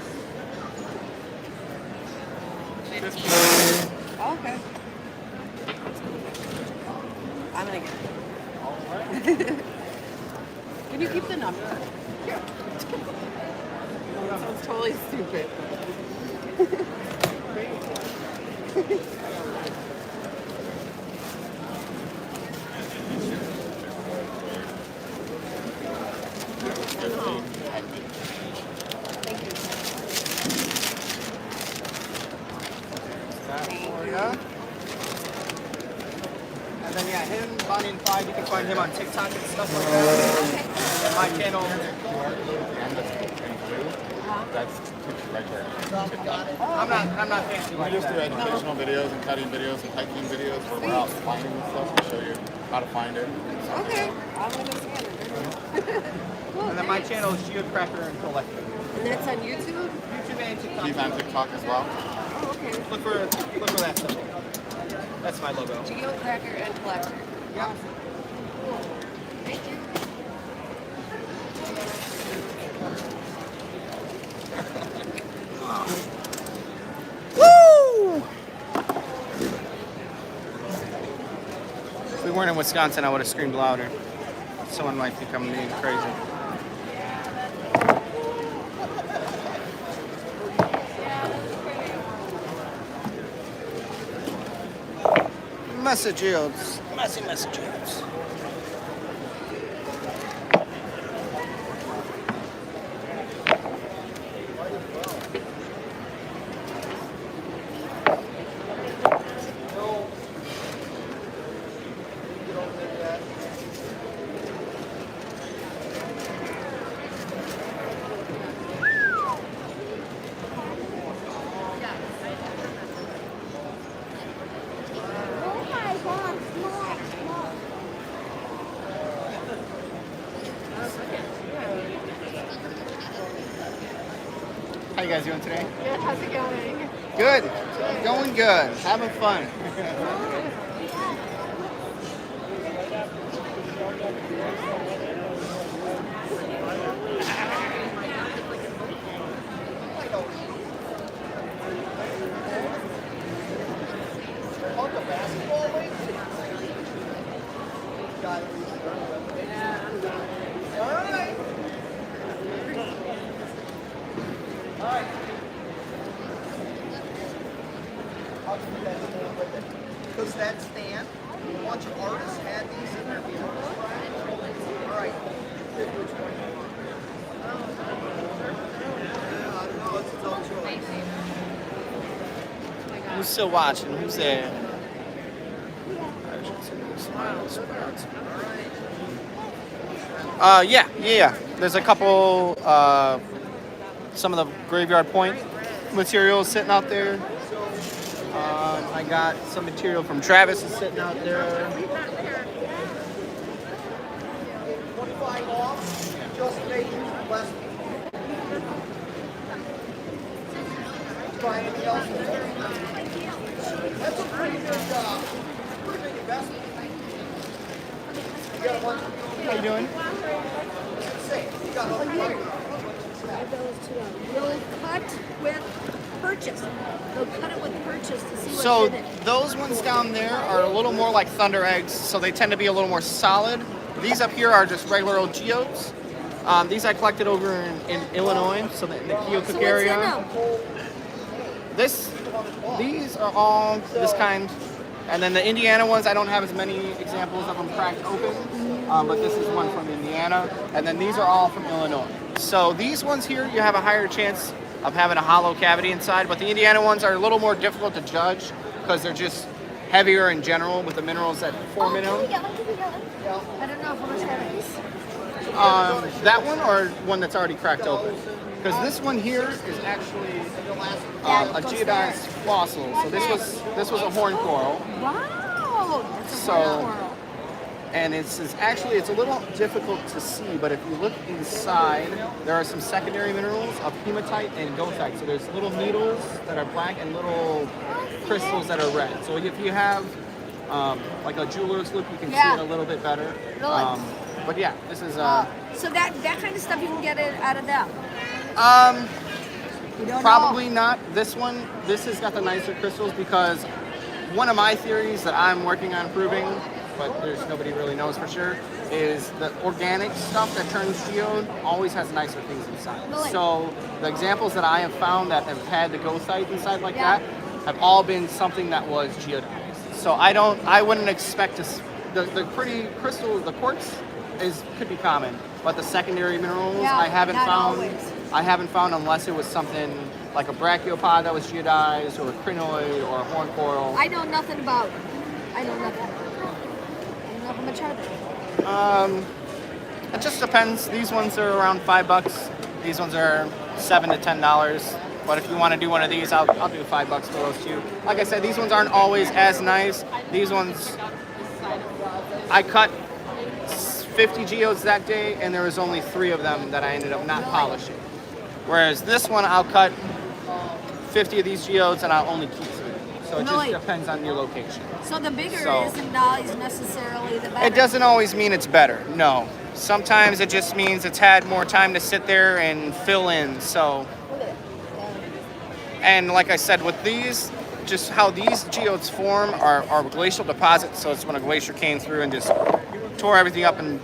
Okay. I'm gonna get it. Can you keep the number? Yeah. That sounds totally stupid. And then yeah, him, Bonnie and Clyde, you can find him on TikTok and stuff like that. And my channel. That's right there. I'm not fancy We like just do that. educational videos and cutting videos and hiking videos where we're out finding this stuff to show you how to find it. Okay. I'm gonna scan it. And then my channel is Geode Cracker and Collector. And that's on YouTube? YouTube and TikTok. He's on TikTok as well. Oh, okay. Look for that stuff. That's my logo. Geode Cracker and Collector. Yeah. Cool. Thank you. Woo! If we weren't in Wisconsin, I would have screamed louder. Someone might think I'm being crazy. Messages. Messages. Oh my God, small. How you guys doing today? Good, how's it going? Good. Going good. Having fun. Because that stand, a bunch of artists had these in their vehicles. All right. Who's still watching? Who's there? Yeah. There's a couple, some of the Graveyard Point materials sitting out there. I got some material from Travis is sitting out there. 25 off, just making less. Try anything else? That's a pretty big investment. You got a bunch. How you doing? You got They'll cut with purchase. They'll cut it with purchase to see what's So in it. those ones down there are a little more like Thunder Eggs, so they tend to be a little more solid. These up here are just regular old geodes. These I collected over in Illinois, so the Keokuk So what's area. in them? these are all this kind. And then the Indiana ones, I don't have as many examples of them cracked open, but this is one from Indiana. And then these are all from Illinois. So these ones here, you have a higher chance of having a hollow cavity inside, but the Indiana ones are a little more difficult to judge because they're just heavier in general with the minerals that form in them. I don't know how much that is. That one or one that's already cracked open? Because this one here is actually a geodized fossil. So this was a horn coral. Wow, that's a So, horn coral. and it's a little difficult to see, but if you look inside, there are some secondary minerals of hematite and goethite. So there's little needles that are black and little crystals that are red. So if you have like a jeweler's loop, you can see it a little bit better. Really? But yeah, this is So that kind of stuff you can get it out of them. You don't probably know. not. This has got the nicer crystals because one of my theories that I'm working on proving, but there's nobody really knows for sure, is the organic stuff that turns geode always has nicer things inside. Really? So the examples that I have found that have had the goethite inside like that have all been something that was geodized. So I wouldn't expect the pretty crystal, the quartz could be common, but the secondary minerals I haven't not found. always. I haven't found unless it was something like a brachiopod that was geodized, or a crinoid, or a horn coral. I know nothing about it. I know nothing. I don't know how much are they? It just depends. These ones are around $5. These ones are $7 to $10. But if you want to do one of these, I'll do $5 for those two. Like I said, these ones aren't always as nice. These ones, I cut 50 geodes that day, and there was only 3 of them that I ended up not polishing. Whereas this one, I'll cut 50 of these geodes, and I'll only keep 3. So it just depends on your location. So the bigger isn't always necessarily the better. It doesn't always mean it's better, no. Sometimes it just means it's had more time to sit there and fill in, so. And like I said, with these, just how these geodes form are glacial deposits, so it's when a glacier came through and just tore everything up and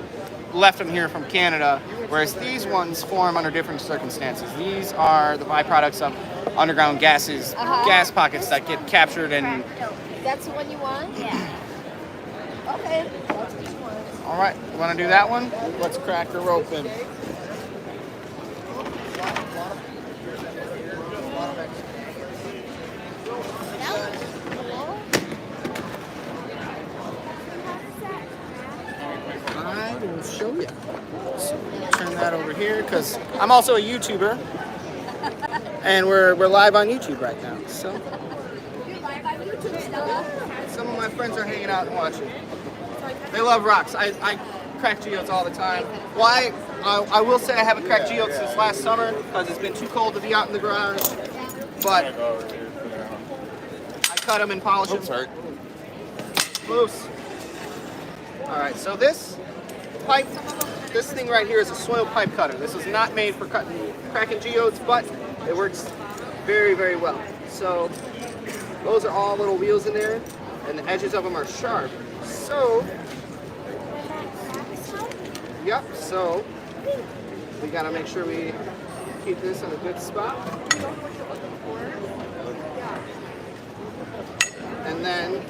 left them here from Canada, whereas these ones form under different circumstances. These are the byproducts of underground gases, gas pockets that get captured and... That's the one you want? Yeah. Okay. That's what you want. All right, you want to do that one? Let's crack her open. I will show you. So turn that over here because I'm also a YouTuber, and we're live on YouTube right now. So You're live on YouTube, Stella. some of my friends are hanging out and watching. They love rocks. I crack geodes all the time. Well, I will say I haven't cracked geodes since last summer because it's been too cold to be out in the garage. But I cut them and polish them. Loose. All right, so this pipe, this thing right here is a soil pipe cutter. This is not made for cracking geodes, but it works very, very well. So those are all little wheels in there, and the edges of them are sharp. So, yep, so we gotta make sure we keep this in a good spot. And then,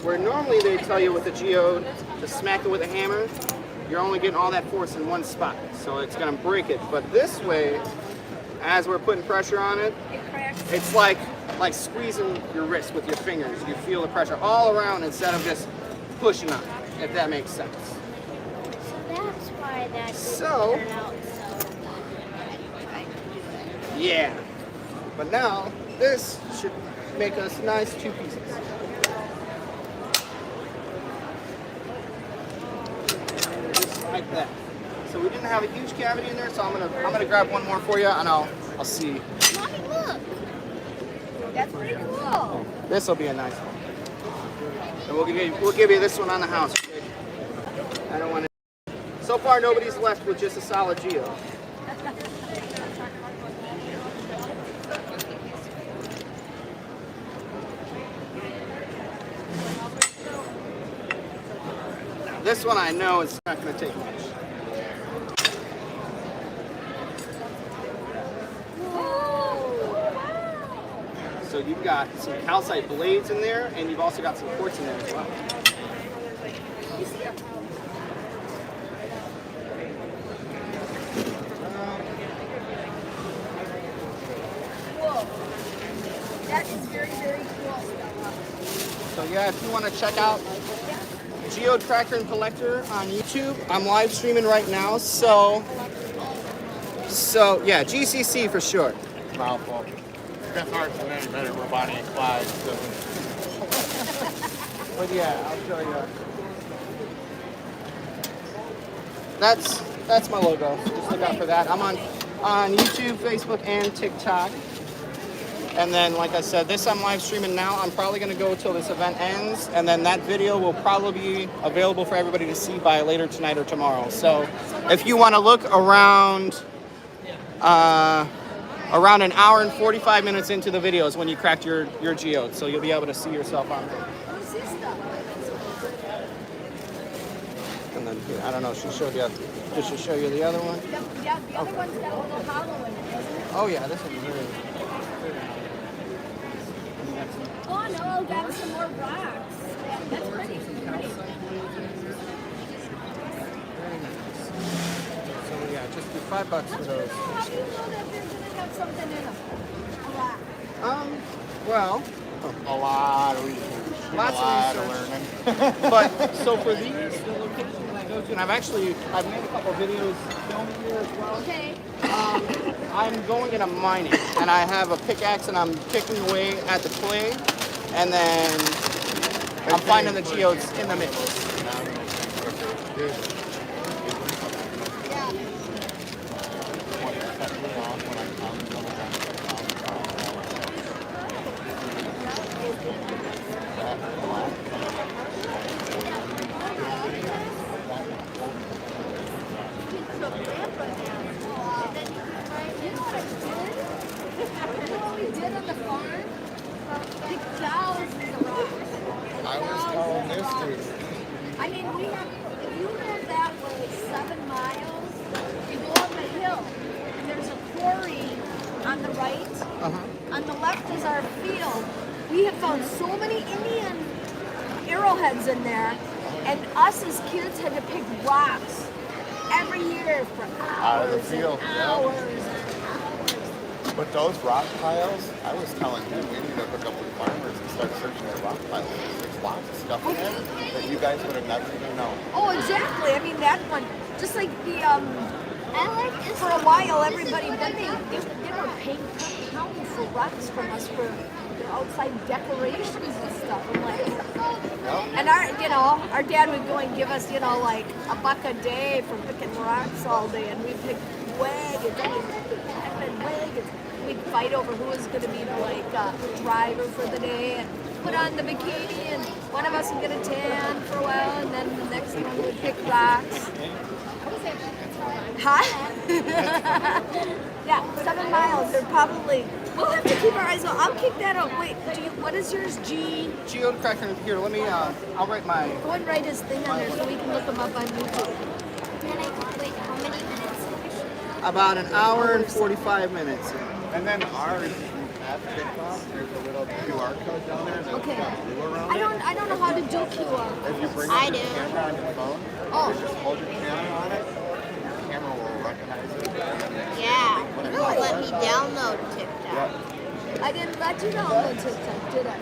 where normally they tell you with a geode to smack it with a hammer, you're only getting all that force in one spot, so it's gonna break it. But this way, as we're putting pressure on it, it's like squeezing your wrist with your fingers. You feel the pressure all around instead of just pushing on it, if that makes sense. So that's why that So, turned out so bad. yeah. But now, this should make us nice 2 pieces. Just like that. So we didn't have a huge cavity in there, so I'm gonna grab one more for you, and I'll see. Mommy, look. That's pretty cool. This will be a nice one. And we'll give you this one on the house. Okay? I don't want to. So far, nobody's left with just a solid geode. Now, this one I know is not going to take much. you've got some calcite blades in there, and you've also got some quartz in there as well. Whoa. That is very, very cool. So yeah, if you want to check out Geode Cracker and Collector on YouTube, I'm live streaming right now. So yeah, GCC for short. Mouthful. That's hard to name better than Bonnie and Clyde. So. But yeah, I'll show you. That's my logo. So just look out for that. I'm on YouTube, Facebook, and TikTok. And then, like I said, this I'm live streaming now. I'm probably going to go till this event ends, and then that video will probably be available for everybody to see by later tonight or tomorrow. So if you want to look around an hour and 45 minutes into the videos when you cracked your geode, so you'll be able to see yourself on there. And then here, I don't know, she showed you. Did she show you the other one? Yeah, the other one's got a little hollow in it, doesn't it? Oh yeah, this one's really. Oh no, got some more rocks. That's pretty. So yeah, just do $5 for those. How do you know that they're gonna have something in them? A lot. Well, a lot of research. Lots a lot of of research. learning. But so for these, the location that I go to, and I've made a couple videos filming here as well. Okay. I'm going into mining, and I have a pickaxe, and I'm picking away at the clay, and then I'm finding the geodes in the mix. I mean, if you live that way 7 miles, you go up a hill, and there's a quarry on the right. On the left is our field. We have found so many Indian arrowheads in there, and us as kids had to pick rocks every year for hours Out of the field, and yeah. hours and hours. But those rock piles, I was telling him we need to hook up with farmers and start searching the rock piles. There's lots of stuff in there that you guys would have never even known. Oh, exactly. I mean, that one, just like the, for a while, everybody, then they were paying pounds for rocks from us for their outside decorations and stuff. I'm like, and our dad would go and give us, like $1 a day for picking rocks all day, and we'd pick wagons. We'd fight over who was going to be the driver for the day, and put on the bikini, and one of us would get a tan for a while, and then the next one would pick rocks. Huh? Yeah, 7 miles. They're probably. We'll have to keep our eyes on. I'll kick that out. Wait, what is yours? Geode Cracker. Here, let me. I'll write my. Go and write his thing on there so we can look him up on YouTube. Wait, how many minutes? About an hour and 45 minutes. And then ours, at TikTok, there's a little QR code down there that's Okay. got blue around I don't know how to do QR. If you bring up your camera on your phone, you just hold your camera on it, the camera will recognize it. Yeah. You don't let me download TikTok. I didn't let you download TikTok, did I?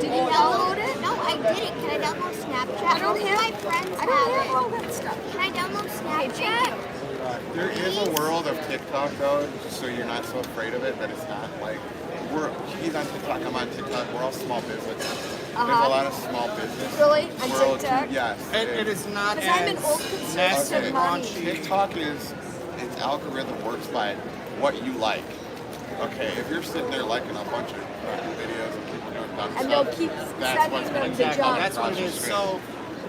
Did you download it? No, I didn't. Can I download Snapchat? I don't have. My friends I don't have it. all that stuff. Can I download Snapchat? There is a world of TikTok though, so you're not so afraid of it that it's not like he's on TikTok, I'm on TikTok, we're all small business. There's a lot of small business. Really? On world TikTok? Yes. It is not Because I'm an old conservative mommy. TikTok its algorithm works by what you like. Okay, if you're sitting there liking a bunch of videos and people doing dumb And stuff, they'll keep that's what's sending them going to jump. That's what it Across is. your screen. So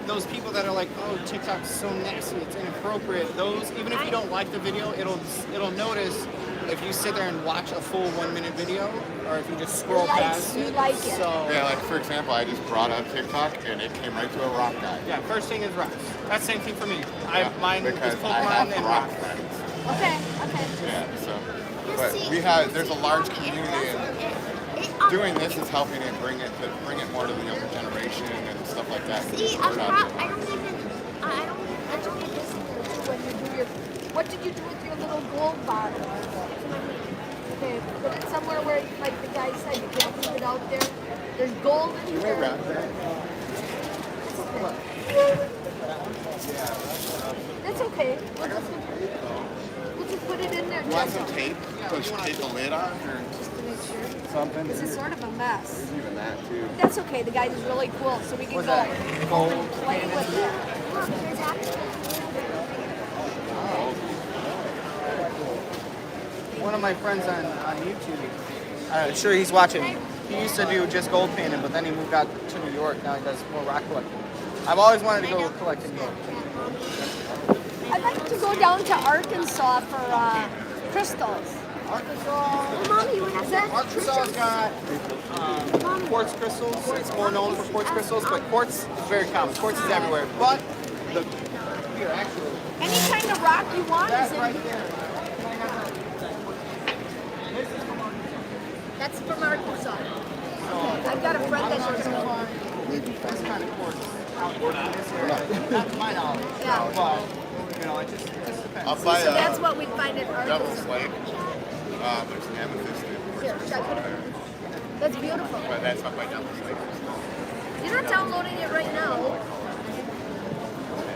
those people that are like, oh, TikTok's so nasty, it's inappropriate. Those, even if you don't like the video, it'll notice if you sit there and watch a full 1 minute video, or if you just scroll past it. Like it. So yeah, like for example, I just brought up TikTok and it came right to a rock guy. yeah, first thing is rocks. That's the same thing for me. Mine is because I Pokemon have and rock rocks. friends. Okay. Yeah, so but there's a large community and doing this is helping it bring it more to the younger generation and stuff like that. See, I don't even listen to when you do your. What did you do with your little gold bottle? Okay, put it somewhere where, like the guy said, you can't leave it out there. There's gold in here. That's okay. We'll just put it in there. You want some tape? Push tape the lid on, or Just to make sure. something? This is sort of a mess. There's even that too. That's okay. The guy's really cool, so we can What's go that? home and play with it. Look, there's One of my friends on YouTube, I'm sure he's watching. He used to do just gold painting, but then he moved out to New York. Now he does more rock collecting. I've always wanted to go collecting gold. I'd like to go down to Arkansas for crystals. Arkansas. Mommy, you have that? Arkansas's got quartz crystals. It's more known for quartz crystals, but quartz is very common. Quartz is everywhere. But here, actually, Any kind of rock you want is that in right here. there. That's from Arkansas. I've got a friend that lives in This kind of quartz out in this area. Not to my knowledge. Yeah. But, you know, it just depends. I'll buy So that's what we find in Devil's Arkansas. Lake. There's an amethyst in Here, should I put it? That's beautiful. but that's up by Devil's Lake. You're not downloading it right now.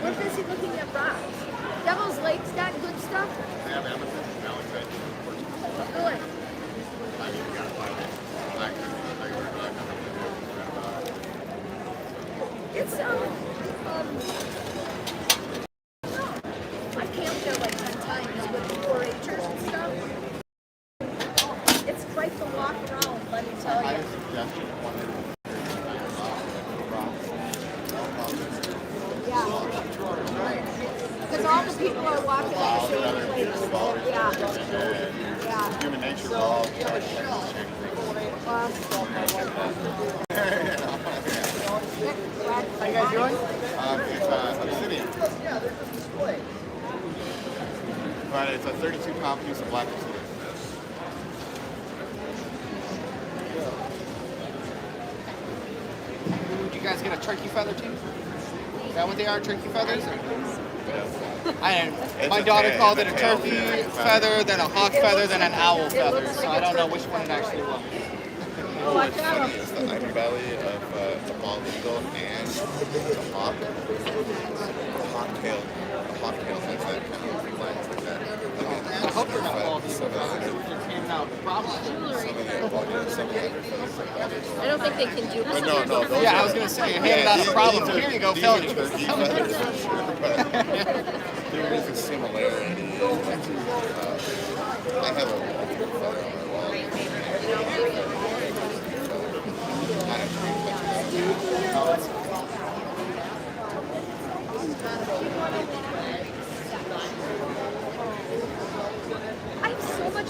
We're busy looking at rocks. Devil's Lake's got good stuff. They have amethyst and malachite. Good. I mean, you gotta buy it. It's I camped there like 10 times with 4-H'ers and stuff. It's great to walk around, let me tell you. Yeah. Because all the people are walking at the same place. Yeah. Human nature will all How you guys doing? It's obsidian. But it's a 32-pound piece of black obsidian. Did you guys get a turkey feather too? Is that what they are, turkey feathers? My daughter called it a turkey feather, then a hawk feather, then an owl feather. So I don't know which one it actually was. What's funny is the underbelly of the bald eagle and the hawk. The hawk tail has that kind of lines like that. I hope they're not bald eagles. They're handing out problems. I don't think they can do But no. Yeah, I was gonna say, handing out a problem. Here you go, these felony. are turkey feathers for sure, but there is a similarity. I have a feather on my wall. I have so much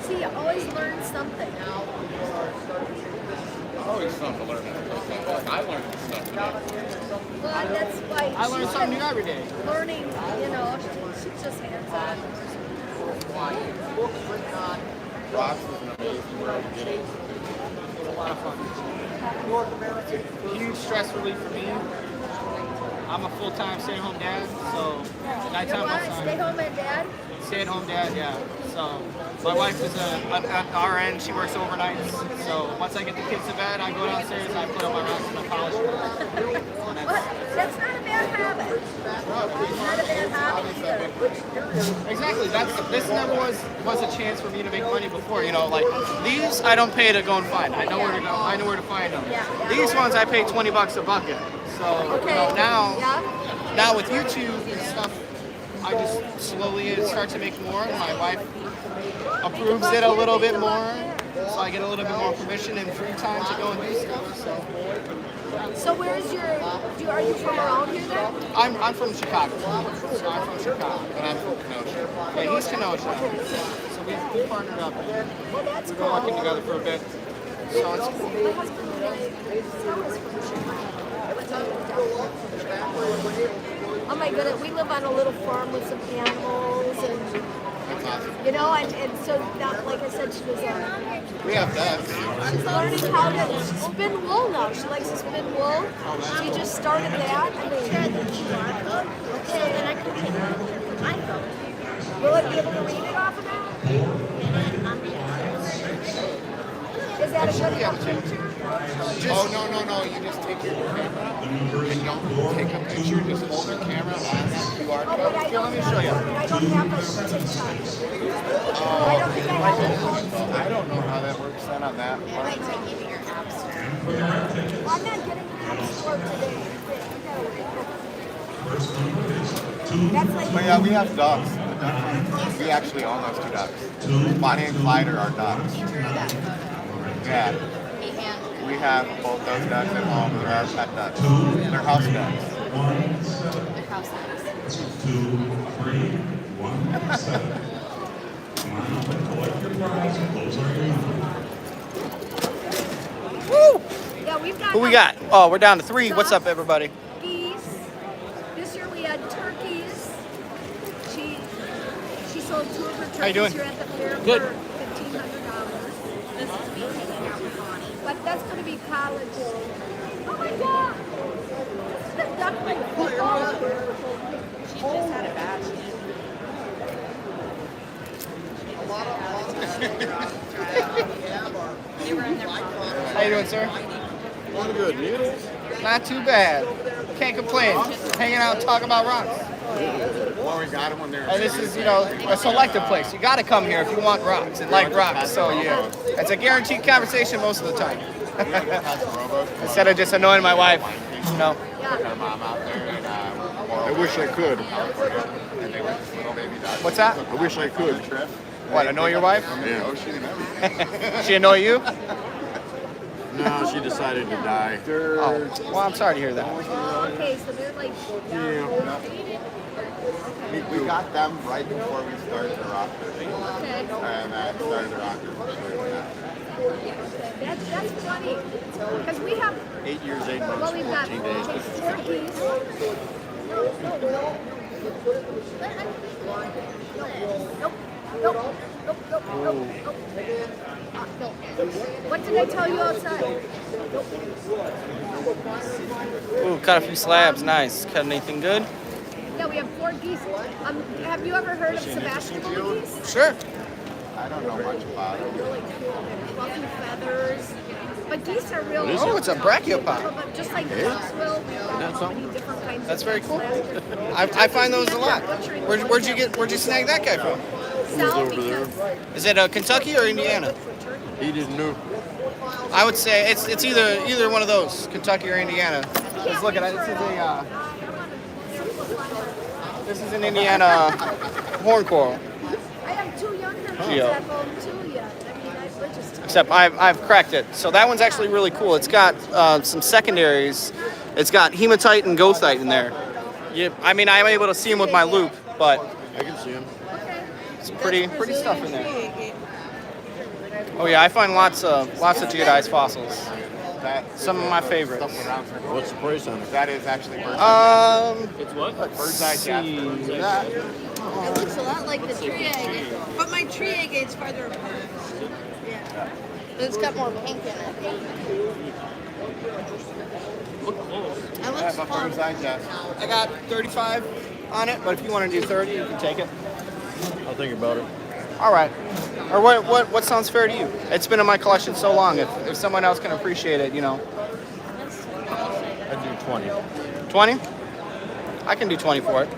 See, you always learn something. Always fun to learn. I learned stuff today. Well, that's why I learn something new every day. learning, you know, she's just hands-on. Rocks is an amazing way to get it. It's a lot of fun. Huge stress relief for me. I'm a full-time stay-at-home dad, so nighttime You want to outside. stay home and dad? Stay-at-home dad, yeah. So my wife is an RN. She works overnights. So once I get the kids to bed, I go downstairs and I put on my rocks and I polish them. Well, that's not a bad habit. Not a bad hobby either. Exactly. This never was a chance for me to make money before. You know, like these I don't pay to go and find. I know where to go. I know where to find them. These ones I pay $20 a bucket. So you know, now with YouTube and stuff, I just slowly start to make more. And my wife approves it a little bit more. so I get a little bit more permission and free time to go and do stuff. So where's are you from around here then? I'm from Chicago. So I'm from Chicago. And I'm from Kenosha. Yeah, he's Kenosha. So we partnered up. Well, that's We've been working together for a bit. So it's cool. My husband and I, Tom is from Chicago. Oh my goodness, we live on a little farm with some animals and you know, and so now, like I said, she was we have ducks. she's learning how to spin wool now. She likes to spin wool. She just started that. I mean, okay, then I can take it on my phone. Will it be able to read it off of that? Is that a good picture? Oh, no. You just take your camera and don't take a picture. Just hold the camera on that QR code. Here, let me show you. I don't have a TikTok. I don't think I have it. I don't know how that works then on that. Well, I'm not getting an app store today. That's like But yeah, we have ducks. We actually own those 2 ducks. Bonnie and Clyde are our ducks. Yeah. We have both those ducks at home. They're our pet ducks. They're house ducks. 2, 3, 1, 7. Come on up and collect your prize. Those are your numbers. Woo! yeah, we've got. Who we got? Oh, we're down to 3. What's up, everybody? Geese. This year we had turkeys. She sold 2 of her turkeys How you doing? here at the fair Good. for $1,500. This is me hanging out with Bonnie. But that's going to be college. Oh my God! This is the duckling football. She just had a batch. How you doing, sir? I'm good. Noodles? Not too bad. Can't complain. Hanging out, talking about rocks. Well, we got them when they're. And this is, a selective place. You got to come here if you want rocks and like rocks. So yeah, it's a guaranteed conversation most of the time. Instead of just annoying my wife, Her mom out there and I wish I could. And they went this little baby dog. What's that? I wish I could. What, annoy your wife? Yeah. She annoy you? No, she decided to die. Oh, well, I'm sorry to hear that. Okay, so they're like. We got them right before we started the rock fishing. Okay. And started the rock fishing. That's funny. Because we have. 8 years, 8 months, Well, we've got 14 days. turkeys. Nope. What did I tell you outside? Ooh, cut a few slabs. Nice. Cut anything good? Yeah, we have 4 geese. Have you ever heard of Sebastopol geese? Sure. I don't know much about it. Really cool. Fluffy feathers. But geese are real. Oh, it's a brachiopod. Just like ducks will. We've got so many different kinds. That's very cool. I find those a lot. Where'd you snag that guy from? Sal, because Is it Kentucky or Indiana? He didn't know. I would say it's either one of those, Kentucky or Indiana. Let's look at it. This is an Indiana horn coral. I have 2 younger kids Geo. at home too yet. I mean, we're just. Except I've cracked it. So that one's actually really cool. It's got some secondaries. It's got hematite and goethite in there. I mean, I'm able to see them with my loop, but I can see him. it's pretty stuff in there. Oh yeah, I find lots of geodized fossils. Some of my favorites. What's the price on it? That is actually bird's It's what? bird's eye jasper. That. It looks a lot like the tree agate, but my tree agate's farther apart. Yeah. But it's got more pink in it. Look close. That looks fun. Bird's eye jasper. I got 35 on it, but if you want to do 30, you can take it. I'll think about it. All right. Or what sounds fair to you? It's been in my collection so long. If someone else can appreciate it, I'd do 20. 20? I can do 20 for it.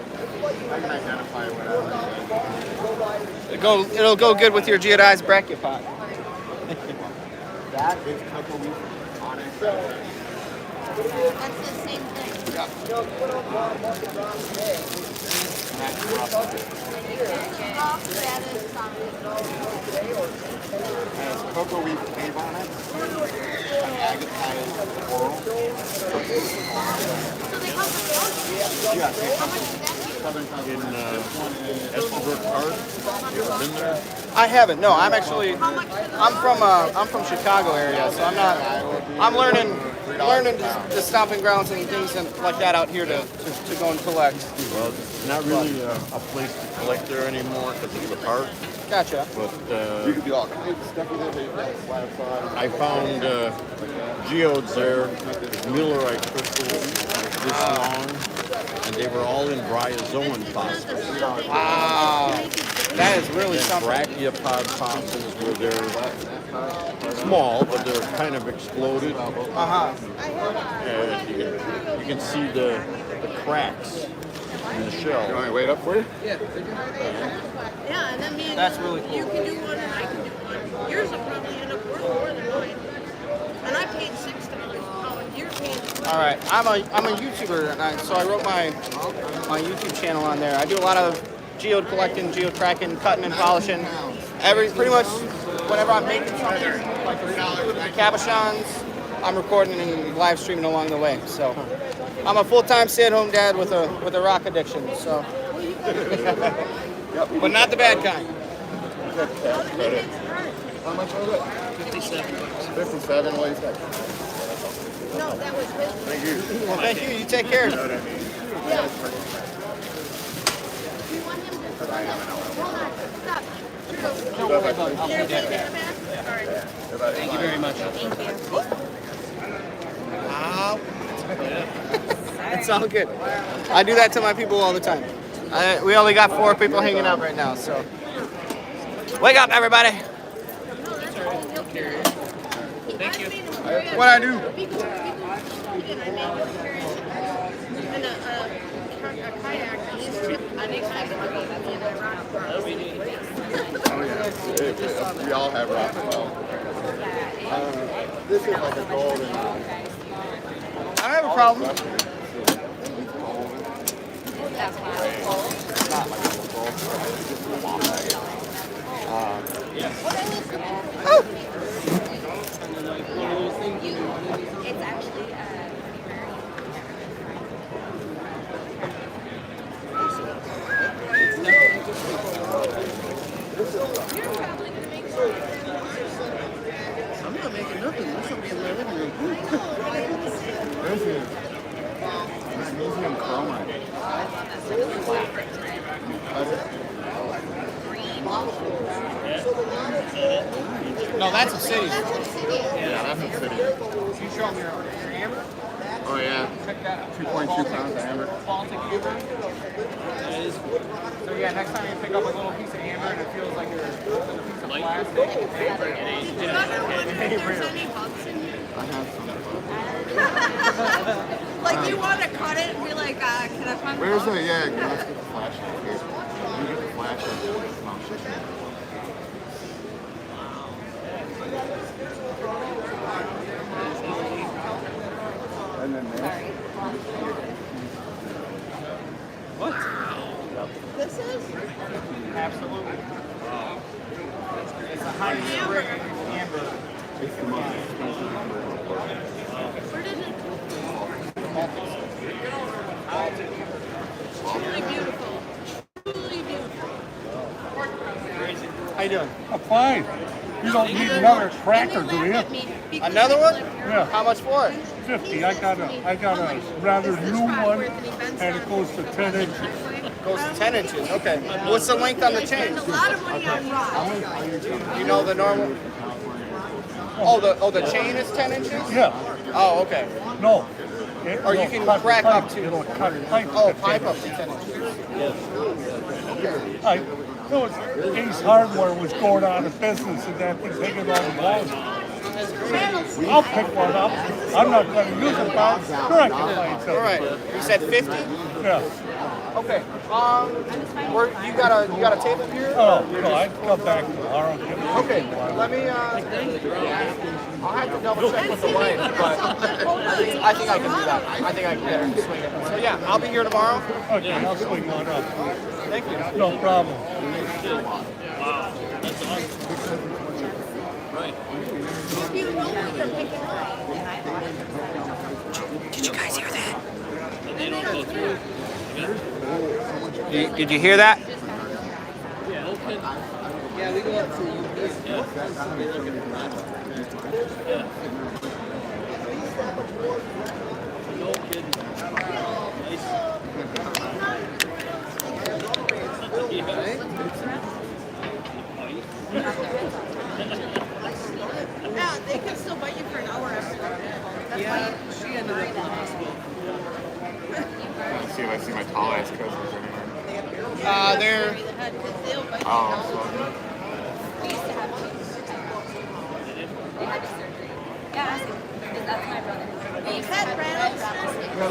I can identify whatever. It'll go good with your geodized brachiopod. That is Cocoa on it. That's the same thing. Rock, that is solid. Has cocoa leaf tape on it. An agatized coral. So they come from Yeah, How much is that? In Estabrook Park. You ever been there? I haven't. No, I'm actually. I'm from Chicago area, so I'm learning the stomping grounds and things like that out here to go and collect. Well, it's not really a place to collect there anymore because it's a park. Gotcha. But You could do all kinds of stuff with it. I found geodes there, Millerite crystals this long, and they were all in bryozoan fossils. Wow, that is really something. Brachiopod fossils were there, small, but they're kind of exploded. And you can see the cracks in the shell. You want me to wait up for you? Yeah, and then me and That's really cool. you can do one and I can do one. Yours will probably end up worth more than mine. And I paid $6. Oh, and you're paying $12. All right, I'm a YouTuber, and so I wrote my YouTube channel on there. I do a lot of geode collecting, geode cracking, cutting and polishing. Pretty much whenever I'm making something, like the cabochons, I'm recording and live streaming along the way. So I'm a full-time stay-at-home dad with a rock addiction. So, but not the bad kind. How much was it? 57 bucks. 57, what do you think? No, that was his. Thank you. Well, thank you. You take care. Yeah. Thank you very much. Wow. It's all good. I do that to my people all the time. We only got 4 people hanging out right now, so. Wake up, everybody. Thank you. What I do? And a kayak, he's tipped unexpectedly in a rock Oh yeah, we all have rock. This is like a golden. I don't have a problem. Not like a gold. It's actually I'm not making nothing. This will be in my living room. This is magnesium chromite. No, that's a city. Yeah, that's a city. You show me your hammer? Oh yeah. Check that out. 2.2 pounds of amber. Baltic hammer. That is cool. So yeah, next time you pick up a little piece of hammer and it feels like you're a little piece of plastic. Do you ever wonder if there's any bugs in here? I have some. Like you want to cut it and be like, can I find Where's bugs? the, yeah, let's get the flashlight here. You get the flashlight. And then this. What? This is? Absolutely. It's a high spring amber. It's the most expensive amber. Where did it Baltic. Truly beautiful. Truly beautiful. How you doing? I'm fine. You don't need another cracker, do you? Another one? Yeah. How much for it? 50. I got a rather new one, and it goes to 10 inches. Goes to 10 inches. Okay. What's the length on the chain? A lot of money on rock. You know the normal? Oh, the chain is 10 inches? Yeah. Oh, okay. No. Or you can crack up to. It'll cut pipe. Oh, pipe up to 10 inches. Ace Hardware was going out of business and that thing taking all the balls. I'll pick one up. I'm not going to use it, but I'm sure I can find something. All right. You said 50? Yeah. Okay. You got a table here? Oh, no, I can come back tomorrow. Okay. Let me. I'll have to double check with the wife, but I think I can do that. I think I can get her to swing it. So yeah, I'll be here tomorrow. Okay, I'll swing one up. Thank you. No problem. Did you guys hear that? Did you hear that? Yeah, we go up to No kidding. Yeah, they can still bite you for an hour after they're dead. That's Yeah, she ended up in the hospital. Let's see if I see my tall ass cousins anywhere. They're. Oh, We used to have one. They had surgery. Yeah, that's my brother. You've had rattles?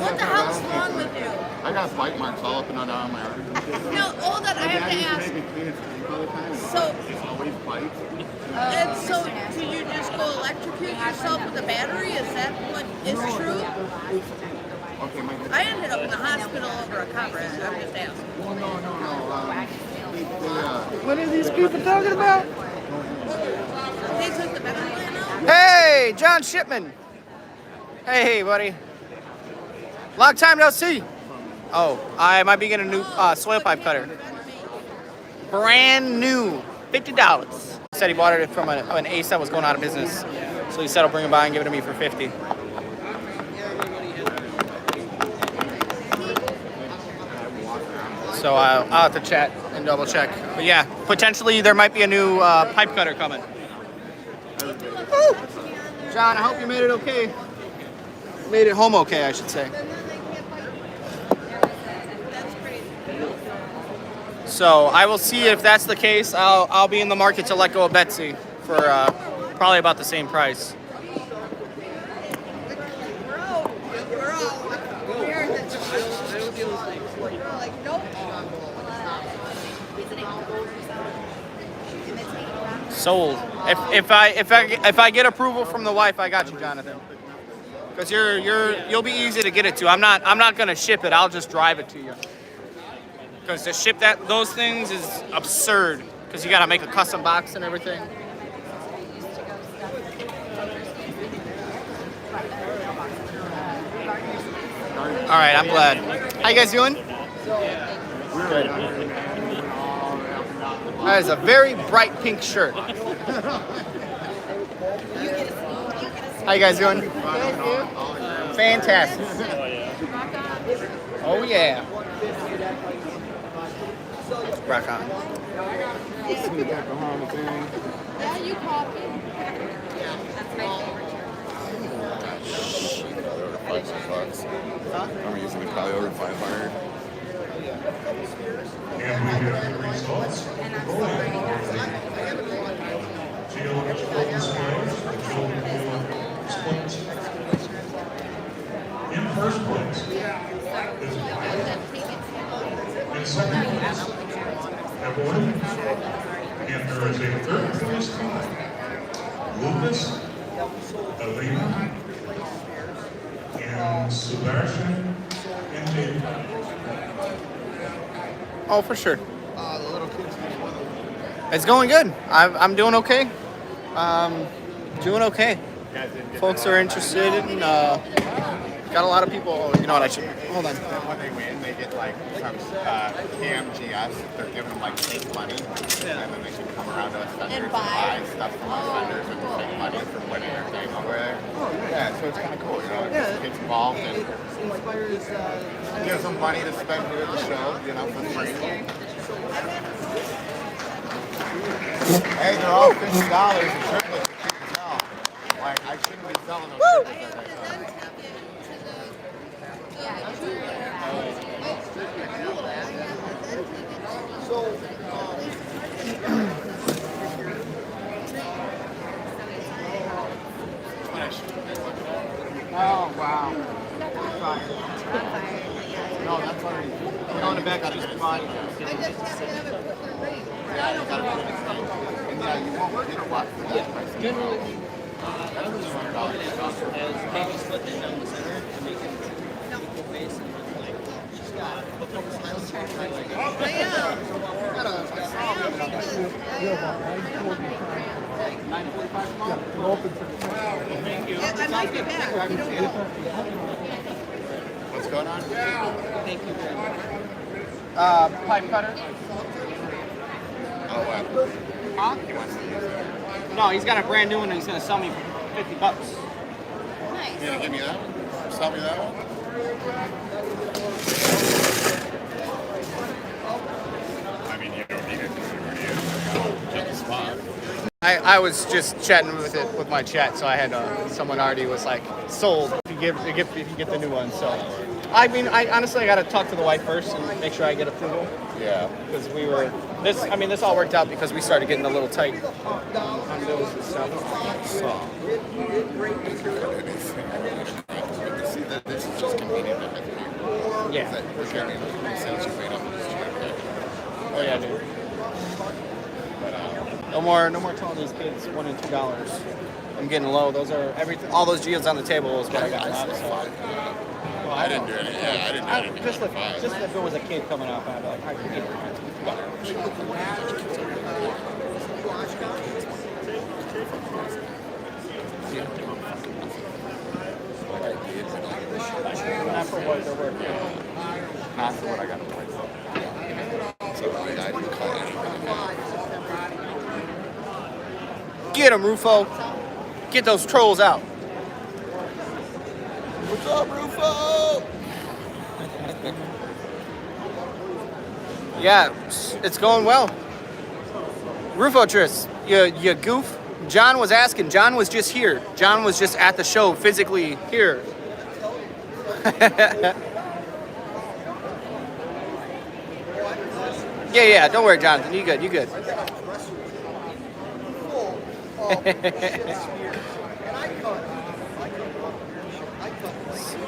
What the hell's wrong with you? I got bite marks all up and down my arm. No, hold on, I have to ask. So, Always bites. and so, do you just go electrocute yourself with a battery? Is that what is true? Okay, my I ended up in the hospital over a cop rat. I'm just asking. What are these people talking about? They took the battery out? Hey, John Shipman. Hey, buddy. Long time no see. Oh, I might be getting a new soil pipe cutter. Brand new, $50. He said he bought it from an ace that was going out of business. So he said he'll bring it by and give it to me for $50. So I'll have to chat and double check. But yeah, potentially there might be a new pipe cutter coming. Woo! John, I hope you made it okay. Made it home okay, I should say. So I will see if that's the case. I'll be in the market to let go of Betsy for probably about the same price. Sold. If I get approval from the wife, I got you, Jonathan. Because you'll be easy to get it to. I'm not gonna ship it. I'll just drive it to you. Because to ship those things is absurd. Because you gotta make a custom box and everything. All right, I'm glad. How you guys doing? Good. That is a very bright pink shirt. How you guys doing? Fantastic. Oh yeah. Rock on. Yeah, you copy. That's my favorite shirt. I'm using it probably over 500. And we have the results. Geodes Golden Squares, the Golden Split. In first place is Violet. In second place, Evelyn. And there is a third place tie. Lucas, Elena, and Sebastian and David. Oh, for sure. It's going good. I'm doing okay. Doing okay. Folks are interested in. Got a lot of people. Oh, you know what? I should hold on. When they win, they get like some KMGS. They're giving them like fake money, and then they can come around to us vendors and buy stuff from us vendors and fake money for winning their thing over there. Yeah, so it's kind of cool, you know. It gets involved and gives them money to spend here at the show, you know, for free. Hey, they're all $50 a shirtless. You can tell. Like I shouldn't be selling those shirtless. Oh wow. No, that's already. You know, in the back, I just fine. I just have to have it put in the ring. Yeah, you gotta put it in the ring. And yeah, you won't get a lot for that price. Generally, I was as baby split it down the center to make it equal face and like she's got hook over style like You're about 9:45. 9:45 tomorrow. Yeah, we're open for the Thank you. I might be back. You don't know. What's going on? Thank you very much. Pipe cutter. Oh, what? Huh? He wants to use it. No, he's got a brand new one and he's gonna sell me for $50. You gonna give me that one? Sell me that one? I mean, you don't need it to just a spot. I was just chatting with it with my chat, so I had someone already was like sold if you get the new one. So, I mean, I honestly got to talk to the wife first and make sure I get approval. Yeah. Because we were this. I mean, this all worked out because we started getting a little tight on those and stuff. So. See that this is just convenient to have here. Yeah. That we're carrying the sales you made up with this chair. Oh yeah, dude. No more telling these kids $1 and $2. I'm getting low. Those are all those geodes on the table is what I got left. So. Well, I didn't do anything. Yeah, I didn't do anything. Just if it was a kid coming up, I'd be like, I could get it. Not for what they're worth. Not for what I got to play for. So I didn't call anything. Get him, Rufo. Get those trolls out. What's up, Rufo? Yeah, it's going well. Rufo Tris, you goof. John was asking. John was just here. John was just at the show, physically here. Yeah, don't worry, Jonathan. You good.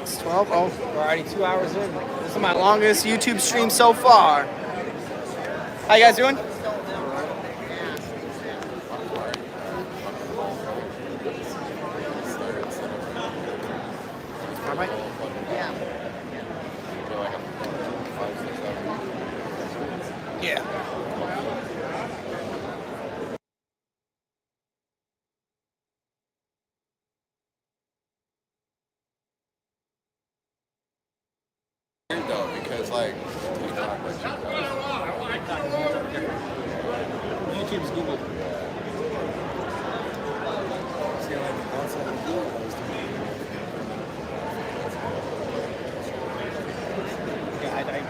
6:12. Oh, we're already 2 hours in. This is my longest YouTube stream so far. How you guys doing? Yeah. Though, because like YouTube's Google.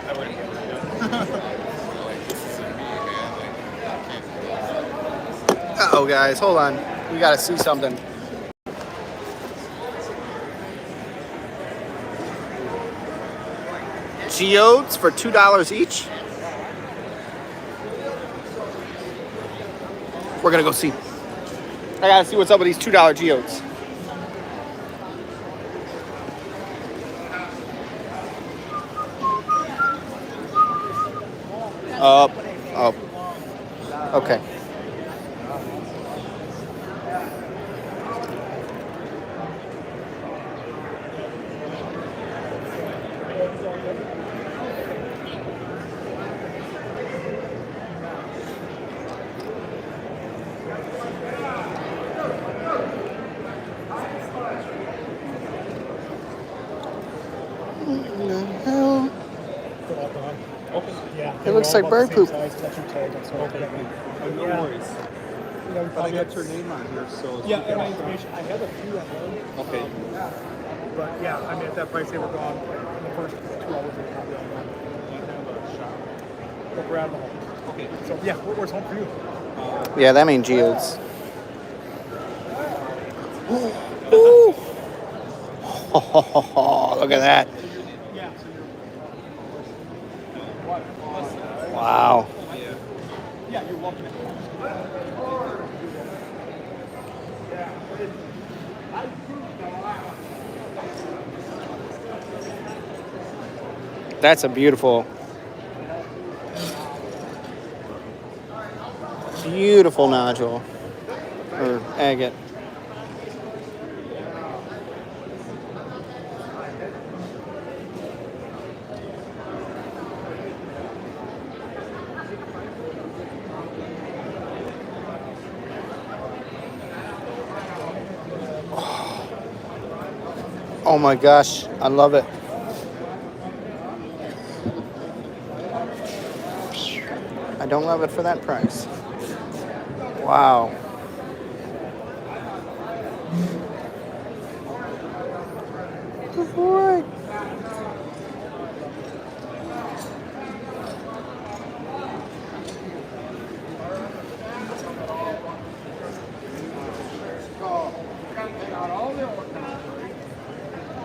I wouldn't get Uh-oh, guys, hold on. We gotta see something. Geodes for $2 each. We're gonna go see. I gotta see what's up with these $2 geodes. Up. Okay. It looks like bird poop. No worries. But I got your name on here, so... Yeah, and my information. I have a few at home. Okay. But yeah, I mean, at that price, they were gone in the first 2 hours. They were probably all gone. But we're out of the home. Okay. So yeah, where's home for you? Yeah, that means geodes. Ooh. Look at that. Wow. Yeah, you're welcome. That's a beautiful nodule or agate. Oh my gosh, I love it. I don't love it for that price. Wow. Good boy.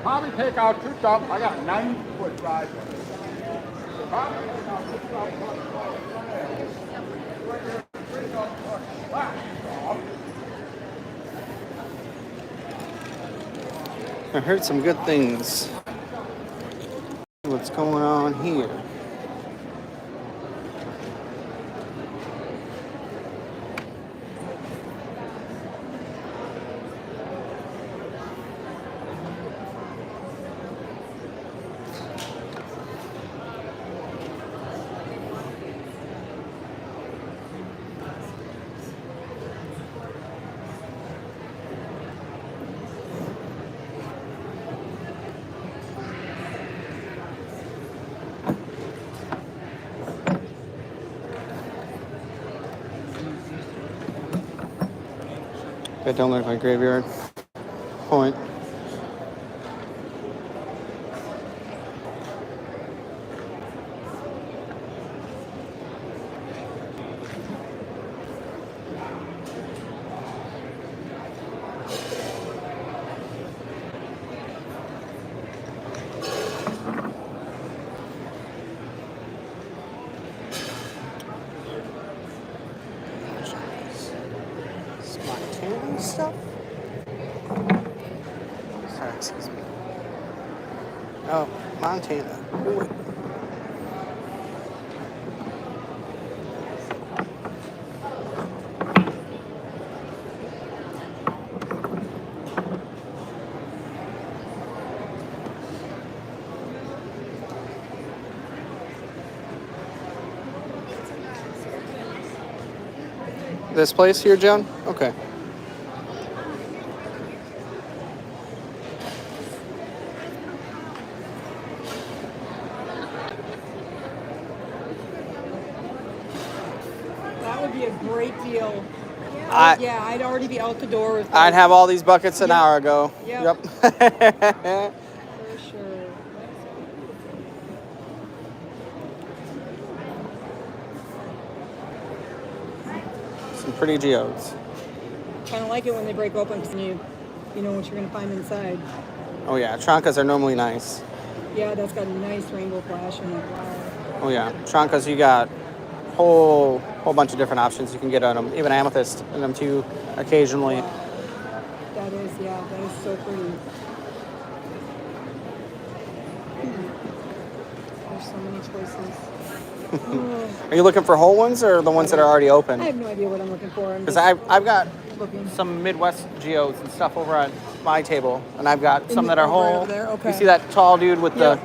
Probably take out 2 stumps. I got 9-foot drive. Probably take out 2 stumps. I heard some good things. What's going on here? That don't look like graveyard. Point. Stuff. Sorry, excuse me. Oh, Montana. Ooh. This place here, Joan? Okay. That would be a great deal. Yeah, I'd already be out the door with I'd have all these buckets an hour ago. Yep. Yep. For sure. Some pretty geodes. Kind of like it when they break open because you know what you're going to find inside. Oh yeah, Tronkas are normally nice. Yeah, that's got a nice rainbow flash in it. Wow. Oh yeah, Tronkas, you got whole bunch of different options you can get on them. Even amethyst in them too, occasionally. Wow. That is so pretty. There's so many choices. Are you looking for whole ones or the ones that are already open? I have no idea what I'm looking for. Because I've got looking. some Midwest geodes and stuff over on my table, and I've got some that are right whole. over there? Okay. You see that tall dude with the?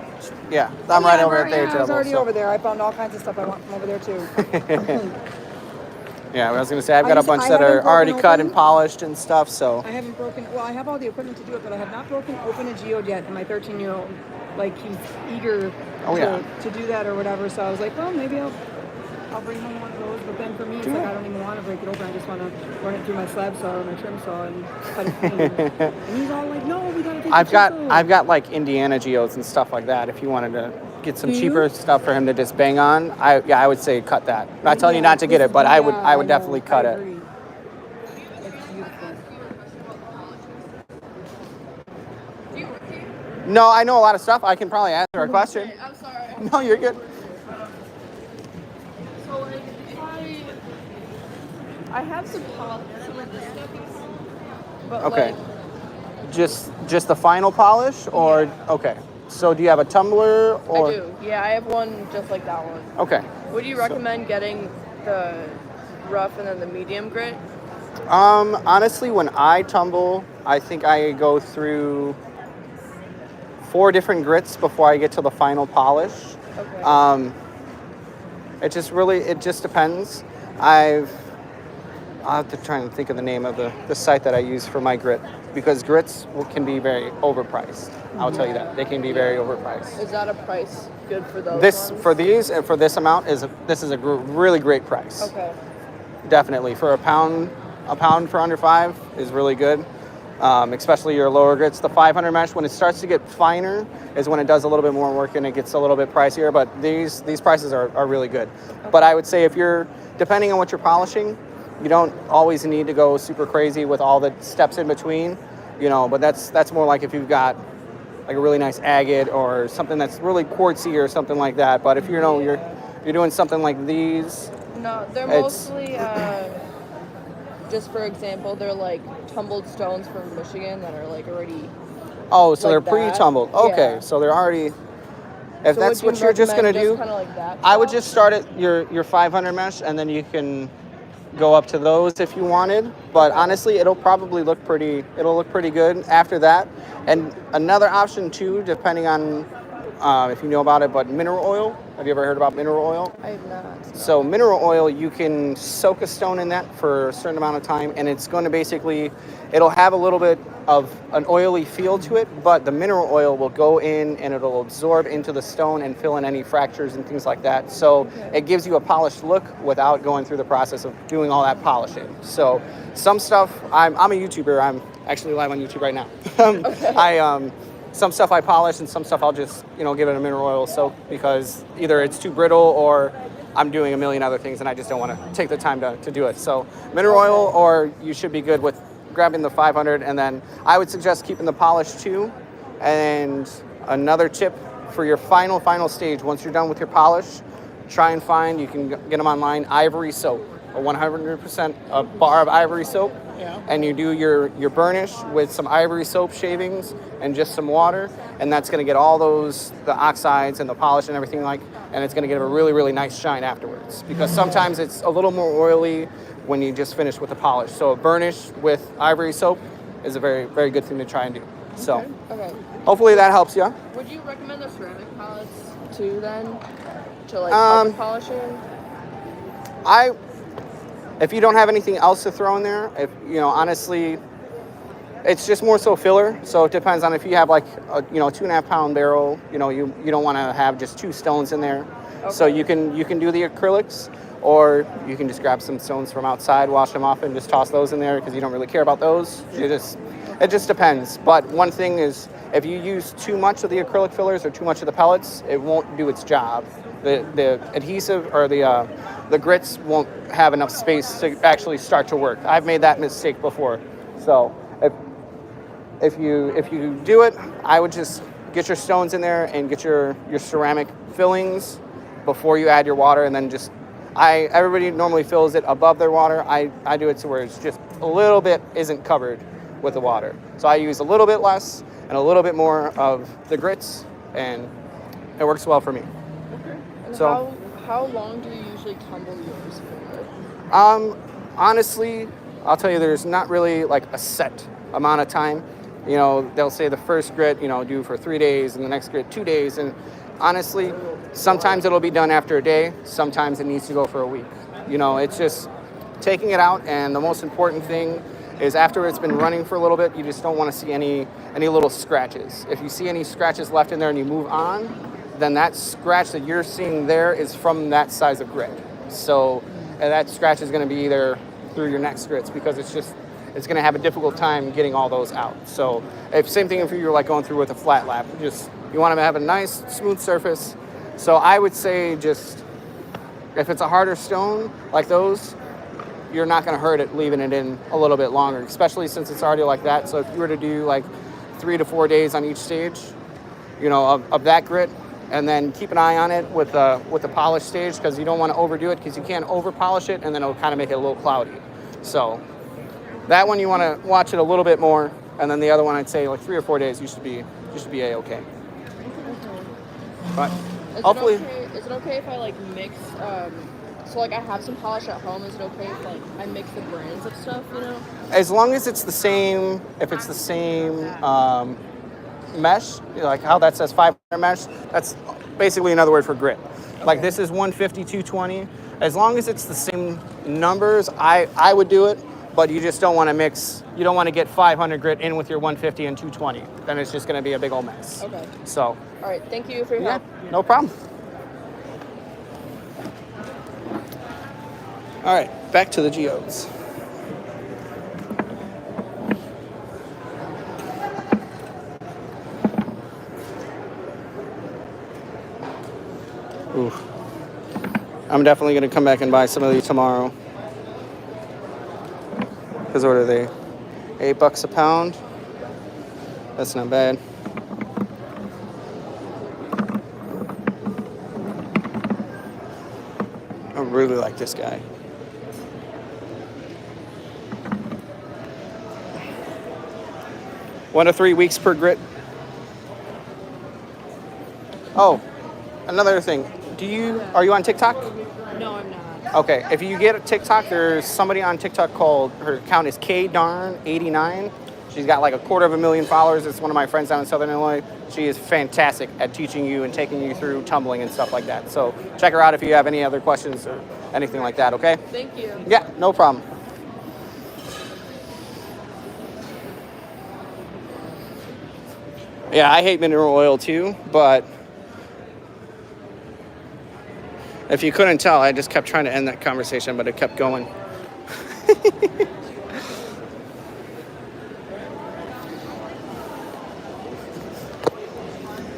Yeah, I'm right over at their table. I was already so. over there. I found all kinds of stuff I want from over there too. Yeah, I was going to say I've got a bunch that are already cut and polished and stuff. So I haven't broken. Well, I have all the equipment to do it, but I have not broken open a geode yet. And my 13-year-old, like, he's eager to do that or whatever. So I was like, well, maybe I'll bring home one of those. But then for me, it's like I don't even want to break it open. I just want to run it through my slab saw or my trim saw and cut it clean. And he's all like, no, we gotta take I've got like Indiana geodes and stuff like that. If you wanted to get some cheaper stuff for him to just bang on, I would say cut that. I'm not telling you not to get it, but I would definitely cut it. It's beautiful. No, I know a lot of stuff. I can probably answer a question. I'm sorry. No, you're good. So, like, I have some polish, some of the stuff, but Okay. like, Just the final polish, or okay. So do you have a tumbler or? I do. Yeah, I have one just like that one. Okay. Would you recommend getting the rough and then the medium grit? Honestly, when I tumble, I think I go through 4 different grits before I get to the final polish. Okay. It just depends. I'll have to try and think of the name of the site that I use for my grit, because grits can be very overpriced. I'll tell you that. They can be very overpriced. Is that a price good for those This ones? for these and for this amount is really great price. Okay. Definitely for a pound for under 5 is really good. Especially your lower grits. The 500 mesh, when it starts to get finer, is when it does a little bit more work and it gets a little bit pricier. But these prices are really good. Okay. But I would say depending on what you're polishing, you don't always need to go super crazy with all the steps in between. But that's more like if you've got like a really nice agate or something that's really quartzy or something like that. But if you're doing something like these. No, they're mostly, just for example, they're like tumbled stones from Michigan that are like already. Oh, so like they're pre-tumbled. Okay, yeah. So they're already. If so that's what you're just gonna do, like that I would just start at your 500 mesh, and then you can go up to those if you wanted. But honestly, it'll probably look pretty. It'll look pretty good after that. And another option too, depending on if you know about it, but mineral oil. Have you ever heard about mineral oil? I have not. So mineral oil, you can soak a stone in that for a certain amount of time, and it's going to it'll have a little bit of an oily feel to it, but the mineral oil will go in and it'll absorb into the stone and fill in any fractures and things like that. So it gives you a polished look without going through the process of doing all that polishing. So some stuff, I'm a YouTuber. I'm actually live on YouTube right now. Some stuff I polish and some stuff I'll just, give it a mineral oil soak because either it's too brittle or I'm doing a million other things and I just don't want to take the time to do it. So mineral oil, or you should be good with grabbing the 500, and then I would suggest keeping the polish too. And another tip for your final stage, once you're done with your polish, try and find, you can get them online, ivory soap, a 100% a bar of ivory soap. Yeah. And you do your burnish with some ivory soap shavings and just some water, and that's going to get all the oxides and the polish and everything and it's going to give a really, really nice shine afterwards, because sometimes it's a little more oily when you just finish with the polish. So a burnish with ivory soap is a very, very good thing to try and do. So okay. Hopefully that helps you. Would you recommend the ceramic palettes too then, to help polishing? If you don't have anything else to throw in there, honestly, it's just more so filler. So it depends on if you have like a 2.5 pound barrel, you don't want to have just 2 stones in there. Okay. So you can do the acrylics, or you can just grab some stones from outside, wash them off, and just toss those in there because you don't really care about those. It just depends. But one thing is, if you use too much of the acrylic fillers or too much of the pellets, it won't do its job. The adhesive or the grits won't have enough space to actually start to work. I've made that mistake before. So if you do it, I would just get your stones in there and get your ceramic fillings before you add your water, and then everybody normally fills it above their water. I do it to where it's just a little bit isn't covered with the water. So I use a little bit less and a little bit more of the grits, and it works well for me. Okay. And so how long do you usually tumble yours for? Honestly, I'll tell you, there's not really like a set amount of time. They'll say the first grit, do for 3 days, and the next grit 2 days. And honestly, sometimes it'll be done after a day. Sometimes it needs to go for a week. It's just taking it out. And the most important thing is after it's been running for a little bit, you just don't want to see any little scratches. If you see any scratches left in there and you move on, then that scratch that you're seeing there is from that size of grit. So that scratch is going to be either through your next grits, because it's going to have a difficult time getting all those out. So same thing if you're like going through with a flat lap, you want to have a nice smooth surface. So I would say just if it's a harder stone like those, you're not going to hurt it leaving it in a little bit longer, especially since it's already like that. So if you were to do like 3 to 4 days on each stage, of that grit, and then keep an eye on it with the polish stage, because you don't want to overdo it, because you can't over polish it and then it'll kind of make it a little cloudy. So that one you want to watch it a little bit more, and then the other one I'd say like 3 or 4 days you should be a-okay. But Is hopefully, is it okay if I like mix? So like I have some polish at home. Is it okay if like I mix the brands of stuff? You know. as long as it's the same, if it's the same mesh, like how that says 500 mesh, that's basically another word for grit. Like this is 150, 220. As long as it's the same numbers, I would do it, but you just don't want to mix, you don't want to get 500 grit in with your 150 and 220. Then it's just going to be a big old mess. Okay. So. All right. Thank you for your help. No problem. All right, back to the Geodes. Ooh. I'm definitely going to come back and buy some of these tomorrow. Because what are they? $8 a pound? That's not bad. I really like this guy. One to 3 weeks per grit. Oh, another thing. Are you on TikTok? No, I'm not. Okay, if you get a TikTok, there's somebody on TikTok called, her account is KDarn89. She's got like 250,000 followers. It's one of my friends down in Southern Illinois. She is fantastic at teaching you and taking you through tumbling and stuff like that. So check her out if you have any other questions or anything like that, okay? Thank you. Yeah, no problem. Yeah, I hate mineral oil too, but if you couldn't tell, I just kept trying to end that conversation, but it kept going.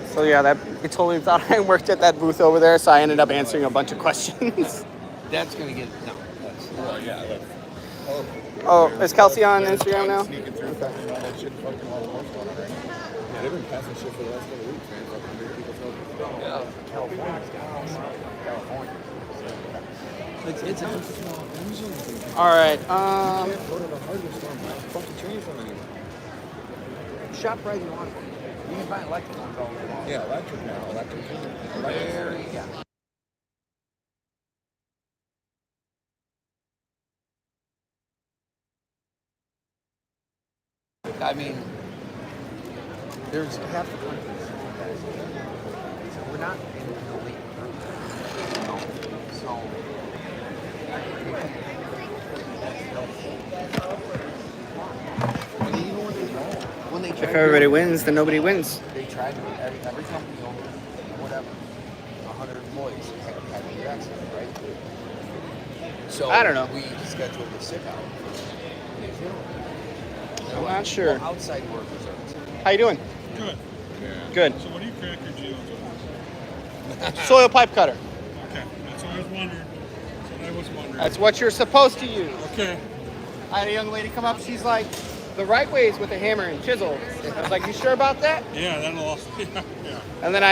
So yeah, he totally thought I worked at that booth over there, so I ended up answering a bunch of questions. That's gonna get no. Well, yeah. Oh, is Kelsey on Instagram now? Sneaking through fucking all that shit, fucking all the horse going on right now. Yeah, they've been passing shit for the last couple of weeks, man. Fucking big people talking. Yeah. California. It's a small engine. All right. You can't go to the hardware store and buy a fucking chainsaw anymore. Shop right in on. You can buy electric ones all day long. Yeah, electric now. Electric. Very, yeah. I mean, there's half the countries. So we're not in the elite group. So. I mean, even when they If everybody wins, then nobody wins. They tried to, every company over, whatever, 100 employees had to do accident, right? So I don't know. We scheduled the sick out. I'm not sure. Well, outside workers are. How you doing? Good. Good. So what do you crack your geodes with? Soil pipe cutter. Okay, that's what I was wondering. That's what I was wondering. That's what you're supposed to use. Okay. I had a young lady come up. She's like, the right way is with a hammer and chisel. I was like, you sure about that? Yeah, that'll also. Yeah. And then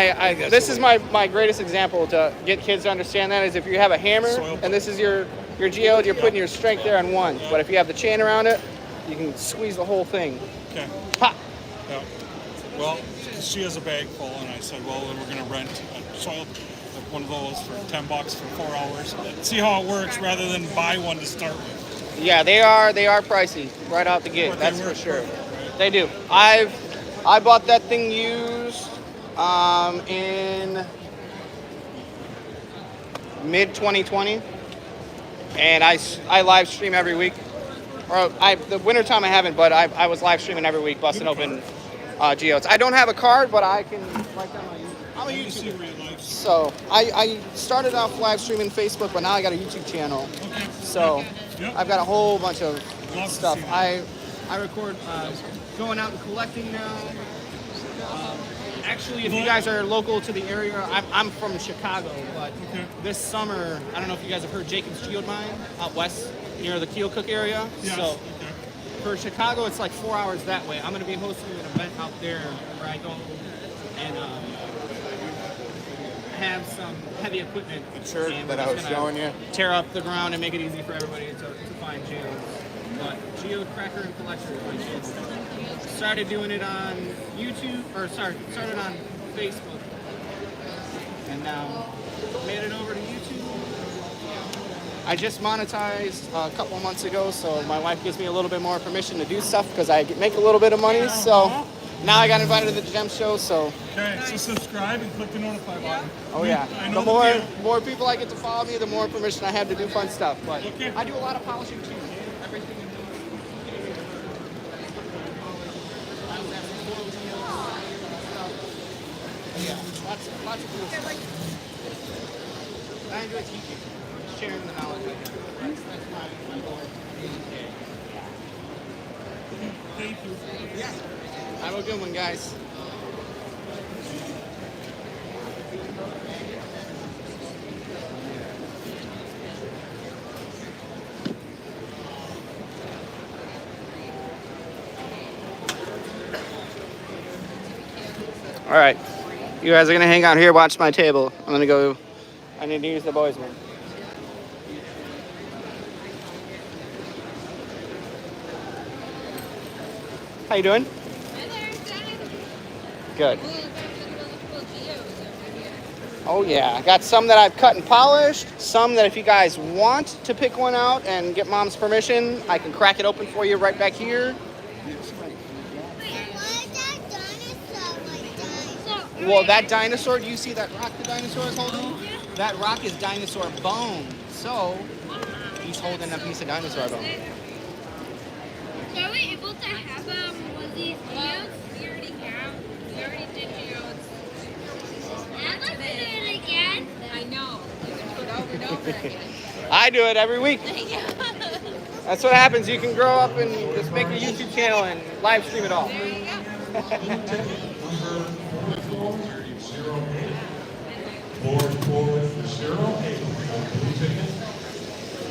this is my greatest example to get kids to understand that is if you have a hammer and this is your geode, you're putting your strength there on one. But if you have the chain around it, you can squeeze the whole thing. Okay. Pop. Yeah. Well, she has a bag full, and I said, well, then we're going to rent a soil, one of those for $10 for 4 hours. See how it works rather than buy one to start with. Yeah, they are pricey right out the gate. That's for sure. They do. I bought that thing used in mid 2020, and I live stream every week. Or the wintertime I haven't, but I was live streaming every week, busting open geodes. I don't have a card, but I can write down I'm a YouTuber. So I started off live streaming Facebook, but now I got a YouTube channel. So I've got a whole bunch of stuff. I record going out and collecting now. Actually, if you guys are local to the area, I'm from Chicago, but this summer, I don't know if you guys have heard Jacob's Geode Mine out west near the Keokuk area. Yes. So for Chicago, it's like 4 hours that way. I'm going to be hosting an event out there where I go and have some heavy equipment. The church that I was showing you. Tear up the ground and make it easy for everybody to find geodes. But Geode Cracker and Collector is my channel. Started doing it on YouTube, started on Facebook. and now made it over to YouTube. I just monetized a couple months ago, so my wife gives me a little bit more permission to do stuff because I make a little bit of money. So now I got invited to the Gem Show. So okay, so subscribe and click the notify button. oh yeah, I the know more people I get to follow me, the more permission I have to do fun stuff. But I do a lot of polishing too. Everything. Yeah, lots of cool stuff. I enjoy teaching, sharing the knowledge. That's my goal. Thank you. Yeah. Have a good one, guys. All right, you guys are gonna hang out here, watch my table. I'm gonna go. I need to use the boys' room. How you doing? Good. Oh yeah, I got some that I've cut and polished. Some that if you guys want to pick one out and get Mom's permission, I can crack it open for you right back here. Well, that dinosaur, do you see that rock the dinosaur is holding? That rock is Dinosaur Bone. So, he's holding a piece of dinosaur bone. Are we able to have one of these videos? We already have. We already did Geodes. I'd like to do it again. I know. You can do it over and over again. I do it every week. That's what happens. You can grow up and just make a YouTube channel and live stream it all. Number 4408 on blue ticket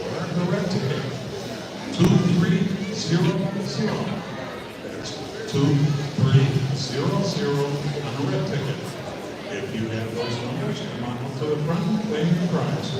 or the red ticket 2300. That's 2300 on the red ticket. If you have those numbers, come on up to the front and claim the prize.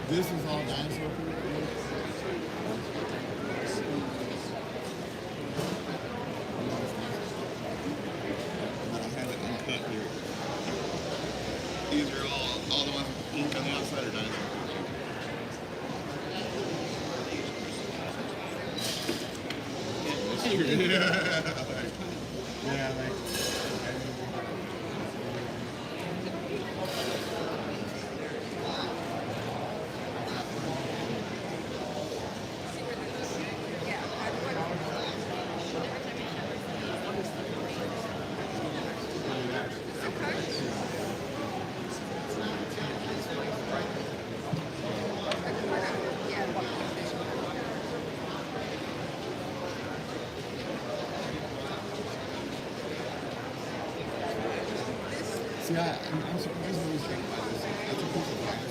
This is all dinosaur food? I have it uncut here. These are all the ones with ink on the outside are dinosaur food. Yeah, like Yeah, I'm surprised nobody's trying to buy this. That's a piece of glass.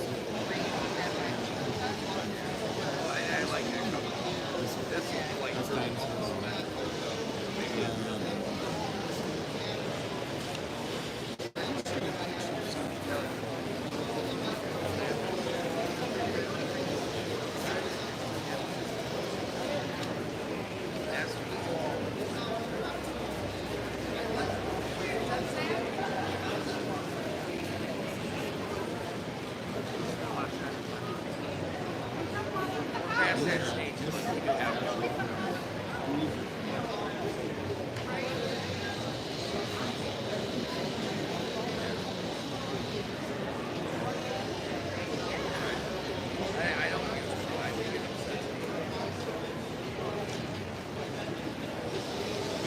That's Dinosaur Bone.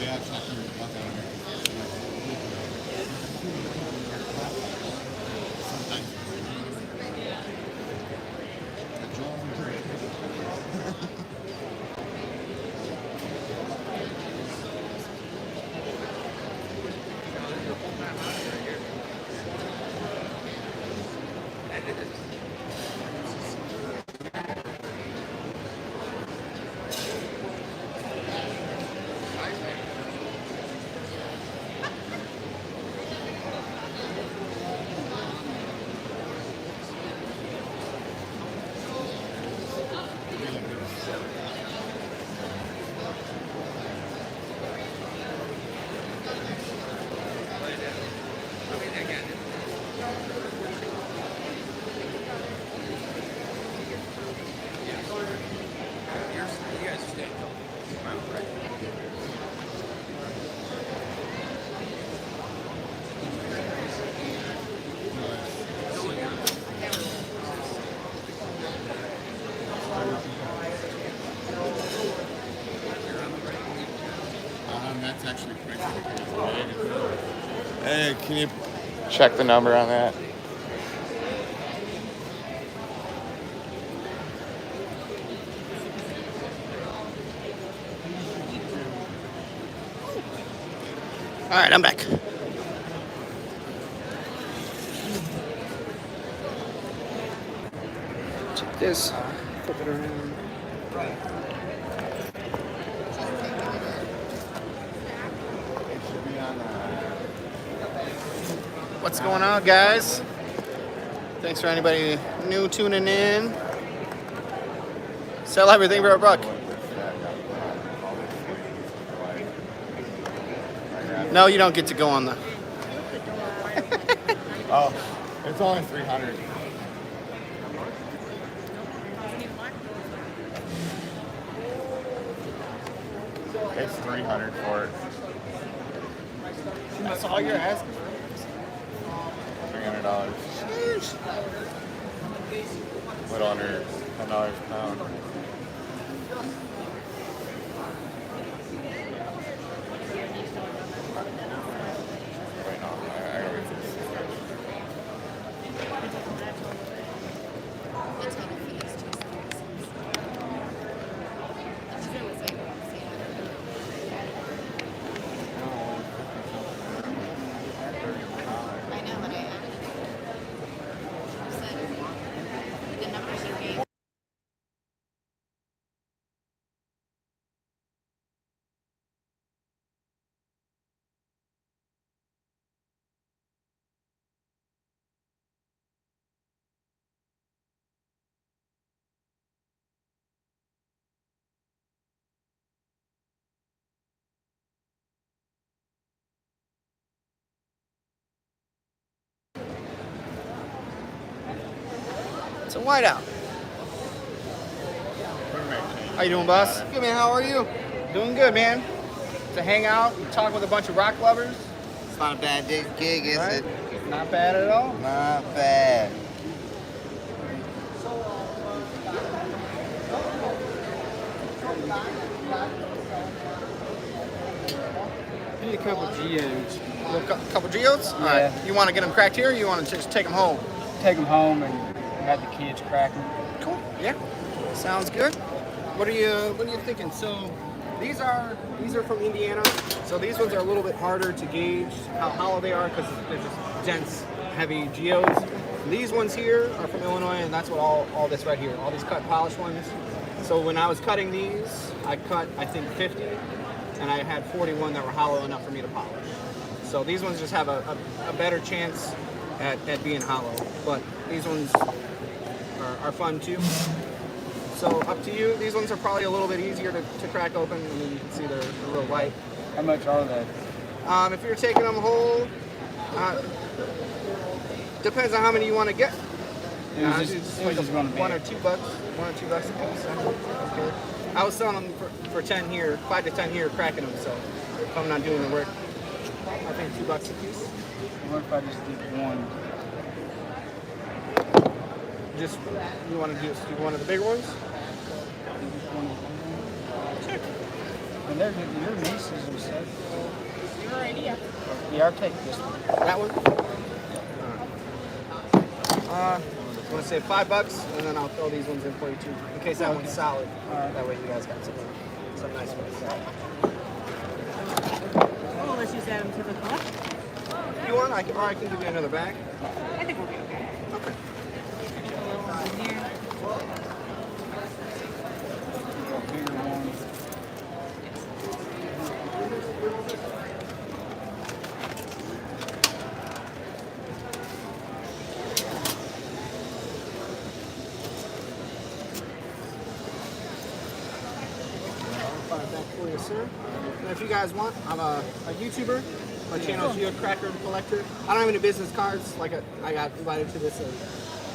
Yeah, it's not going to be nothing That's actually pretty cool. Hey, can you check the number on that? All right, I'm back. Check this. Flip it around. What's going on, guys? Thanks for anybody new tuning in. Sell everything for $1. No, you don't get to go on the. Oh, it's only 300. It's 300 for it. That's all you're asking. $300. Little under $10 a pound. Wait, no, I gotta wait for this. It's a whiteout. How you doing, boss? Good, man. How are you? Doing good, man. To hang out and talk with a bunch of rock lovers. It's not a bad gig, is it? Not bad at all. Not bad. I need a couple geodes. A couple geodes? All right. You want to get them cracked here, or you want to just take them home? Take them home and have the kids crack them. Cool. Yeah. Sounds good. What are you thinking? So these are from Indiana. So these ones are a little bit harder to gauge how hollow they are because they're just dense, heavy geodes. These ones here are from Illinois, and that's what all this right here, all these cut polished ones. So when I was cutting these, I cut, I think, 50, and I had 41 that were hollow enough for me to polish. So these ones just have a better chance at being hollow, but these ones are fun too. So up to you. These ones are probably a little bit easier to crack open. I mean, you can see they're a little light. How much are they? If you're taking them whole, depends on how many you want to get. It's like just gonna be $1 or $2, $1 or $2 a piece. Okay. I was selling them for 10 here, 5 to 10 here, cracking them. So if I'm not doing the work, I think $2 a piece. What if I just did one? Just you want to do one of the bigger ones? Sure. And they're your nieces and stuff. Your idea. Yeah, I'll take this one. That one? I'm gonna say $5, and then I'll throw these ones in for you too, in case that one's solid. That way you guys got some nice ones. Oh, let's just add them to the collection. If you want, I can give you another bag. I think we'll be okay. Okay. Sir. And if you guys want, I'm a YouTuber. My channel is Geode Cracker Collector. I don't have any business cards. Like I got invited to this.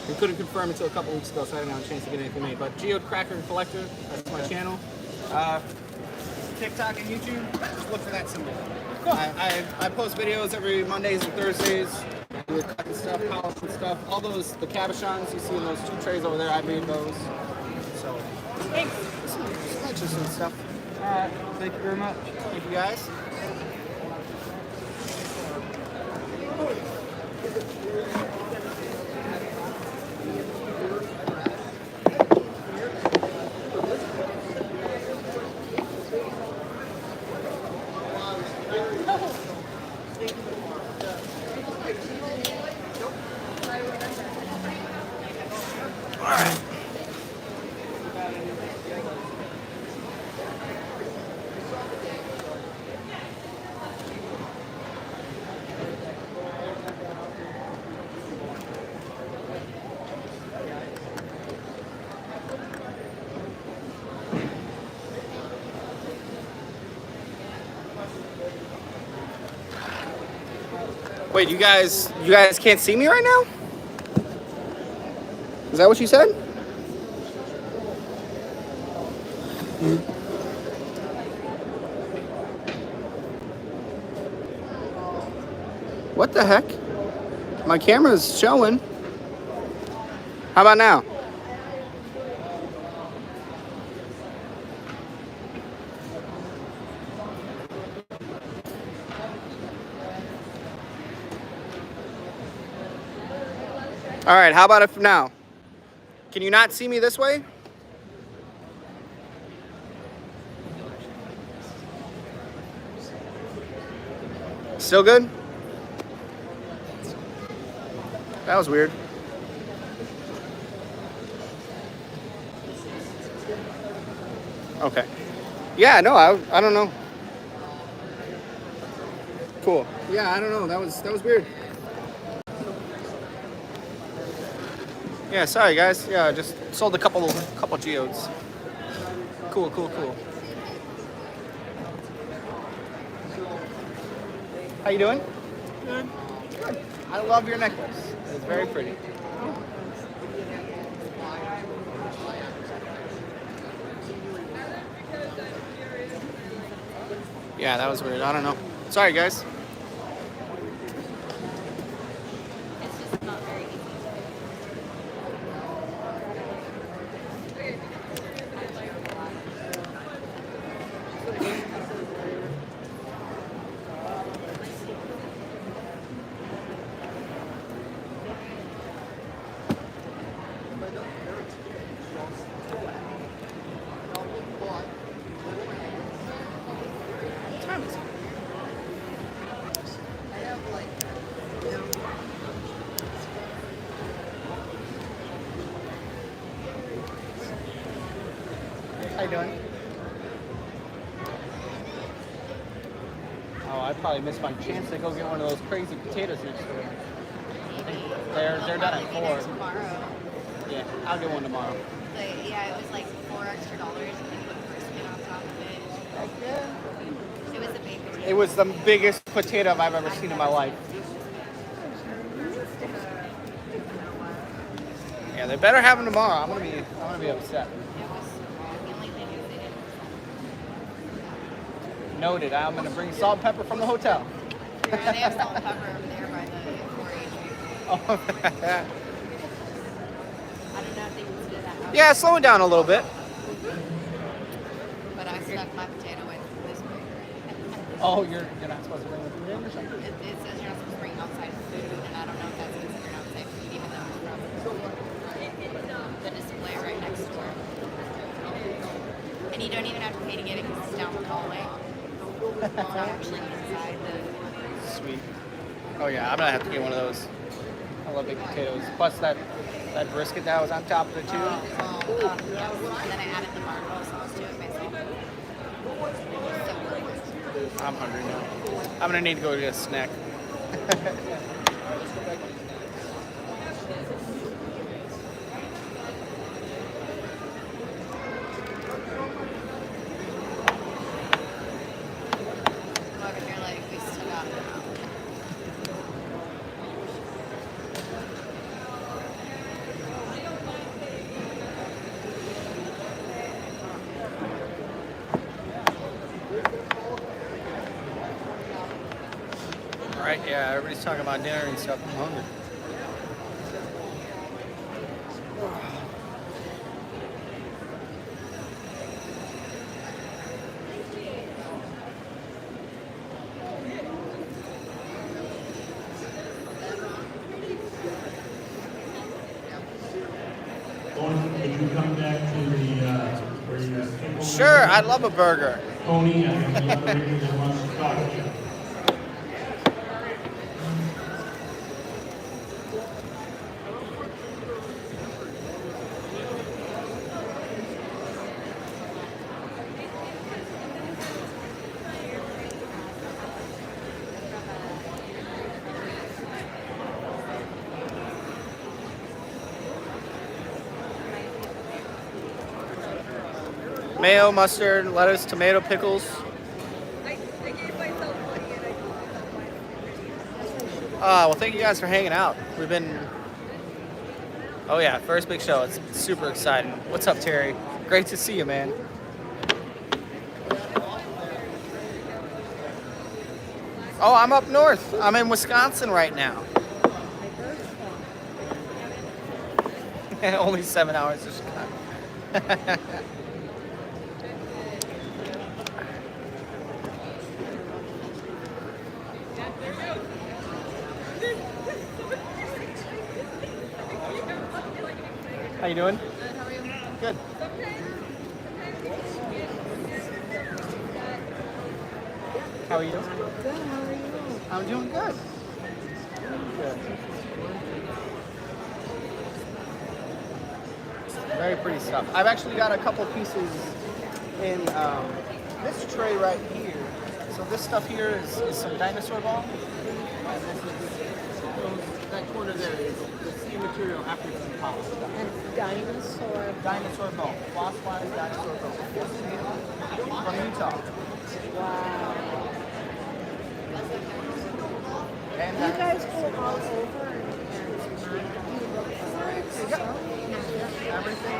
We couldn't confirm until a couple weeks ago, so I didn't have a chance to get anything made. But Geode Cracker Collector, that's my channel. TikTok and YouTube, just look for that symbol. Cool. I post videos every Mondays and Thursdays. We're cutting stuff, polishing stuff. All those, the cabochons you see in those 2 trays over there, I made those. So, thanks. Just some stuff. Alright, thank you very much. Thank you guys. Wait, you guys can't see me right now? Is that what you said? What the heck? My camera's showing. How about now? All right, how about if now? Can you not see me this way? Still good? That was weird. Okay. Yeah, no, I don't know. Cool. Yeah, I don't know. That was weird. Yeah, sorry guys. Yeah, I just sold a couple geodes. Cool. How you doing? Good. Good. I love your necklace. It's very pretty. Yeah, that was weird. I don't know. Sorry guys. How you doing? Oh, I probably missed my chance to go get one of those crazy potatoes next door. They're done at 4. Tomorrow. Yeah, I'll get one tomorrow. Like, yeah, it was like $4 extra and they put brisket on top of it. Heck yeah. It was a baked potato. It was the biggest potato I've ever seen in my life. Yeah, they better have them tomorrow. I'm gonna be upset. Noted. I'm gonna bring salt and pepper from the hotel. Yeah, they have salt and pepper over there by the 4-H. Oh. I don't know if they consider that. Yeah, slowing down a little bit. But I stuck my potato in this way. Oh, you're not supposed to bring the food in or something? It says you're not supposed to bring outside food, and I don't know if that's considered outside food, even though it's from the display right next door. And you don't even have to pay to get it because it's down the hallway. It's not actually inside the. Sweet. Oh yeah, I'm gonna have to get one of those. I love baked potatoes. Plus that brisket that was on top of it too. Yeah. And then I added the marble sauce to it myself. I'm hungry now. I'm gonna need to go get a snack. Look, if you're like, we still got it now. All right, yeah, everybody's talking about dinner and stuff. I'm hungry. Could you come back to the where you Sure, I'd love a burger. Tony and the other lady that wants to talk to you. Mayo, mustard, lettuce, tomato, pickles. Well, thank you guys for hanging out. We've been... Oh yeah, first big show. It's super exciting. What's up, Terry? Great to see you, man. Oh, I'm up north. I'm in Wisconsin right now. Only 7 hours to Chicago. How you doing? Good, how are you? Good. How are you? Good, how are you? I'm doing good. Good. Very pretty stuff. I've actually got a couple pieces in this tray right here. So this stuff here is some Dinosaur Bone. And this is that corner there is the same material after it's been polished. And Dinosaur Bone. Fossilized Dinosaur Bone. From Utah. Wow. And You guys go all over and everything.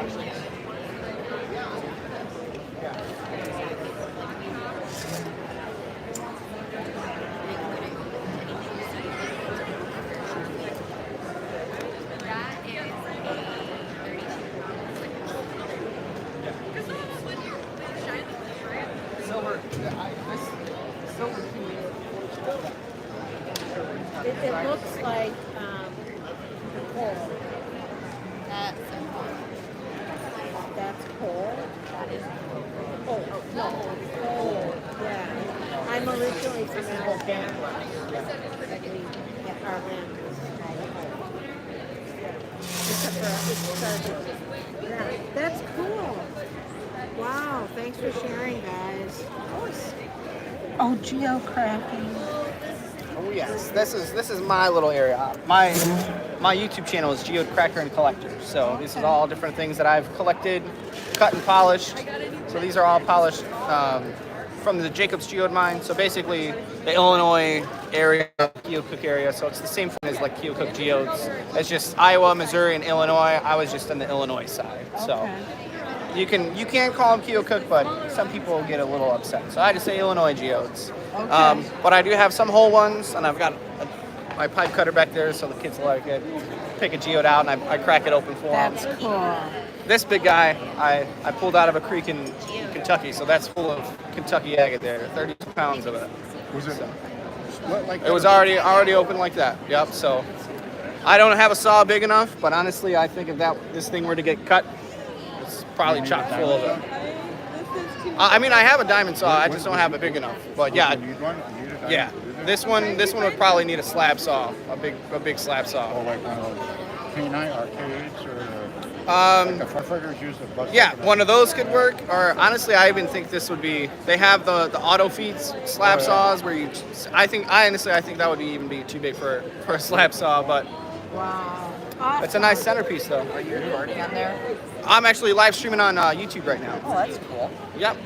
It looks like coal. That's coal. That is Oh, no, coal. Yeah. I'm originally from Alabama. Our land is coal. Except for it's charged. Yeah, that's cool. Wow, thanks for sharing, guys. Of course. Oh, geocracking. Oh yes, this is my little area. My YouTube channel is Geode Cracker and Collector. So this is all different things that I've collected, cut and polished. So these are all polished from the Jacobs Geode mine. So basically the Illinois area, Keokuk area. So it's the same thing as like Keokuk Geodes. It's just Iowa, Missouri, and Illinois. I was just on the Illinois side. So you can call them Keokuk, but some people get a little upset. So I just say Illinois Geodes. But I do have some whole ones, and I've got my pipe cutter back there, so the kids like it. Pick a geode out, and I crack it open for them. That's cool. This big guy, I pulled out of a creek in Kentucky, so that's full of Kentucky agate there. 32 pounds of it. Was it? So, What, like it was already open like that. Yep. So I don't have a saw big enough, but honestly, I think if this thing were to get cut, it's probably chock full of it. I mean, I have a diamond saw. I just don't have it big enough. But yeah, yeah. This one would probably need a slab saw, a big slab saw. Or like one of those K9 arcades or like the firefighters use the bus. Yeah, one of those could work. Or honestly, I even think this would be. They have the auto feeds slab saws where you. I honestly think that would even be too big for a slab saw, but. Wow. It's a nice centerpiece, though. Are you recording on there? I'm actually live streaming on YouTube right now. Oh, that's cool. Yep.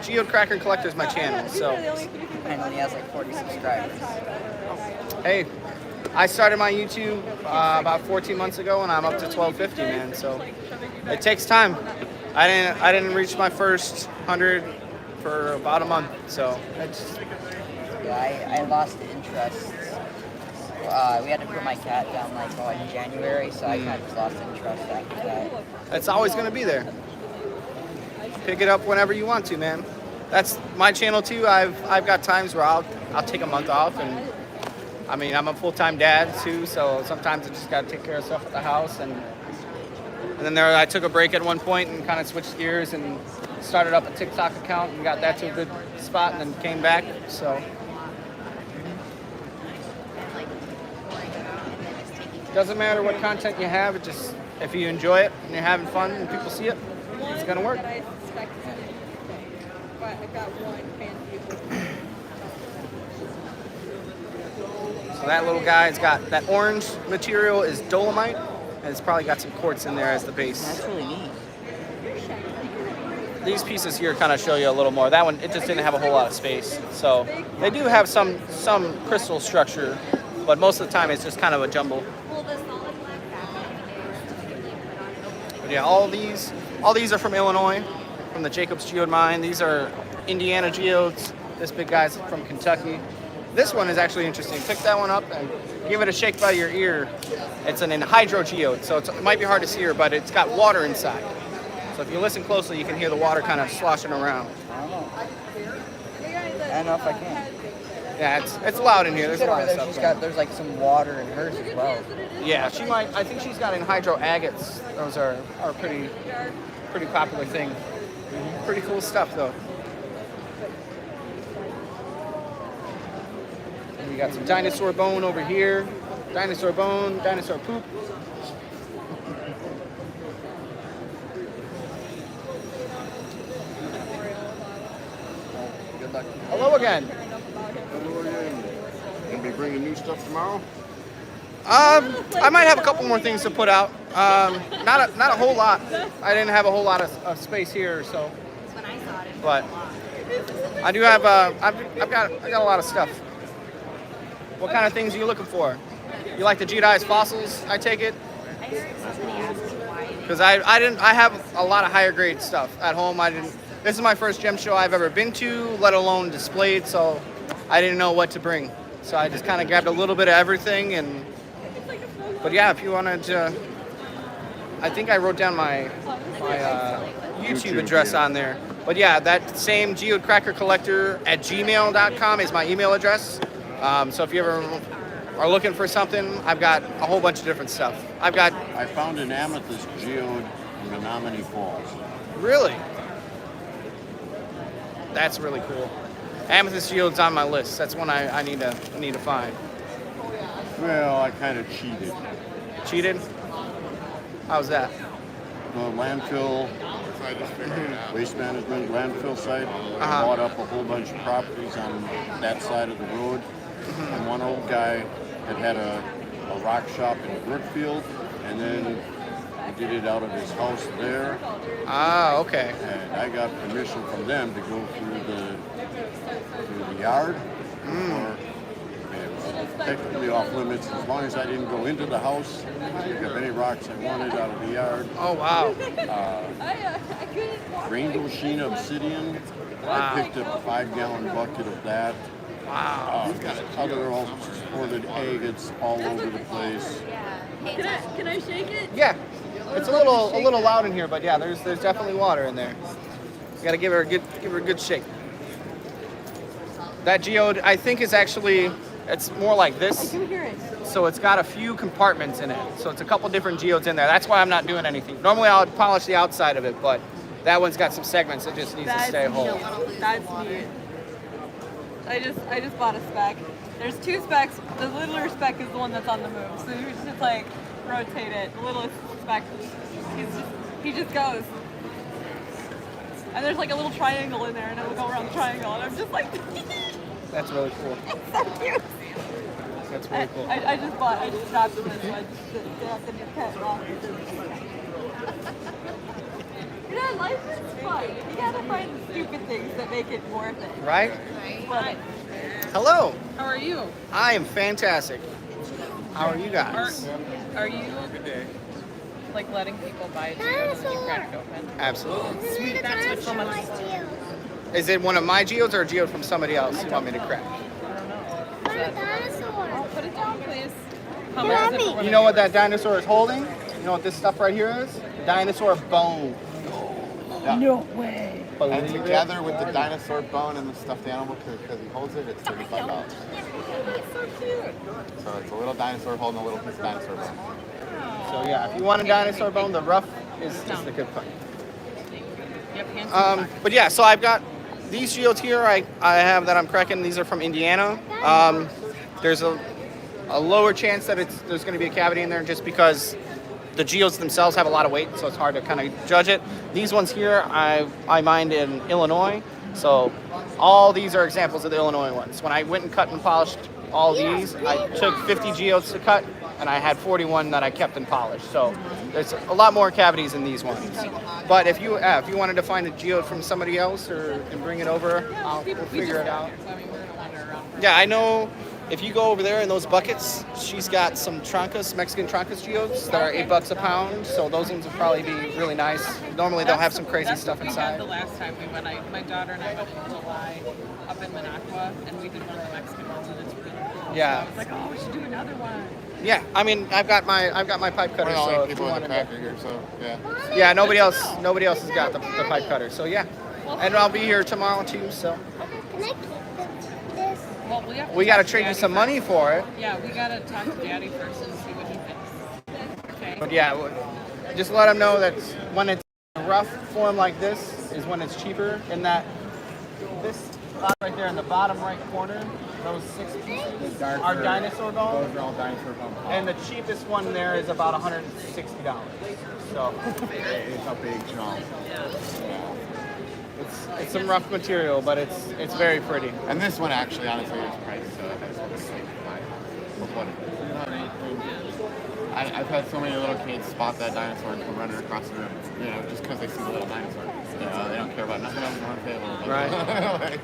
Geode Cracker and Collector is my channel. So. And when he has like 40 subscribers. Hey, I started my YouTube about 14 months ago, and I'm up to 1250, man. So it takes time. I didn't reach my first 100 for about a month. So it's. Yeah, I lost the interest. We had to put my cat down like in January, so I kind of just lost interest after that. It's always going to be there. Pick it up whenever you want to, man. That's my channel too. I've got times where I'll take a month off, and I mean I'm a full-time dad too, so sometimes I just got to take care of stuff at the house, and then I took a break at one point and kind of switched gears and started up a TikTok account and got that to a good spot, and then came back. So. Doesn't matter what content you have, it just if you enjoy it and you're having fun and people see it, it's gonna work. So that little guy's got that orange material is dolomite, and it's probably got some quartz in there as the base. That's really neat. These pieces here kind of show you a little more. That one, it just didn't have a whole lot of space. So they do have some crystal structure, but most of the time it's just kind of a jumble. But yeah, all these are from Illinois, from the Jacobs Geode mine. These are Indiana geodes. This big guy's from Kentucky. This one is actually interesting. Pick that one up and give it a shake by your ear. It's an anhydro geode, so it might be hard to see here, but it's got water inside. So if you listen closely, you can hear the water kind of sloshing around. I don't know if I can. Yeah, it's loud in here. There's a lot of stuff. There's like some water in hers as well. Yeah, she might. I think she's got anhydro agates. Those are pretty popular thing. Pretty cool stuff though. And we got some dinosaur bone over here. Dinosaur bone, dinosaur poop. Good luck. Hello again. Gonna be bringing new stuff tomorrow? I might have a couple more things to put out. Not a whole lot. I didn't have a whole lot of space here, so. But I do have. I've got a lot of stuff. What kind of things are you looking for? You like the Geodes fossils? I take it. Because I have a lot of higher grade stuff at home. This is my first gem show I've ever been to, let alone displayed. So I didn't know what to bring. So I just kind of grabbed a little bit of everything. But yeah, if you wanted to, I think I wrote down my YouTube address on there. But yeah, that same geodecrackercollector@gmail.com is my email address. So if you ever are looking for something, I've got a whole bunch of different stuff. I found an amethyst geode in Menominee Falls. Really? That's really cool. Amethyst geode's on my list. That's one I need to find. Well, I kind of cheated. Cheated? How's that? The landfill I just figured it out. Waste management, landfill site. They bought up a whole bunch of properties on that side of the road. And one old guy had a rock shop in Brookfield, and then he did it out of his house there. Ah, okay. And I got permission from them to go through the yard. Or it was technically off limits as long as I didn't go into the house. I could pick up any rocks I wanted out of the yard. Oh, wow. Mahogany Obsidian. Wow. I picked up a 5-gallon bucket of that. Wow. Other all sorted agates all over the place. Can I shake it? Yeah. It's a little loud in here, but yeah, there's definitely water in there. You gotta give her a good shake. That geode, I think, is actually, it's more like this. I can hear it. So it's got a few compartments in it. So it's a couple different geodes in there. That's why I'm not doing anything. Normally I would polish the outside of it, but that one's got some segments that just needs to stay whole. That's neat. I just bought a spec. There's 2 specs. The littler spec is the one that's on the move. So you just like rotate it. The littlest spec, he just goes. And there's like a little triangle in there, and it will go around the triangle, and I'm just like. That's really cool. It's so cute. That's really cool. I just dropped this one to have the new cat off. You know, life is fun. You gotta find stupid things that make it worth it. Right? Right. Hello. How are you? I am fantastic. How are you guys? Are you like letting people buy geodes and you crack it open? Absolutely. Sweet. That's what someone. Is it one of my geodes or a geode from somebody else you want me to crack? Oh, put it down, please. How much is it for You know what that dinosaur is holding? You know what this stuff right here is? Dinosaur Bone. Yeah. No way. And together with the dinosaur bone and the stuffed animal, because he holds it, it's $35. That's so cute. So it's a little dinosaur holding a little piece of dinosaur bone. So yeah, if you want a dinosaur bone, the rough is the good part. But yeah, so I've got these geodes here. I have that I'm cracking. These are from Indiana. There's a lower chance that there's going to be a cavity in there just because the geodes themselves have a lot of weight, so it's hard to kind of judge it. These ones here, I mined in Illinois, so all these are examples of the Illinois ones. When I went and cut and polished all these, I took 50 geodes to cut, and I had 41 that I kept and polished. So there's a lot more cavities in these ones. But if you wanted to find a geode from somebody else and bring it over, we'll figure it out. Yeah, I know. If you go over there in those buckets, she's got some Trancas, Mexican Trancas geodes that are $8 a pound. So those ones would probably be really nice. Normally they'll have some crazy stuff inside. The last time we went, my daughter and I went in July up in Minocqua, and we did one of the Mexican ones, and it's really cool. Yeah. So I was like, oh, we should do another one. Yeah, I mean, I've got my pipe cutter. We're the So only if people you with a wanted cracker here, so yeah. yeah, nobody else has got the pipe cutter. So yeah, and I'll be here tomorrow too. So Well, we got to trade you some money for it. Yeah, we got to talk to Daddy first and see what he thinks. Okay. But yeah, just let them know that when it's in a rough form like this is when it's cheaper. In that this spot right there in the bottom right corner, those 6 pieces are dinosaur bone. Those are all dinosaur bone. And the cheapest one there is about $160. So It's a big chunk. it's some rough material, but it's very pretty. And this one actually, honestly, is priced I've had so many little kids spot that dinosaur and come running across the room, just because they see the little dinosaur. They don't care about nothing else on the table. Right.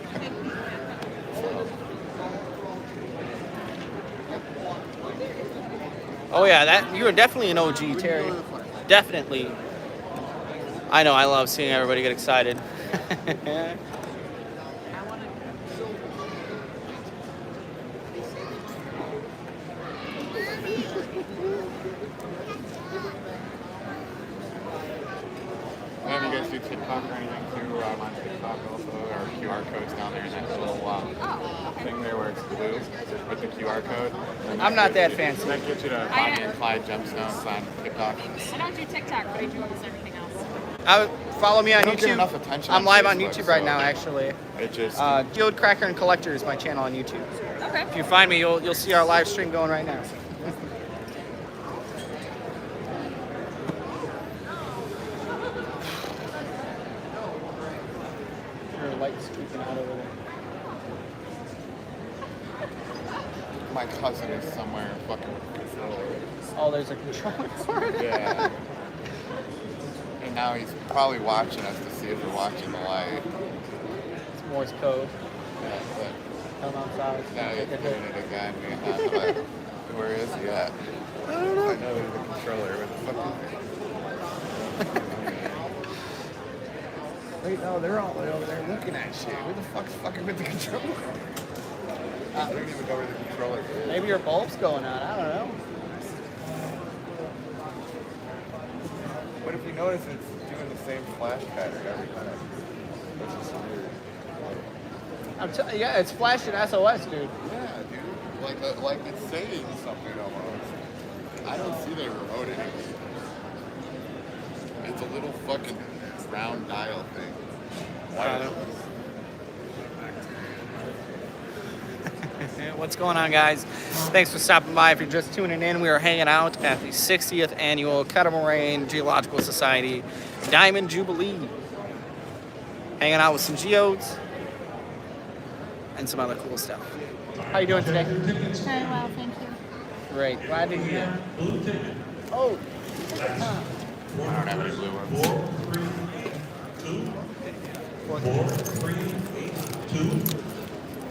Oh yeah, that you are definitely an OG, Terry. Definitely. I know. I love seeing everybody get excited. Have you guys do TikTok or anything too? I'm on TikTok also, or QR codes down there in that little thing there where it's blue with the QR code. I'm not that fancy. That gets you to Bonnie and Clyde gemstones on TikTok. I don't do TikTok, but I do almost everything else. Follow me on Don't get YouTube. enough attention I'm on live on Facebook, YouTube right so now, actually. It just Geode Cracker and Collector is my channel on YouTube. Okay. If you find me, you'll see our live stream going right now. freaking out over there. My cousin is somewhere fucking with the controller. Oh, there's a controller for it? Yeah. And now he's probably watching us to see if we're watching the light. It's Morse code. Yeah, but Come outside. now he's doing it again. Yeah, like, where is he at? I don't know. I know there's the controller. Where the fuck is he? Wait, no, they're all the way over there looking at shit. Who the fuck's fucking with the controller? I don't even know where the controller is. Maybe your bulb's going on. I don't know. What if you notice it's doing the same flash pattern every time? Which is weird. Yeah, it's flashing SOS, dude. Yeah, dude. Like it's saying something almost. I don't see the remote anymore. It's a little fucking round dial thing. What's going on, guys? Thanks for stopping by. If you're just tuning in, we are hanging out at the 60th Annual Catamaran Geological Society Diamond Jubilee. Hanging out with some geodes and some other cool stuff. How you doing today? Very well, thank you. Great. Glad to hear. Oh. I don't have any blue ones. 4, 3, 8, 2,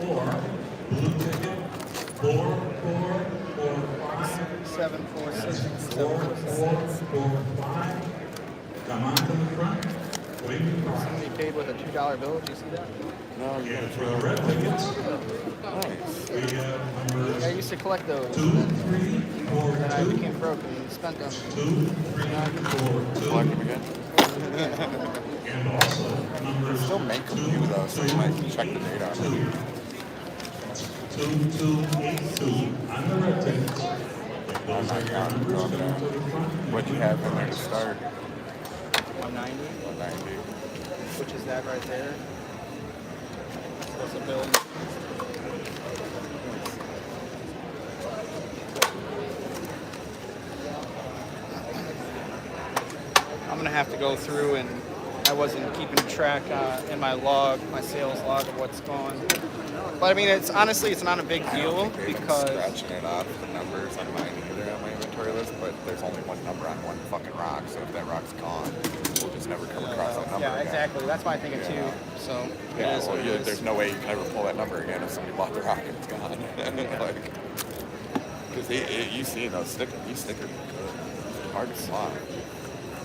4. Blue ticket. 4, 4, 4, 5. 7, 4, 6, 4, 4, 4, 5. Come on to the front. Somebody paid with a $2 bill. Did you see that? No, you And for the red tickets, we have numbers I used to collect those. 2, 3, 4, And I 2. became broke and spent them. 2, 3, 4, 2. Collect them again? And also numbers Still make them new though, so you might check the date on it. 2282 on the red tickets. Those are your numbers. Come to the front. What'd you have in there to start? 190. 190. Which is that right there. What's a bill? I'm gonna have to go through, and I wasn't keeping track in my log, my sales log of what's going. But I mean, it's honestly, it's not a big deal because Scratching it off the numbers on mine either on my inventory list, but there's only one number on one fucking rock, so if that rock's gone, we'll just never come across that number yeah, again. exactly. That's my thinking too. So Yeah, it is well, what it is. there's no way you can ever pull that number again if somebody bought the rock and it's gone. Like, because you see those stickers, these stickers are good. It's hard to slot.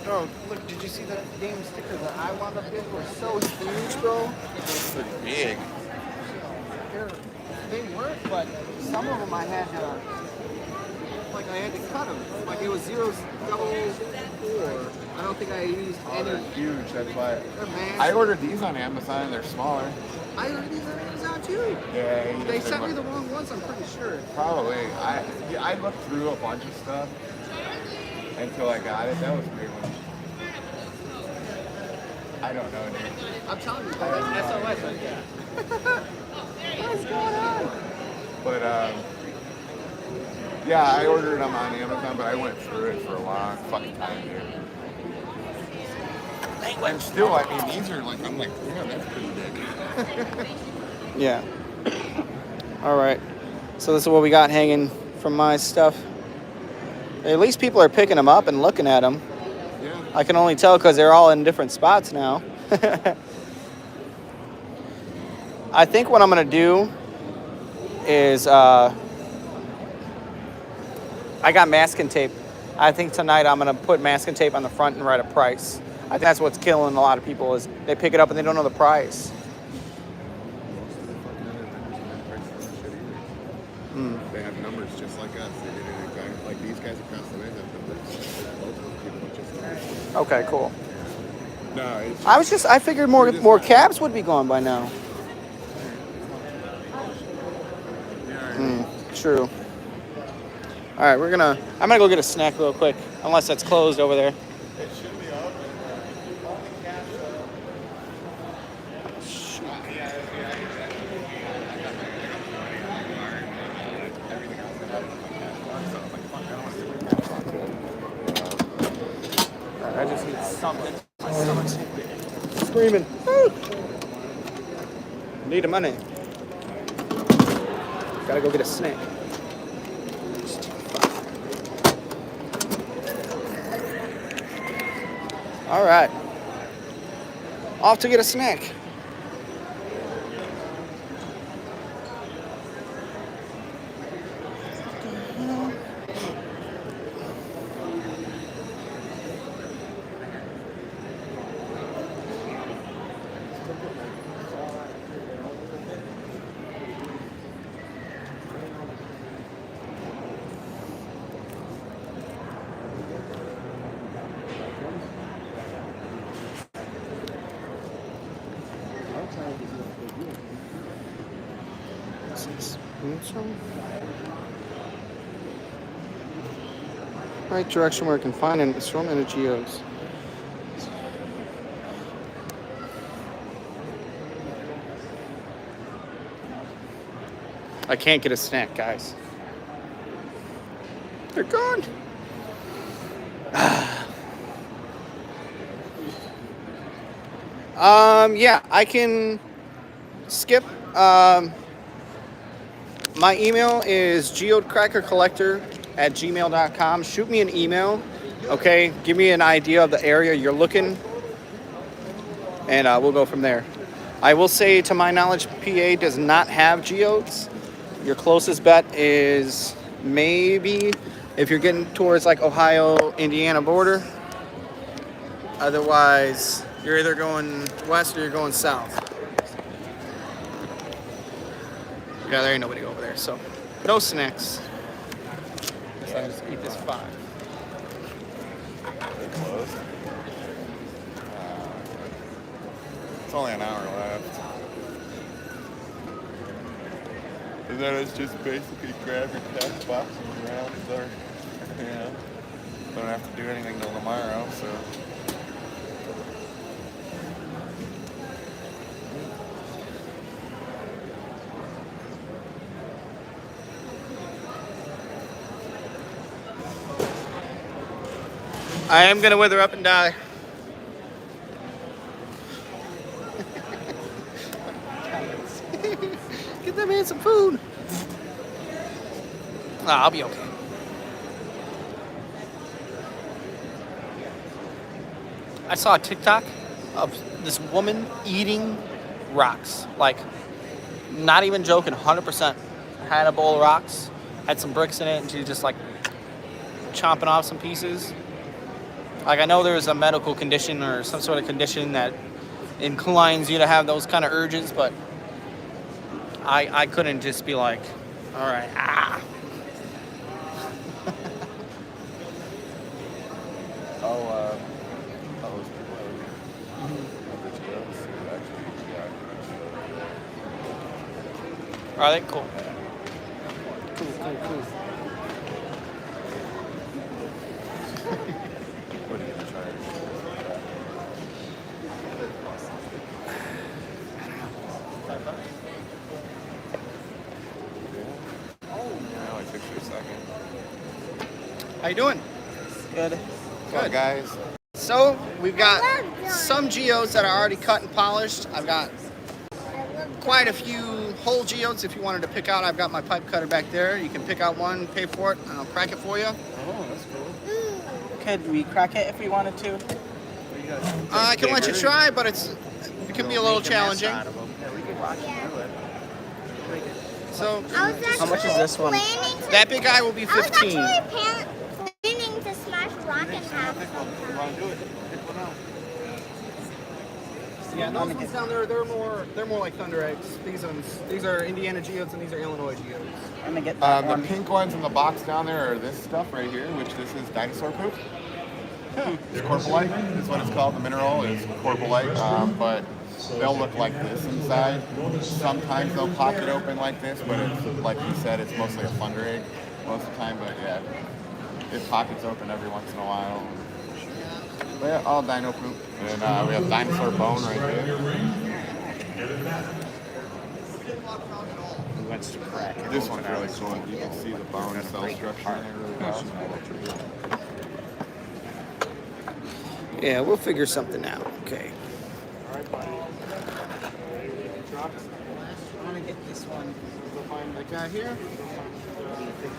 Bro, look, did you see the damn stickers that I wound up getting were so huge, bro? It's pretty big. They weren't, but some of them I had to, like I had to cut them. Like it was 0, 4. I don't think I used any. They're huge, that's why. They're massive. I ordered these on Amazon, they're smaller. I ordered these on Amazon too. Yeah, They sent me the wrong ones, I'm pretty sure. Probably. I looked through a bunch of stuff until I got it. That was weird one. I don't know, dude. I'm telling you, that's SOS right there. What's going on? But yeah, I ordered them on Amazon, but I went through it for a long fucking time, dude. And still, I mean, these are like, I'm like, yeah, that's pretty big. Yeah. All right. So this is what we got hanging from my stuff. At least people are picking them up and looking at them. Yeah. I can only tell because they're all in different spots now. I think what I'm going to do is I got masking tape. I think tonight I'm going to put masking tape on the front and write a price. I think that's what's killing a lot of people is they pick it up and they don't know the price. They have numbers just like us. They did it exactly like these guys across the way have numbers. Multiple people just numbers. Okay, cool. No, it's I figured more cabs would be gone by now. True. All right, I'm gonna go get a snack real quick, unless that's closed over there. I just need something. My stomach's screaming. Need the money. Gotta go get a snack. All right. Off to get a snack. Right direction where I can find an assortment of geodes. I can't get a snack, guys. They're gone. Yeah, I can skip. My email is geodecrackercollector@gmail.com. Shoot me an email, okay? Give me an idea of the area you're looking, and we'll go from there. I will say, to my knowledge, PA does not have geodes. Your closest bet is maybe if you're getting towards like Ohio, Indiana border. Otherwise, you're either going west or you're going south. Yeah, there ain't nobody over there, so no snacks. So I just eat this 5. Close. It's only an hour left. And then it's just basically grab your text boxes around there. Yeah. Don't have to do anything till tomorrow, so. I am gonna wither up and die. Get that man some food. I'll be okay. I saw a TikTok of this woman eating rocks. Like, not even joking, 100%. Had a bowl of rocks, had some bricks in it, and she just like chomping off some pieces. Like, I know there's a medical condition or some sort of condition that inclines you to have those kind of urges, but I couldn't just be like, all right, Are they? Cool. Cool. What are you gonna try? Yeah, it took you a second. How you doing? Good. What's up, guys? So we've got some geodes that are already cut and polished. I've got quite a few whole geodes. If you wanted to pick out, I've got my pipe cutter back there. You can pick out one, pay for it, and I'll crack it for you. Oh, that's cool. Could we crack it if we wanted to? I can let you try, but it can be a little challenging. Yeah, we could watch you do it. So, how much is this one? That big guy will be 15. I was actually planning to smash a rock in half. Yeah, those ones down there, they're more like Thunder Eggs. These are Indiana Geodes and these are Illinois Geodes. I'm gonna get The pink ones in the box down there are this stuff right here, which this is dinosaur poop. It's corpulite is what it's called. The mineral is corpulite, but they'll look like this inside. Sometimes they'll pop it open like this, but it's, like you said, it's mostly a Thunder Egg most of the time. But yeah, it pockets open every once in a while. But yeah, all dino poop. And we have Dinosaur Bone right here. Let's crack it. This one's really cool. You can see the bone and cell structure in there really well. Yeah, we'll figure something out. Okay. this one. We'll find that guy here.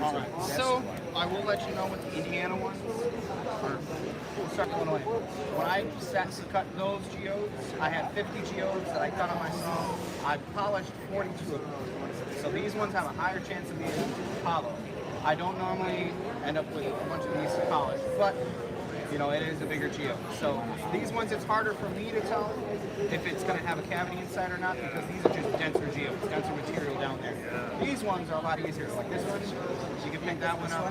All right. So I will let you know what the Indiana ones are. We'll start Illinois. When I sat to cut those geodes, I had 50 geodes that I cut on myself. I polished 42 of them. So these ones have a higher chance of being hollow. I don't normally end up with a bunch of these polished, but you know, it is a bigger geode. So these ones, it's harder for me to tell if it's going to have a cavity inside or not, because these are just denser geodes, denser material down there. These ones are a lot easier. Like this one, you can pick that one up.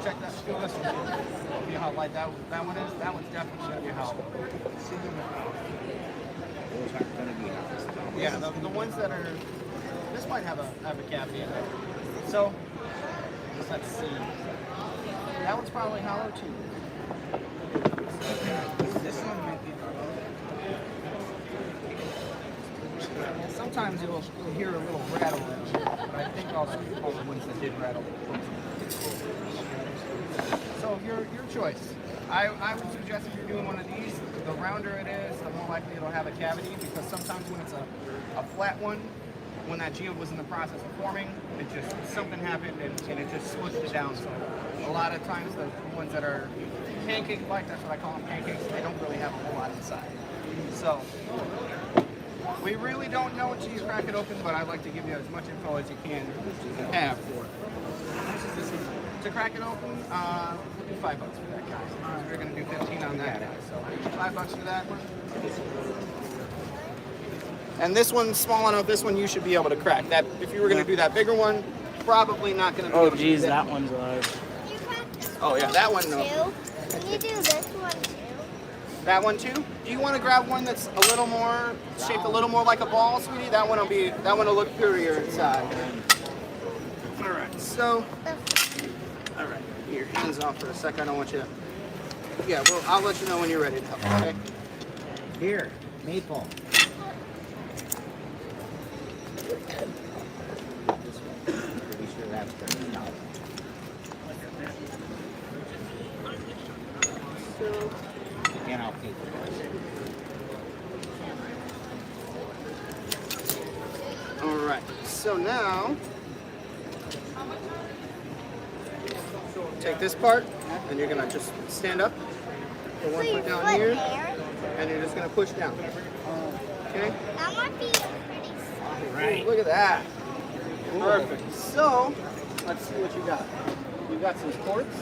Check that. Feel this one. See how light that one is? That one's definitely going to be hollow. Those aren't going to be hollow. Yeah, the ones that are, this might have a cavity in it. So let's see. That one's probably hollow too. This one might be hollow. Sometimes you'll hear a little rattle in them, but I think all the ones that did rattle. So your choice. I would suggest if you're doing one of these, the rounder it is, the more likely it'll have a cavity, because sometimes when it's a flat one, when that geode was in the process of forming, it just, something happened and it just smushed it down. So a lot of times the ones that are pancake-like, that's what I call them, pancakes, they don't really have a whole lot inside. So we really don't know until you crack it open, but I'd like to give you as much info as you can have for it. To crack it open, we'll do $5 for that guy. We're going to do 15 on that guy, so $5 for that one. And this one's small enough, this one you should be able to crack. That, if you were going to do that bigger one, probably not going to be able to do geez, that one's large. Oh yeah, that one, no. Can you do this one too? That one too? Do you want to grab one that's a little more, shaped a little more like a ball, sweetie? That one will look prettier inside. All right, so, all right, here, hands off for a sec. I don't want you to, yeah, well, I'll let you know when you're ready to help, okay? Here, maple. Pretty sure that's pretty out. And I'll keep it. All right, so now, take this part, and you're gonna just stand up, put one foot down here, and you're just gonna push down. Okay? That might be pretty soft. Right. Look at that. Perfect. So, let's see what you got. You got some quartz.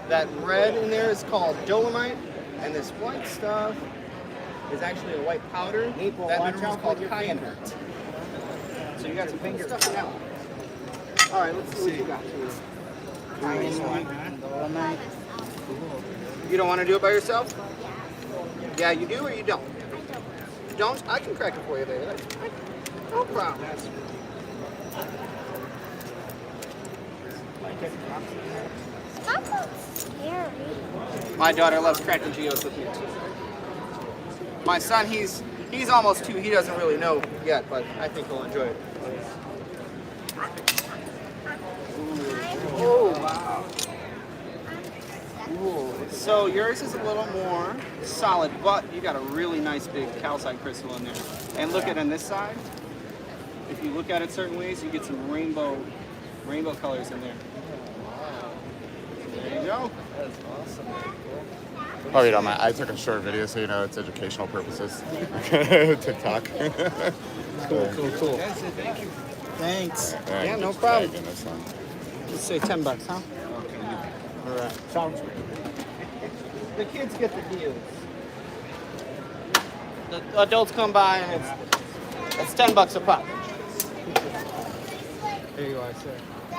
That red in there is called dolomite, and this white stuff is actually a white powder. That mineral is called cayenne. So you got some finger stuff in that one. All right, let's see what you got here. Dolomite. You don't want to do it by yourself? Yeah, you do or you don't? You don't? I can crack it for you, baby. No problem. Stop so scary. My daughter loves cracking geodes with me too. My son, he's almost 2. He doesn't really know yet, but I think he'll enjoy it. Oh, wow. Ooh. So yours is a little more solid, but you got a really nice big calcite crystal in there. And look at on this side. If you look at it certain ways, you get some rainbow colors in there. There you go. That's awesome. Oh, you don't mind. I took a short video, so you know it's educational purposes. TikTok. Cool. Thank you. Thanks. Yeah, Yeah, no just problem. tagging this one. Let's say $10, huh? Okay. All right. Sounds good. The kids get the deals. The adults come by and it's $10 a pop. There you are, sir.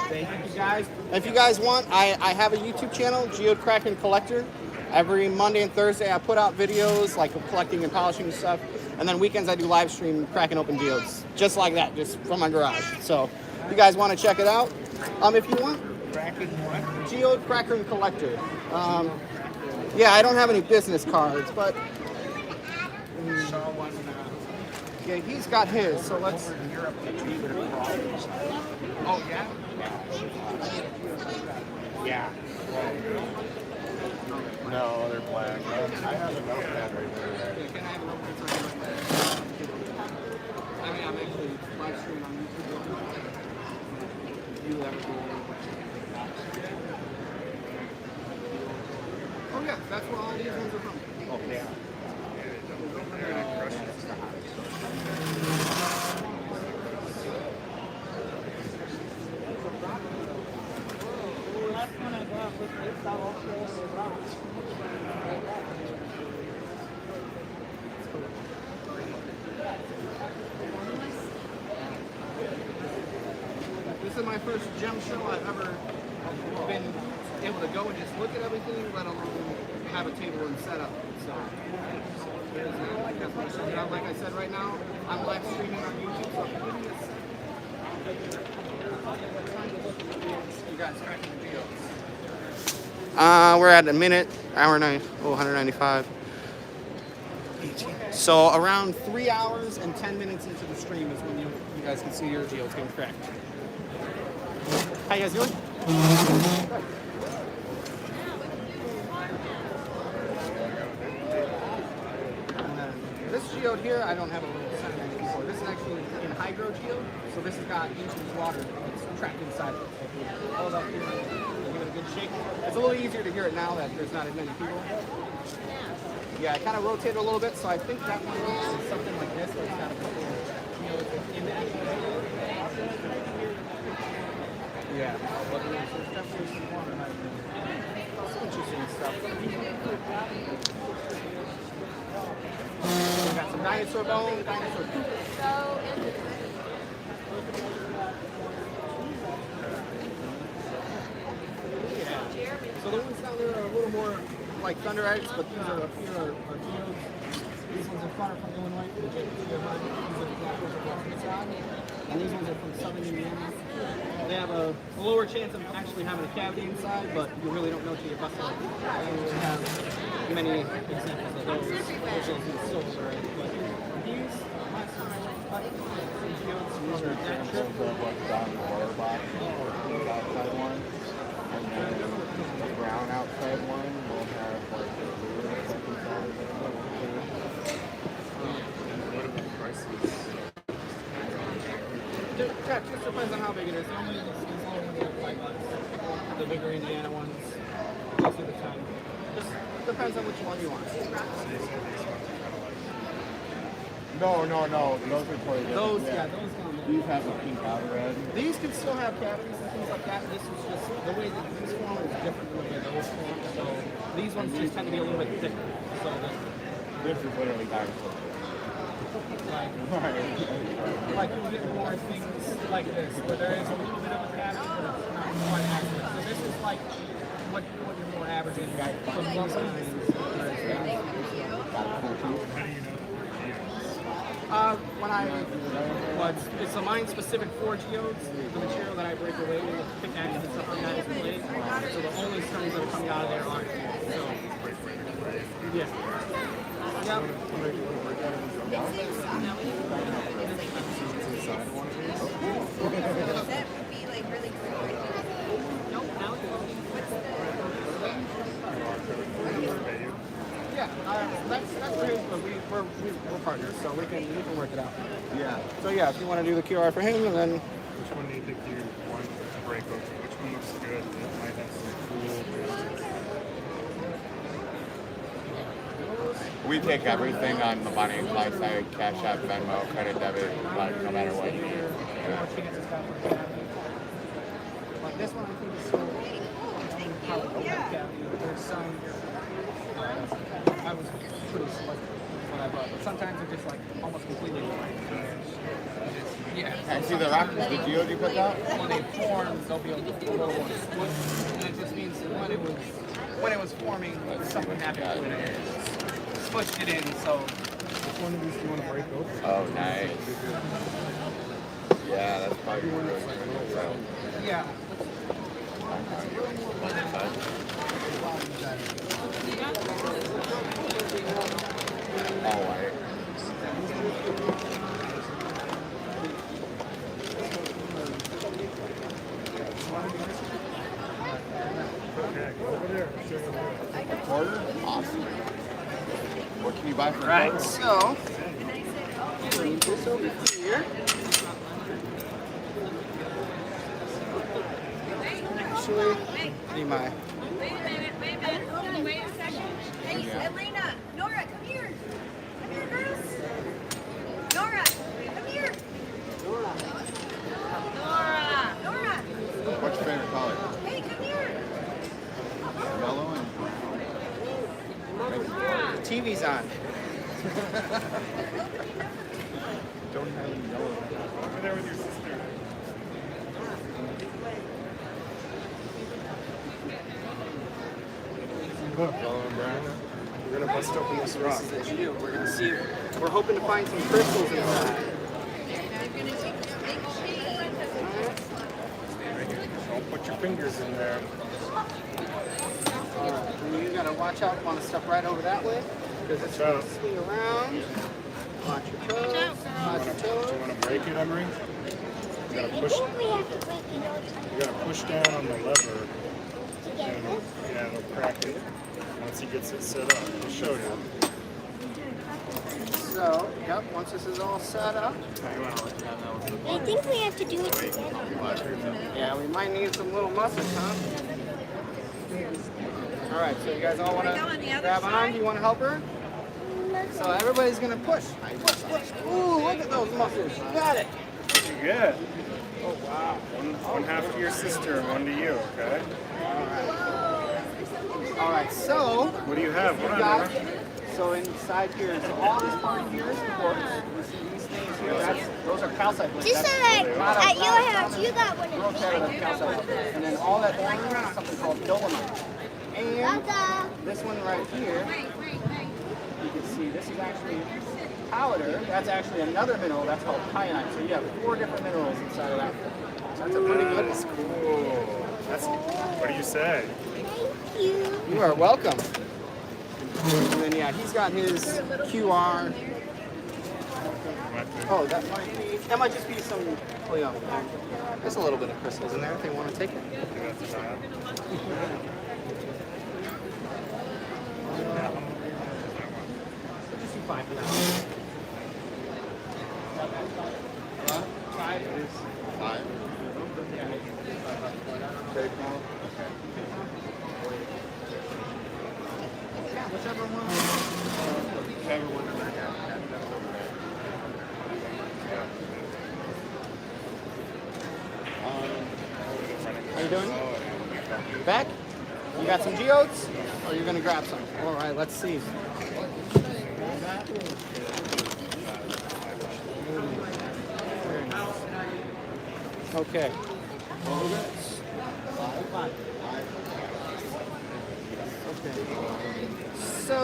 Thank you guys. If you guys want, I have a YouTube channel, Geode Cracking Collector. Every Monday and Thursday I put out videos like collecting and polishing and stuff. And then weekends I do live stream cracking open geodes. Just like that, just from my garage. So if you guys want to check it out, if you want, Geode Cracking Collector. Yeah, I don't have any business cards, but yeah, he's got his. So let's. Oh yeah. Yeah. No, they're black. I have a notepad right there. Can I have a notepad? I mean, yeah, I'm actually live streaming on YouTube. You ever go over? Oh yeah, that's where all these ones are from. Oh yeah. This is my first gem show I've ever been able to go and just look at everything, let alone have a table and set up. So, like I said, right now, I'm live streaming on YouTube. So give me a second. You guys cracking the Geodes? We're at a minute, hour 195. So around 3 hours and 10 minutes into the stream is when you guys can see your Geodes getting cracked. How you guys doing? This geode here, I don't have a little sediment before. This is actually in hydro geode, so this has got inches of water that's trapped inside of it. So if you hold up here and give it a good shake, it's a little easier to hear it now that there's not as many people. Yeah, I kind of rotate it a little bit, so I think that one is something like this, where it's got a couple of geodes in that. Yeah, but there's definitely some water right there. Some interesting stuff. We got some dinosaur bone, dinosaur poop. So the ones down there are a little more like thunderites, but these are up here are geodes. These ones in front are from Illinois. These are the examples of what's inside. And these ones are from southern Indiana. They have a lower chance of actually having a cavity inside, but you really don't know till you bust it. And we have many examples of those, which is in silver. But these, these are extra. Down the water box, the outside one, and then the brown outside one will have like the blue second side. What are the prices? Yeah, it just depends on how big it is. Normally these little ones are $5. The bigger Indiana ones, most of the time. Just depends on which one you want. No. Those are totally different. Those, yeah, those down there. These have a pink outer red. These can still have cavities and things like that. This is just the way that these form is different than the way those form. So these ones just tend to be a little bit thicker. So that this is literally dinosaur. Like you get more things like this, where there is a little bit of a cavity, but it's not quite accurate. So this is like what you're more averaging from these lines. It's a mine specific for geodes. The material that I break away with pickaxes and stuff like that is clay. So the only stones that are coming out of there are so yeah. Yep. Yeah, that's great, but we're partners, so we can work it out. Yeah. So yeah, if you want to do the QR for him, and then Which one do you think you want to break open? Which one looks good? It might have some cool. We take everything on the Bonnie and Clyde side, Cash App, Venmo, credit, debit, like no matter what you need. like this one, I think is still probably there's some. I was pretty selective when I bought, but sometimes they're just like almost completely white. Yeah. And see the rock, the geode you put out? When they form, they'll be a little more split, and it just means when it was forming, something happened with it. Pushed it in, so. Which one of these do you want to break open? Oh, nice. Yeah, that's probably really cool. Yeah. All white. A quarter? Awesome. What can you buy for a quarter? So, move this over here. Actually, need my. Wait a minute. Wait a second. Hey, Elena, Nora, come here. Come here, girls. Nora, come here. Nora. What's your favorite color? Hey, come here. Yellow and. The TV's on. Don't have any yellow. Over there with your sister. Yellow and brown. We're gonna bust open this rock. This is the Geo. We're gonna see. We're hoping to find some crystals inside. Don't put your fingers in there. Alright, and you gotta watch out. Want to step right over that way because it's gonna swing around. Watch your toes. Watch your Do toes. you want to break it, Emery? You gotta push. You gotta push down on the lever. And, yeah, it'll crack it once he gets it set up. I'll show you. So, yep. Once this is all set up. I think we have to do it together. Yeah, we might need some little muscles, huh? All right. So you guys all want to grab on? You want to help her? So everybody's gonna push. Push. Ooh, look at those muscles. You got it. You get. Oh wow. One half to your sister and one to you. Okay. All right. So What do you have? you What got, on? so inside here, so all this part here is quartz. You see these things here? Those are calcite plates. Just so that at your house, you got one of Rotated calcite plates. And then all that thing is something called dolomite. And this one right here, you can see this is actually powder. That's actually another mineral. That's called kyanite. So you have 4 different minerals inside of that. So that's a pretty good. That's cool. That's. What do you say? You are welcome. And then yeah, he's got his QR. Oh, that might just be some. Oh yeah, there's a little bit of crystals in there if they want to take it. Fine. Five. Take one. Yeah, whichever one. Whichever one. How you doing? Back? You got some geodes? Or you're gonna grab some? All right, let's see. Okay. So,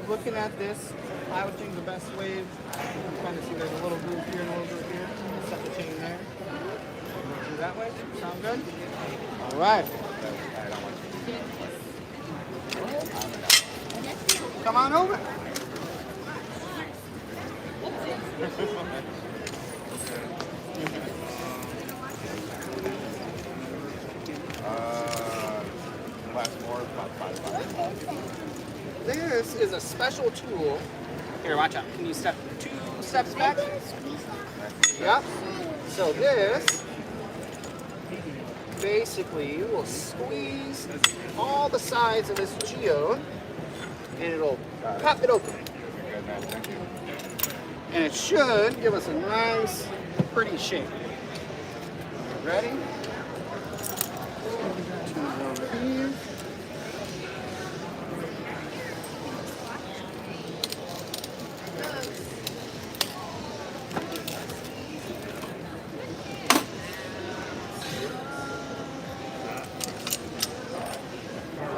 looking at this, I would think the best way, you can kind of see there's a little groove here and a little groove here. Set the chain there. Do that way. Sound good? All right. Come on over. This is a special tool. Here, watch out. Can you step 2 steps back? Yep. So this basically will squeeze all the sides of this geode and it'll pop it open. And it should give us a nice, pretty shape. Ready? Over here.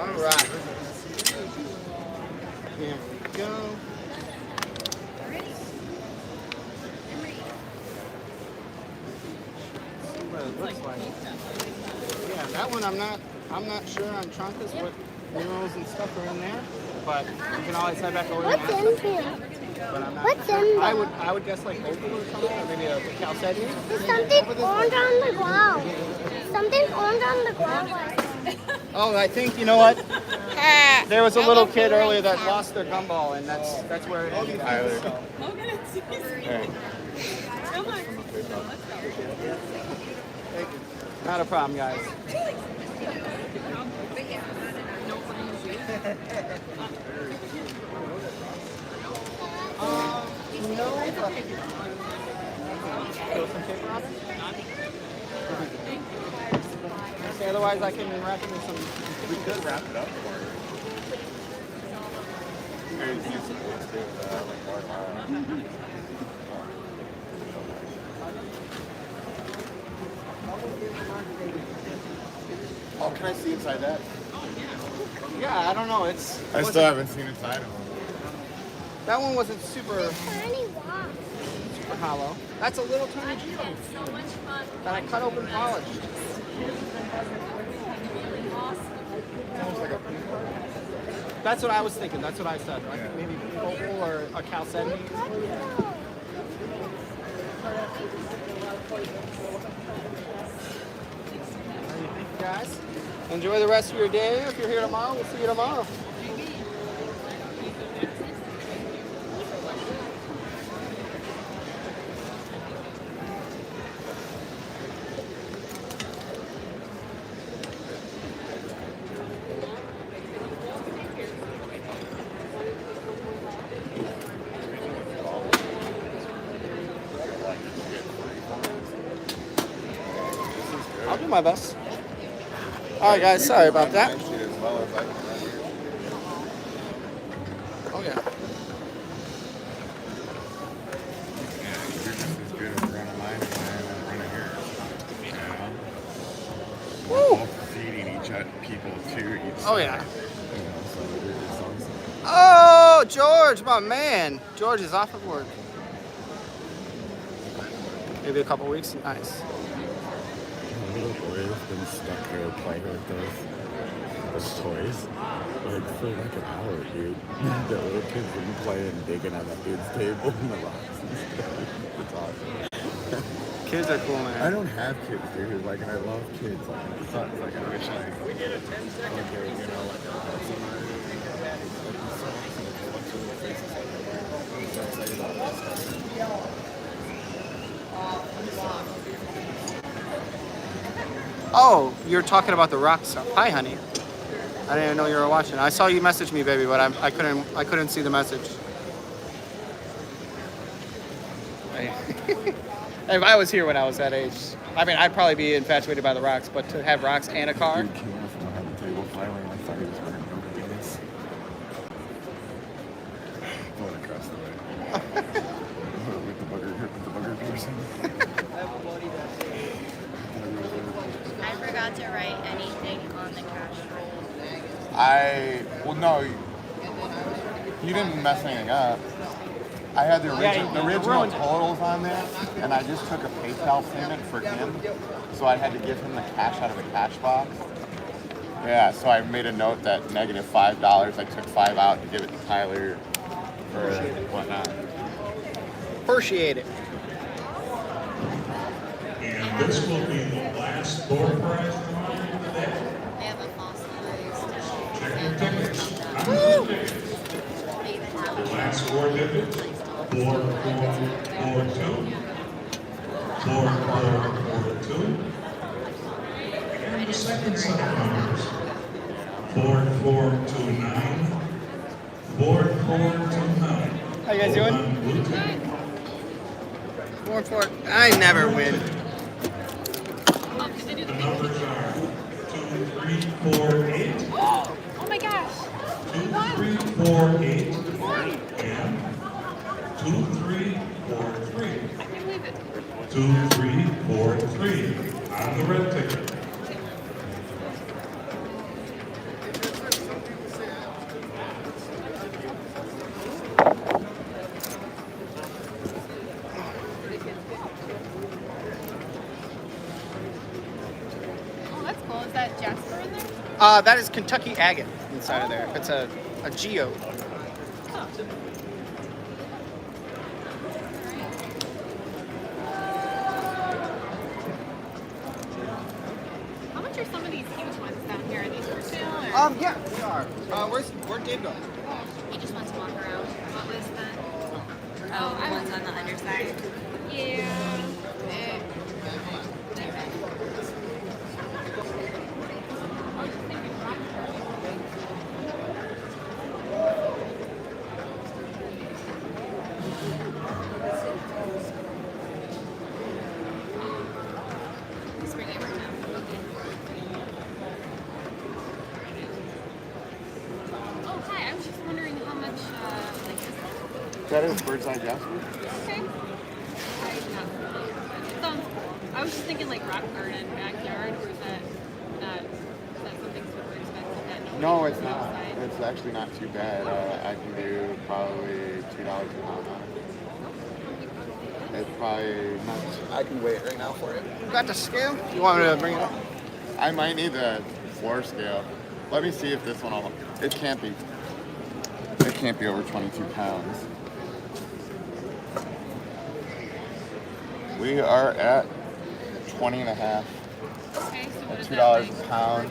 All right. Here we go. See what it looks like. Yeah, that one I'm not sure on Truncus what minerals and stuff are in there, but you can always head back over there and ask them. But I'm not sure. I would guess like opal or something, or maybe a chalcedony. There's something orange on the ground. Something orange on the ground. Oh, I think, you know what? There was a little kid earlier that lost their gumball, and that's where it ended. Tyler. So. Hey. Not a problem, guys. No, okay, otherwise I can wrap it in some. We could wrap it up for you. Here's use the boards too, Oh, can I see inside that? Yeah, I don't know. It's. I still haven't seen inside of them. That one wasn't super hollow. That's a little tiny Geode that I cut open polished. That's what I was thinking. That's what I said. Like maybe opal or a chalcedony. Guys, enjoy the rest of your day. If you're here tomorrow, we'll see you tomorrow. I'll do my best. All right, guys. Sorry about that. Oh yeah. Woo! Feeding people too. Oh yeah. Oh, George, my man. George is off of work. Maybe a couple weeks. Nice. My little boy has been stuck there playing with those toys. Like for like an hour, dude. The little kid's been playing, digging on that dude's table and the rocks and stuff. It's awesome. Kids are cool, man. I don't have kids, dude. Like, and I love kids. Like, it sucks. Like, I wish I. We did a 10-second. Like, you know, like I had somebody. Oh, you're talking about the rock stuff. Hi, honey. I didn't even know you were watching. I saw you message me, baby, but I couldn't see the message. If I was here when I was that age, I mean, I'd probably be infatuated by the rocks, but to have rocks and a car. Dude came off behind the table finally, and I thought he was wearing no penis. Going across the way. with the bugger person. I forgot to write anything on the cash roll. Well, no, you didn't mess anything up. I had the original totals on there, and I just took a PayPal payment for him, so I had to give him the cash out of the cash box. Yeah, so I made a note that -$5, I took $5 out to give it to Tyler for whatnot. Appreciate it. And this will be the last door prize drawing of the day. They have a fossilized. Check your tickets. The last four digits, 4442. 4442. And the second set of numbers, 4429. 4429. How you guys doing? 4-4. I never win. The numbers are 2348. Oh my gosh. 2348 and 2343. I can't believe it. 2343 on the red ticket. Oh, that's cool. Is that Jasper in there? That is Kentucky agate inside of there. It's a geode. Huh. How much are some of these huge ones down here? Are these for Yeah, we are. Where'd Dave go? He just wants to walk around. What was that? Oh, one's on the underside. Yeah. Spring it right now. Oh, hi. I was just wondering how much, like, is That is bird's eye jasper. okay? I'm not familiar, but it sounds cool. I was just thinking, like, rock garden, backyard, or is that something super expensive that nobody No, can it's do not. outside? It's actually not too bad. I can do probably $2 a pound on it. It's probably not. I can wait right now for it. You got the scale? You want me to bring it up? I might need the floor scale. Let me see if this one will. It can't be. It can't be over 22 pounds. We are at 20 and a half. Okay, so what At is $2 that, a pound.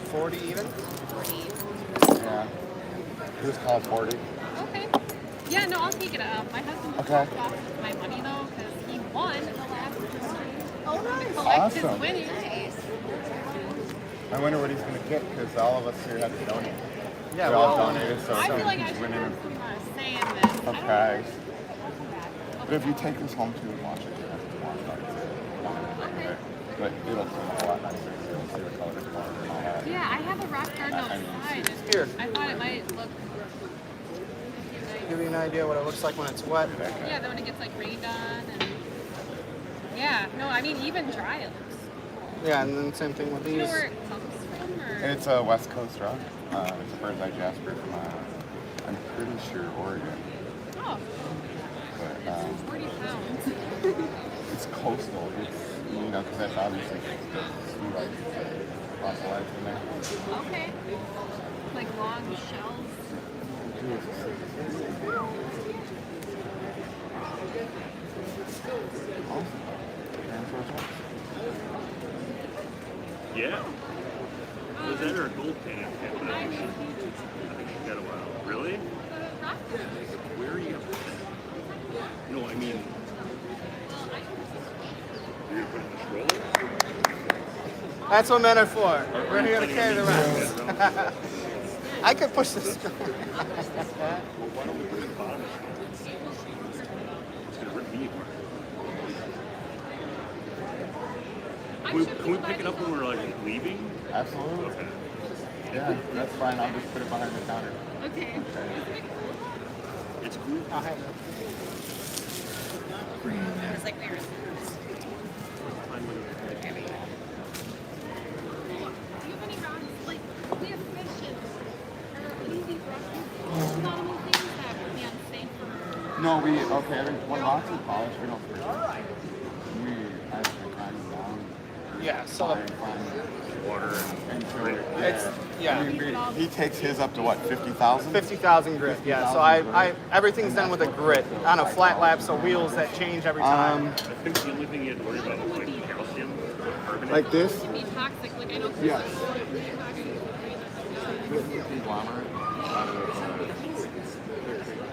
40 even? 40. Yeah. Just call it 40. Okay. Yeah, no, I'll take it up. My husband just Okay. walked off with my money, though, because he won the last Oh, nice. collect his Awesome. winnings. I wonder what he's going to get because all of us here have to donate. Yeah, we all well, donated, so I feel like I he's should winning have some say in this. a prize. But if you take this home too and watch it, you have to watch it. Okay. But it'll come out a lot nicer. You'll see the colors more and all that. Yeah, I have a rock garden I mean, outside. and Here. I thought it might look Give you an idea what it looks like when it's wet. yeah, then when it gets like rained on and yeah, no, I mean even dry it looks. Yeah, and then same thing with Do you know these. where it comes from? Or? It's a West Coast rock. It's a bird's eye jasper from, I'm pretty sure, Oregon. Oh, But it's 40 pounds. it's coastal. It's, you know, because that's obviously the sea life fossilized in there. Okay. Like long shells. Yeah. Was that or a gold pan? I think you got a while. Really? Where are you? No, I mean, you're gonna put it in the stroller? That's what men are for. We're here to carry the rocks. I could push this. Well, why don't we put it in the bottom? It's gonna rip me apart. Can we pick it up when we're like leaving? Absolutely. Okay. Yeah, that's fine. I'll just put it behind the counter. Okay. It's cool. I'll have it. It's like we were. Do you have any rocks? Like, we have fishes. Or easy rocks. Phenomenal things that would be unsafe for. No, when rocks are polished, we don't spray them. We actually grind them down. Yeah, so Water and it's I mean, he takes his up to what, 50,000? 50,000 grit. Yeah, so I everything's done with a grit on a flat lap, so wheels that change every time. I think the only thing you have to worry about is like calcium, carbonate. Like this? It'd be toxic. Like, I know. Yes. This is conglomerate out of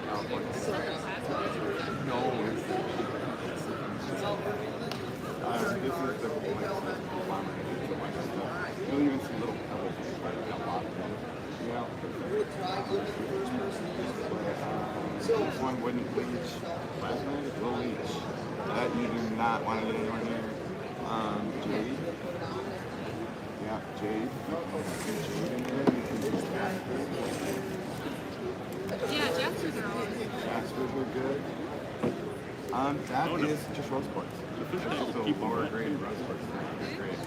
California. No, it's this is the conglomerate. You'll even see little pebbles jump off of them. You know? This one wouldn't bleach. Last one it will leach. That you do not want to get anywhere near. Jade. Yeah, jade. Jade in there. You can use that. Yeah, Jaspers are always. Jaspers are good. That is just rose quartz. So lower grade rose quartz. They're great.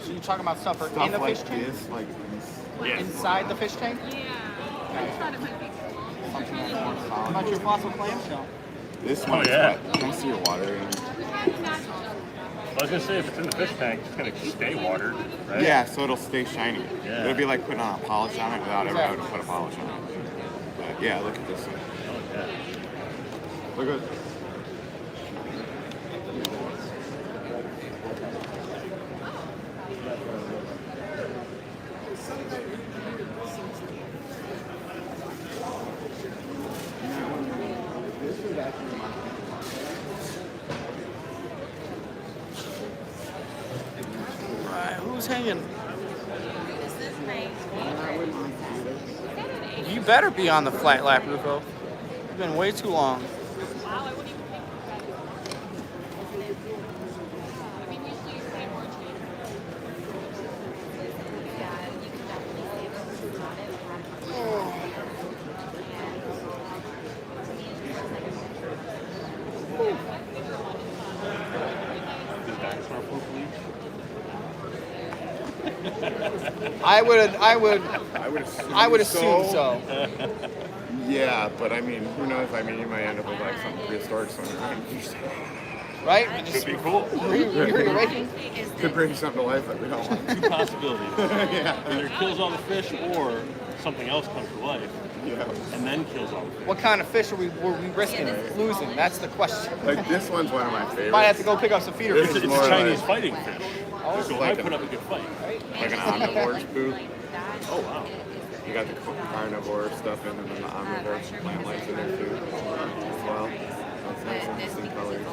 So you're talking about stuff in the like fish tank? this, like Inside the fish tank? Yeah. I just thought it might be cool. something that's more How solid. about your fossil clamshell? This one is wet. Can I see your water? I was gonna say if it's in the fish tank, it's gonna stay watered, right? Yeah, so it'll stay shiny. Yeah. It'll be like putting on a polish on it without ever having to put a polish on it. But yeah, look at this one. Oh, yeah. Look at hanging. You better be on the flat lap, Rufo. It's been way too long. I would assume so. Yeah, but I mean, who knows? I mean, you might end up with like some prehistoric somewhere. Right? Could be cool. Could bring something to life that we don't want. Two possibilities. Yeah. Either kills all the fish or something else comes to life. Yeah. And then kills all the fish. What kind of fish were we risking losing? That's the question. Like this one's one of my favorites. Might have to go pick up some feeder It's, fish. it's a Chinese fighting fish. Oh, So it might put up a good fight. Like an omnivore's poop. Oh, wow. You got the carnivore stuff in, and then the omnivore plant life in there too as well. That's nice and interesting colors.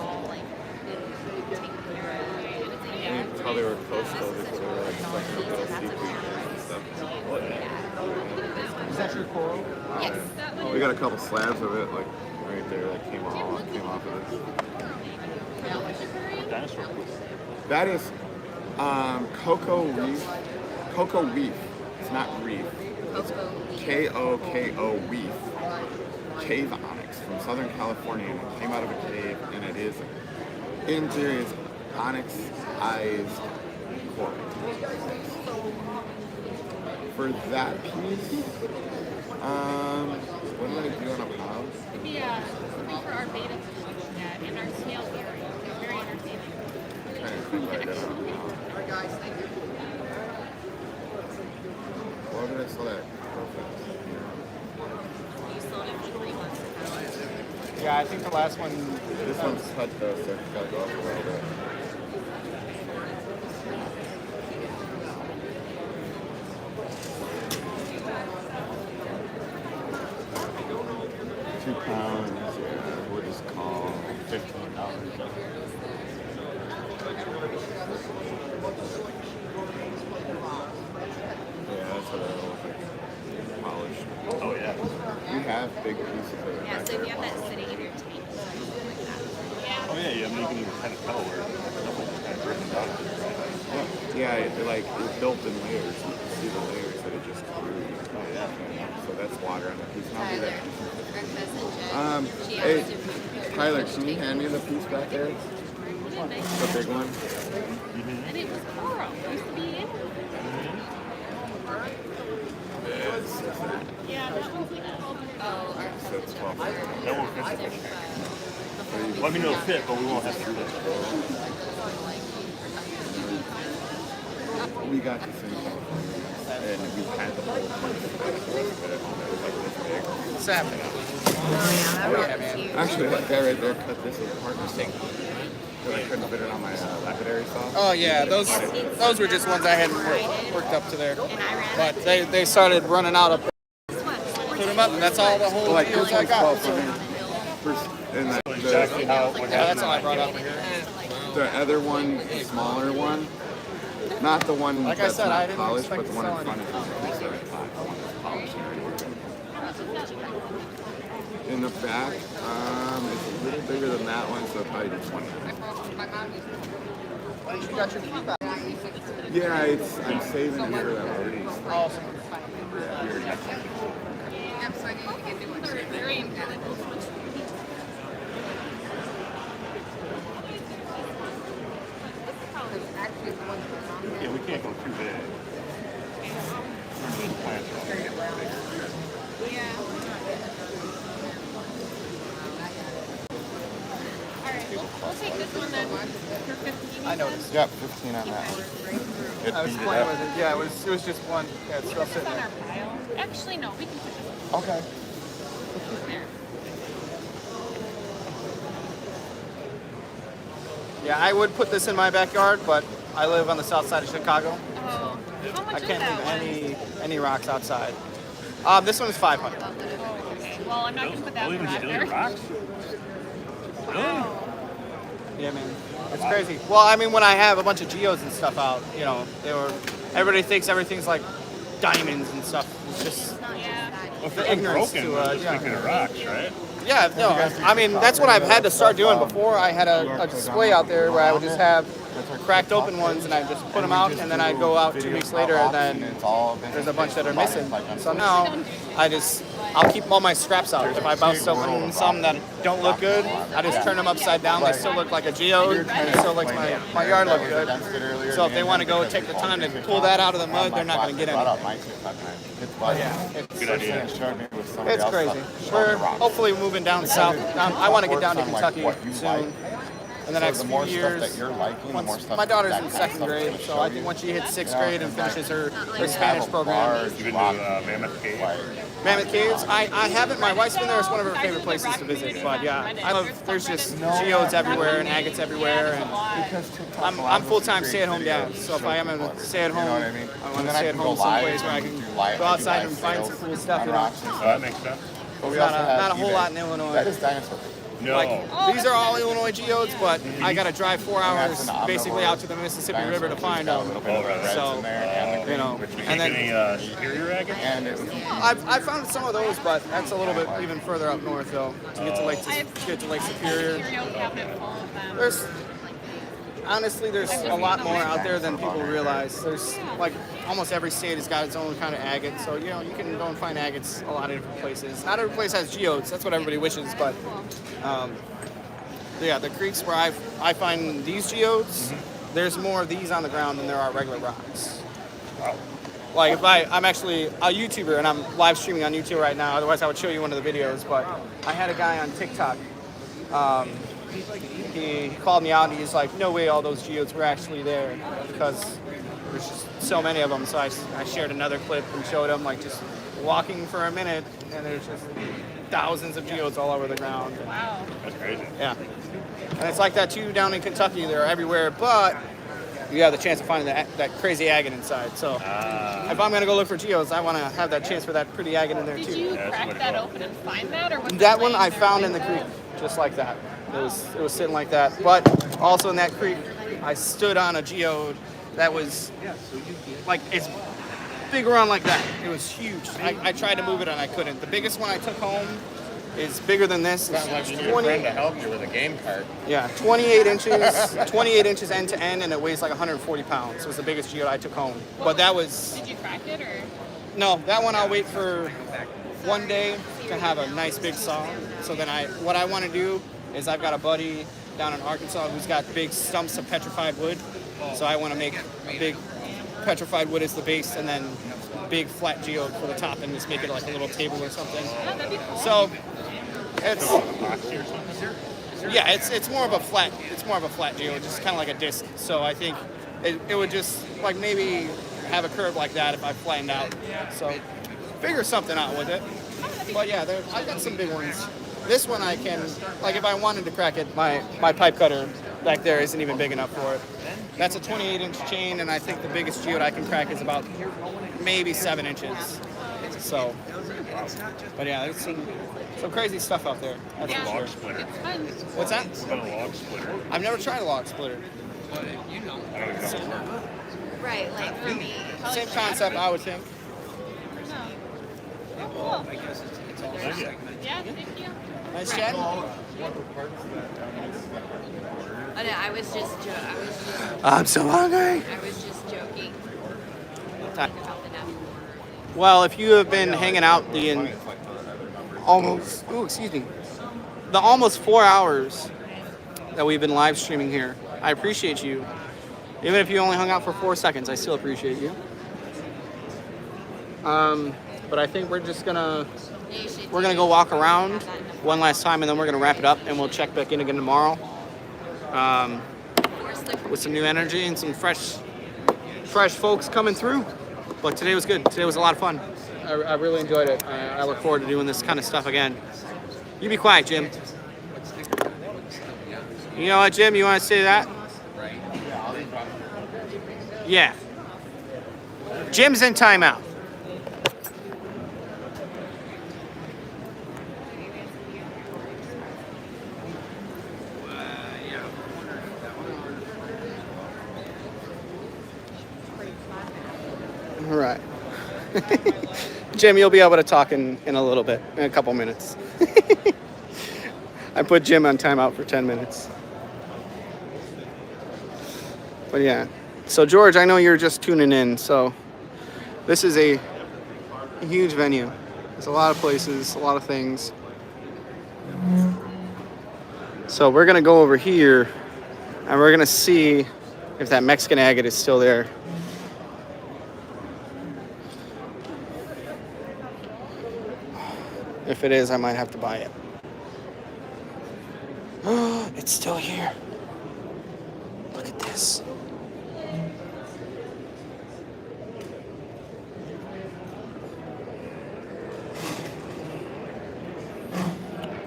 You can tell they were coastal because they were like stuck in a little sea creatures and stuff. Is that your coral? Yes. We got a couple slabs of it, like right there, that came off of this. Dinosaur poop. That is cocoa reef. It's not reef. It's K-O-K-O reef. Cave onyx from Southern California, and it came out of a cave, and it is interior is onyx-ized coral. For that piece, what did I do on a pound? Yeah, something for our beta fish and our snail theory. Very entertaining. I'm trying to think what I did on a pound. Why did I sell that? You sold it for 3 months ago. Yeah, I think the last one. This one's cut though, so it's gotta go up a little bit. £2, yeah, we'll just call $15. Yeah, that's what I look like. Polished. Oh, yeah. We have big pieces of it. Yeah, so if you have that sitting in your tank, something like that. Yeah. Oh, yeah, you can even kind of tell where stuff was kind of driven down. Yeah, it built in layers. You can see the layers that it just grew. Oh, yeah. So that's water on the piece. And I'll do that piece. She Hey, asked if Tyler, can you hand me the piece back there? The big one? And it was coral. It used to be in. Yeah, that one's like 12. That won't fit the fish. Let me know the fit, but we won't have to do this. We got this in, and we had the whole thing. Like this big. What's happening? Actually, that guy right there cut this with a partner stick. Because I couldn't fit it on my lapidary saw. Oh yeah, those were just ones I hadn't worked up to there. But they started running out of. Put them up, and that's all the whole Like deals this I one's got. 12 for me. And Exactly how what Yeah, that's all I brought up here. the other one, the smaller one, not the one Like I that's said, I not didn't polished, but expect the one in to front sell is the one that's polished. In the back, it's a little bigger than that one, so probably just 20. You got your key back. Yeah, I'm saving it for that release. Awesome. Very important. Yeah, we can't go too big. Plants are all big. We'll take this one then for 15. I noticed. Yeah, 15 on that. It I was beat it playing up. with it. Yeah, it was just one. Yeah, it's still Put this sitting on there. our pile. Actually, no, we can put this Okay. there. Yeah, I would put this in my backyard, but I live on the south side of Chicago. Oh, how much I is can't that leave any rocks outside. This one is 500. Okay, well, I'm not going to put that They'll even right steal your there. rocks? Really? Yeah, man. It's crazy. Well, I mean, when I have a bunch of geodes and stuff out, you know, everybody thinks everything's like diamonds and stuff. It's just the ignorance broken, to we're just yeah. thinking of rocks, right? Yeah, no, I mean, that's what I've had to start doing. Before I had a display out there where I would just have cracked open ones and I just put them out, and then I'd go out 2 weeks later and then there's a bunch that are missing. So now I'll keep all my scraps out. If I bounce open some that don't look good, I just turn them upside down. They still look like a geode, and it still makes my yard look good. So if they want to go take the time to pull that out of the mud, they're not going to get any. Yeah, Good idea. It's crazy. We're hopefully moving down south. I want to get down to Kentucky soon. In the next few years. My daughter's in 2nd grade, so I think once she hits 6th grade and finishes her Spanish program. You've been to Mammoth Cave? Mammoth Caves? I haven't. My wife's been there. It's one of her favorite places to visit. But yeah, I love. There's just geodes everywhere and agates everywhere, and I'm full-time stay-at-home dad. So if I am a stay-at-home, I want to stay at home someplace where I can go outside and find some cool stuff. You know, That makes sense. there's not a whole lot in Illinois. That is Dinosaur. No. Like, these are all Illinois geodes, but I got to drive 4 hours basically out to the Mississippi River to find them. So, you know, and then Any superior agates? I found some of those, but that's a little bit even further up north, though, to get to Lake Superior. There's honestly, there's a lot more out there than people realize. There's like almost every state has got its own kind of agate, so you know you can go and find agates a lot of different places. Not every place has geodes. That's what everybody wishes, but yeah, the creeks where I find these geodes, there's more of these on the ground than there are regular rocks. Like if I'm actually a YouTuber and I'm live streaming on YouTube right now, otherwise I would show you one of the videos, but I had a guy on TikTok, he called me out and he's like, no way all those geodes were actually there because there's just so many of them. So I shared another clip and showed him like just walking for a minute and there's just thousands of geodes all over the ground. Wow. That's crazy. Yeah. And it's like that too down in Kentucky. They're everywhere, but you have the chance of finding that crazy agate inside. So if I'm going to go look for geodes, I want to have that chance for that pretty agate in there too. Did you crack that open and find that, or was That one I found in the creek, just like that. It was sitting like that. But also in that creek, I stood on a geode that was like it's big around like that. It was huge. I tried to move it and I couldn't. The biggest one I took home is bigger than this. It's like you need a friend to help you with a game card. Yeah, 28 inches end to end, and it weighs like 140 pounds. It was the biggest geode I took home. But that was. Did you crack it, or? No, that one I'll wait for one day to have a nice big saw. So then what I want to do is I've got a buddy down in Arkansas who's got big stumps of petrified wood. So I want to make a big petrified wood as the base, and then big flat geode for the top, and just make it like a little table or something. Yeah, that'd be cool. So it's it's more of a flat geode, just kind of like a disc. So I think it would just like maybe have a curve like that if I flattened out. So figure something out with it. But yeah, I've got some big ones. This one I can, like if I wanted to crack it, my pipe cutter back there isn't even big enough for it. That's a 28-inch chain, and I think the biggest geode I can crack is about maybe 7 inches. So, but yeah, there's some crazy stuff out there. That's Yeah. for sure. Log splitter. What's that? It's got a log splitter. I've never tried a log splitter. I don't even know how it works. Right, like for me. Same concept, I would think. Oh, cool. Thank you. Yeah, thank you. Nice chat. Oh, no, I was just I'm so hungry. I was just joking. Well, if you have been hanging out the almost 4 hours that we've been live streaming here, I appreciate you. Even if you only hung out for 4 seconds, I still appreciate you. But I think we're gonna go walk around one last time, and then we're gonna wrap it up, and we'll check back in again tomorrow with some new energy and some fresh folks coming through. But today was good. Today was a lot of fun. I really enjoyed it. I look forward to doing this kind of stuff again. You be quiet, Jim. You know what, Jim? You want to say that? Yeah. Jim's in timeout. Jim, you'll be able to talk in a little bit, in a couple minutes. I put Jim on timeout for 10 minutes. But yeah. So George, I know you're just tuning in. So this is a huge venue. There's a lot of places, a lot of things. So we're gonna go over here and we're gonna see if that Mexican agate is still there. If it is, I might have to buy it. It's still here. Look at this.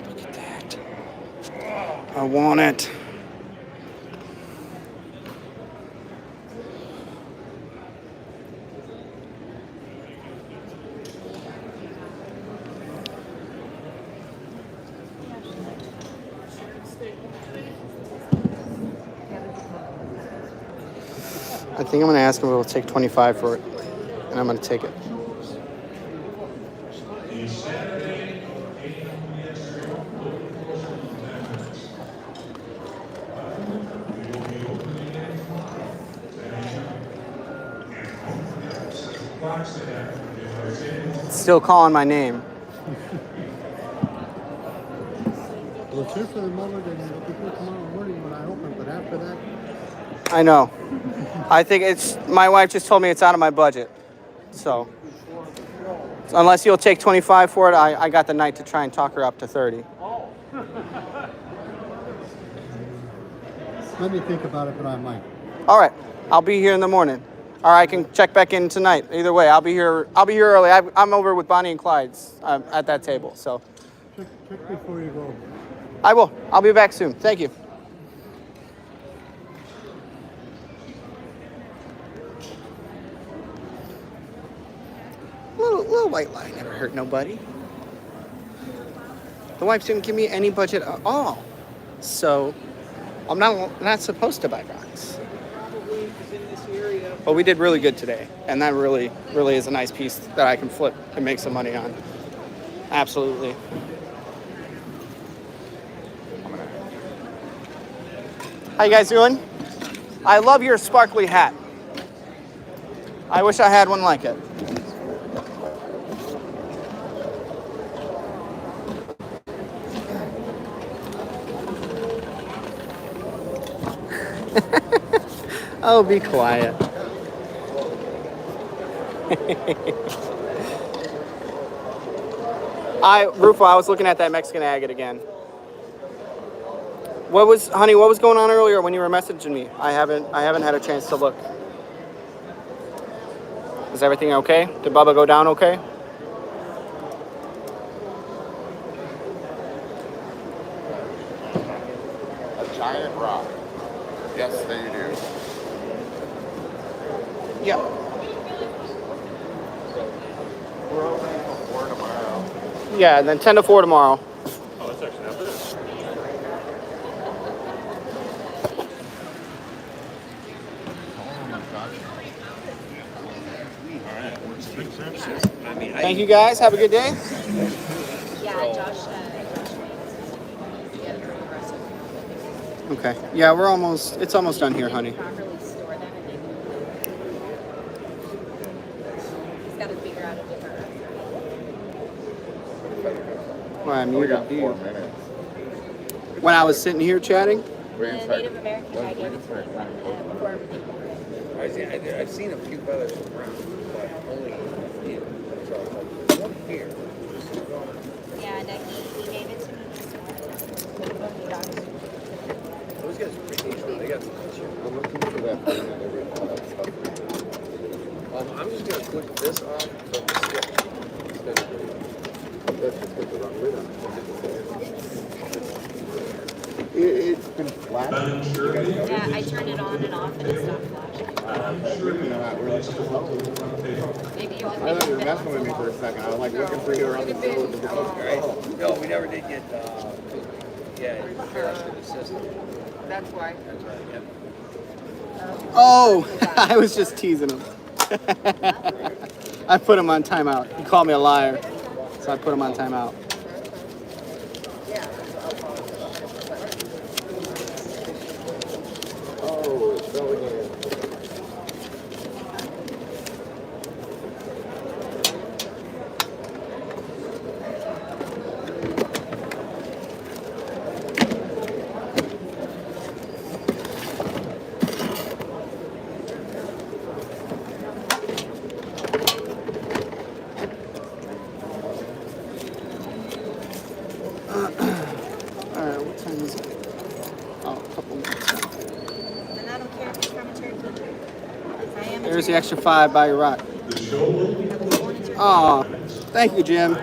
Look at that. I want it. I think I'm going to ask him if he'll take 25 for it, and I'm going to take it. Still calling my name. Well, it's here for the moment, and it'll be here tomorrow morning when I open, but after that, I know. I think it's, my wife just told me it's out of my budget. So unless you'll take 25 for it, I got the night to try and talk her up to 30. let me think about it, but I might. All right. I'll be here in the morning. Or I can check back in tonight. Either way, I'll be here early. I'm over with Bonnie and Clyde's at that table. So Check before you go. I will. I'll be back soon. Thank you. Little white lie never hurt nobody. The wife didn't give me any budget at all, so I'm not supposed to buy rocks. But we did really good today, and that really is a nice piece that I can flip and make some money on. Absolutely. How you guys doing? I love your sparkly hat. I wish I had one like it. Oh, be quiet. Rufo, I was looking at that Mexican agate again. What was going on earlier when you were messaging me? I haven't had a chance to look. Is everything okay? Did Bubba go down okay? A giant rock. Yes, they do. Yep. We're open until 4 tomorrow. Yeah, and then 10 to 4 tomorrow. Oh, that's actually not bad. Thank you guys. Have a good day. Yeah, Josh. Okay. Yeah, it's almost done here, honey. He's got to figure out a different. Well, I We muted got you. 4 minutes. When I was sitting here chatting? The Native American guy gave it to me before everything. I've seen a few feathers around, but only here. So one here. Yeah, no, he gave it to me. Those guys are pretty decent. They got some good shit. I'm looking for that thing that every I'm just gonna click this off from the sketch. That's just got the wrong lid on it. It's been flat. Yeah, I turned it on and off and it stopped flashing. Maybe it was I thought you were messing with me for a second. I was like looking for you around the middle of the boat. No, we never did get, flash to the system. That's why. That's right, yep. Oh, I was just teasing him. I put him on timeout. He called me a liar, so I put him on timeout. Oh, it's going in. Alright, what time is it? Oh, a couple minutes. And I don't care if it's from a turkey. I am a There's the extra 5 by your rock. Oh, thank you, Jim.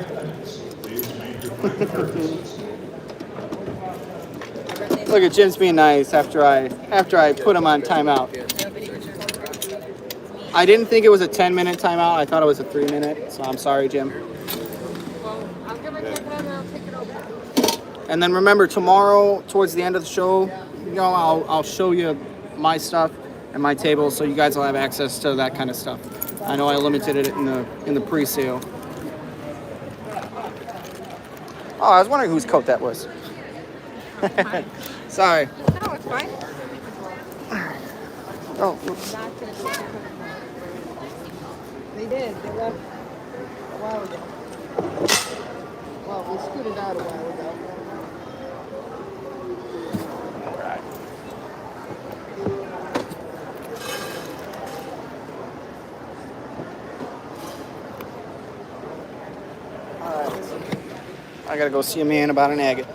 Look at Jim's being nice after I put him on timeout. I didn't think it was a 10-minute timeout. I thought it was a 3-minute. So I'm sorry, Jim. I'll give it and I'll take it over. And then remember, tomorrow, towards the end of the show, you know, I'll show you my stuff and my table, so you guys will have access to that kind of stuff. I know I limited it in the pre-sale. Oh, I was wondering whose coat that was. Sorry. No, it's fine. Oh, oops. They did. They left a while ago. Well, we scooted out a while ago. I gotta go see a man about an agate.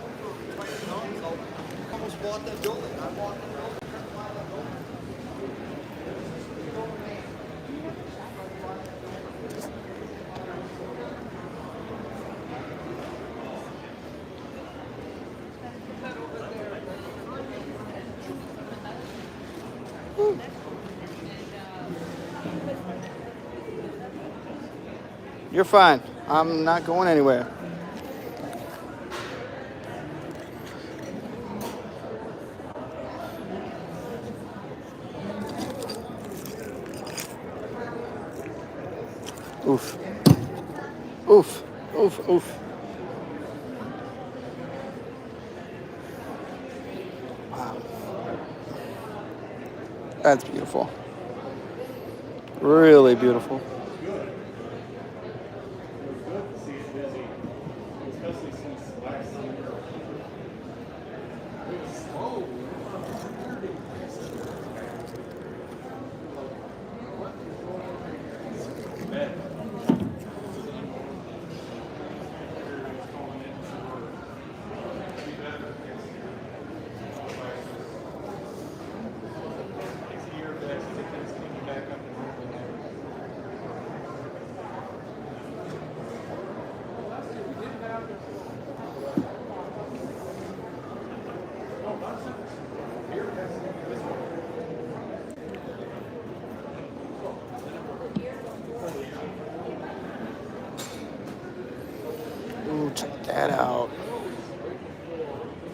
You're fine. I'm not going anywhere. Oof. Oof. Oof. Oof. Wow. That's beautiful. Really beautiful. Ooh, check that out.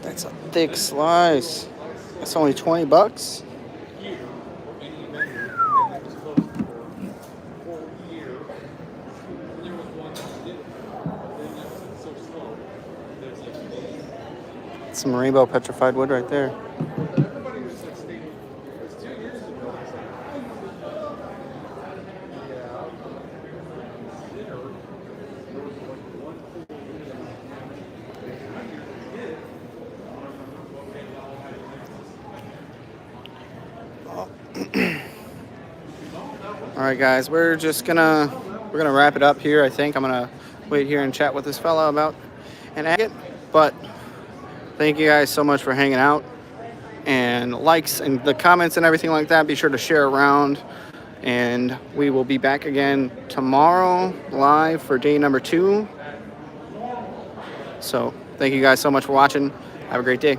That's a thick slice. That's only $20. Some rainbow petrified wood right there. All right, guys, we're gonna wrap it up here. I think I'm gonna wait here and chat with this fella about an agate. But thank you guys so much for hanging out, and likes and the comments and everything like that. Be sure to share around, and we will be back again tomorrow live for day number 2. So thank you guys so much for watching. Have a great day.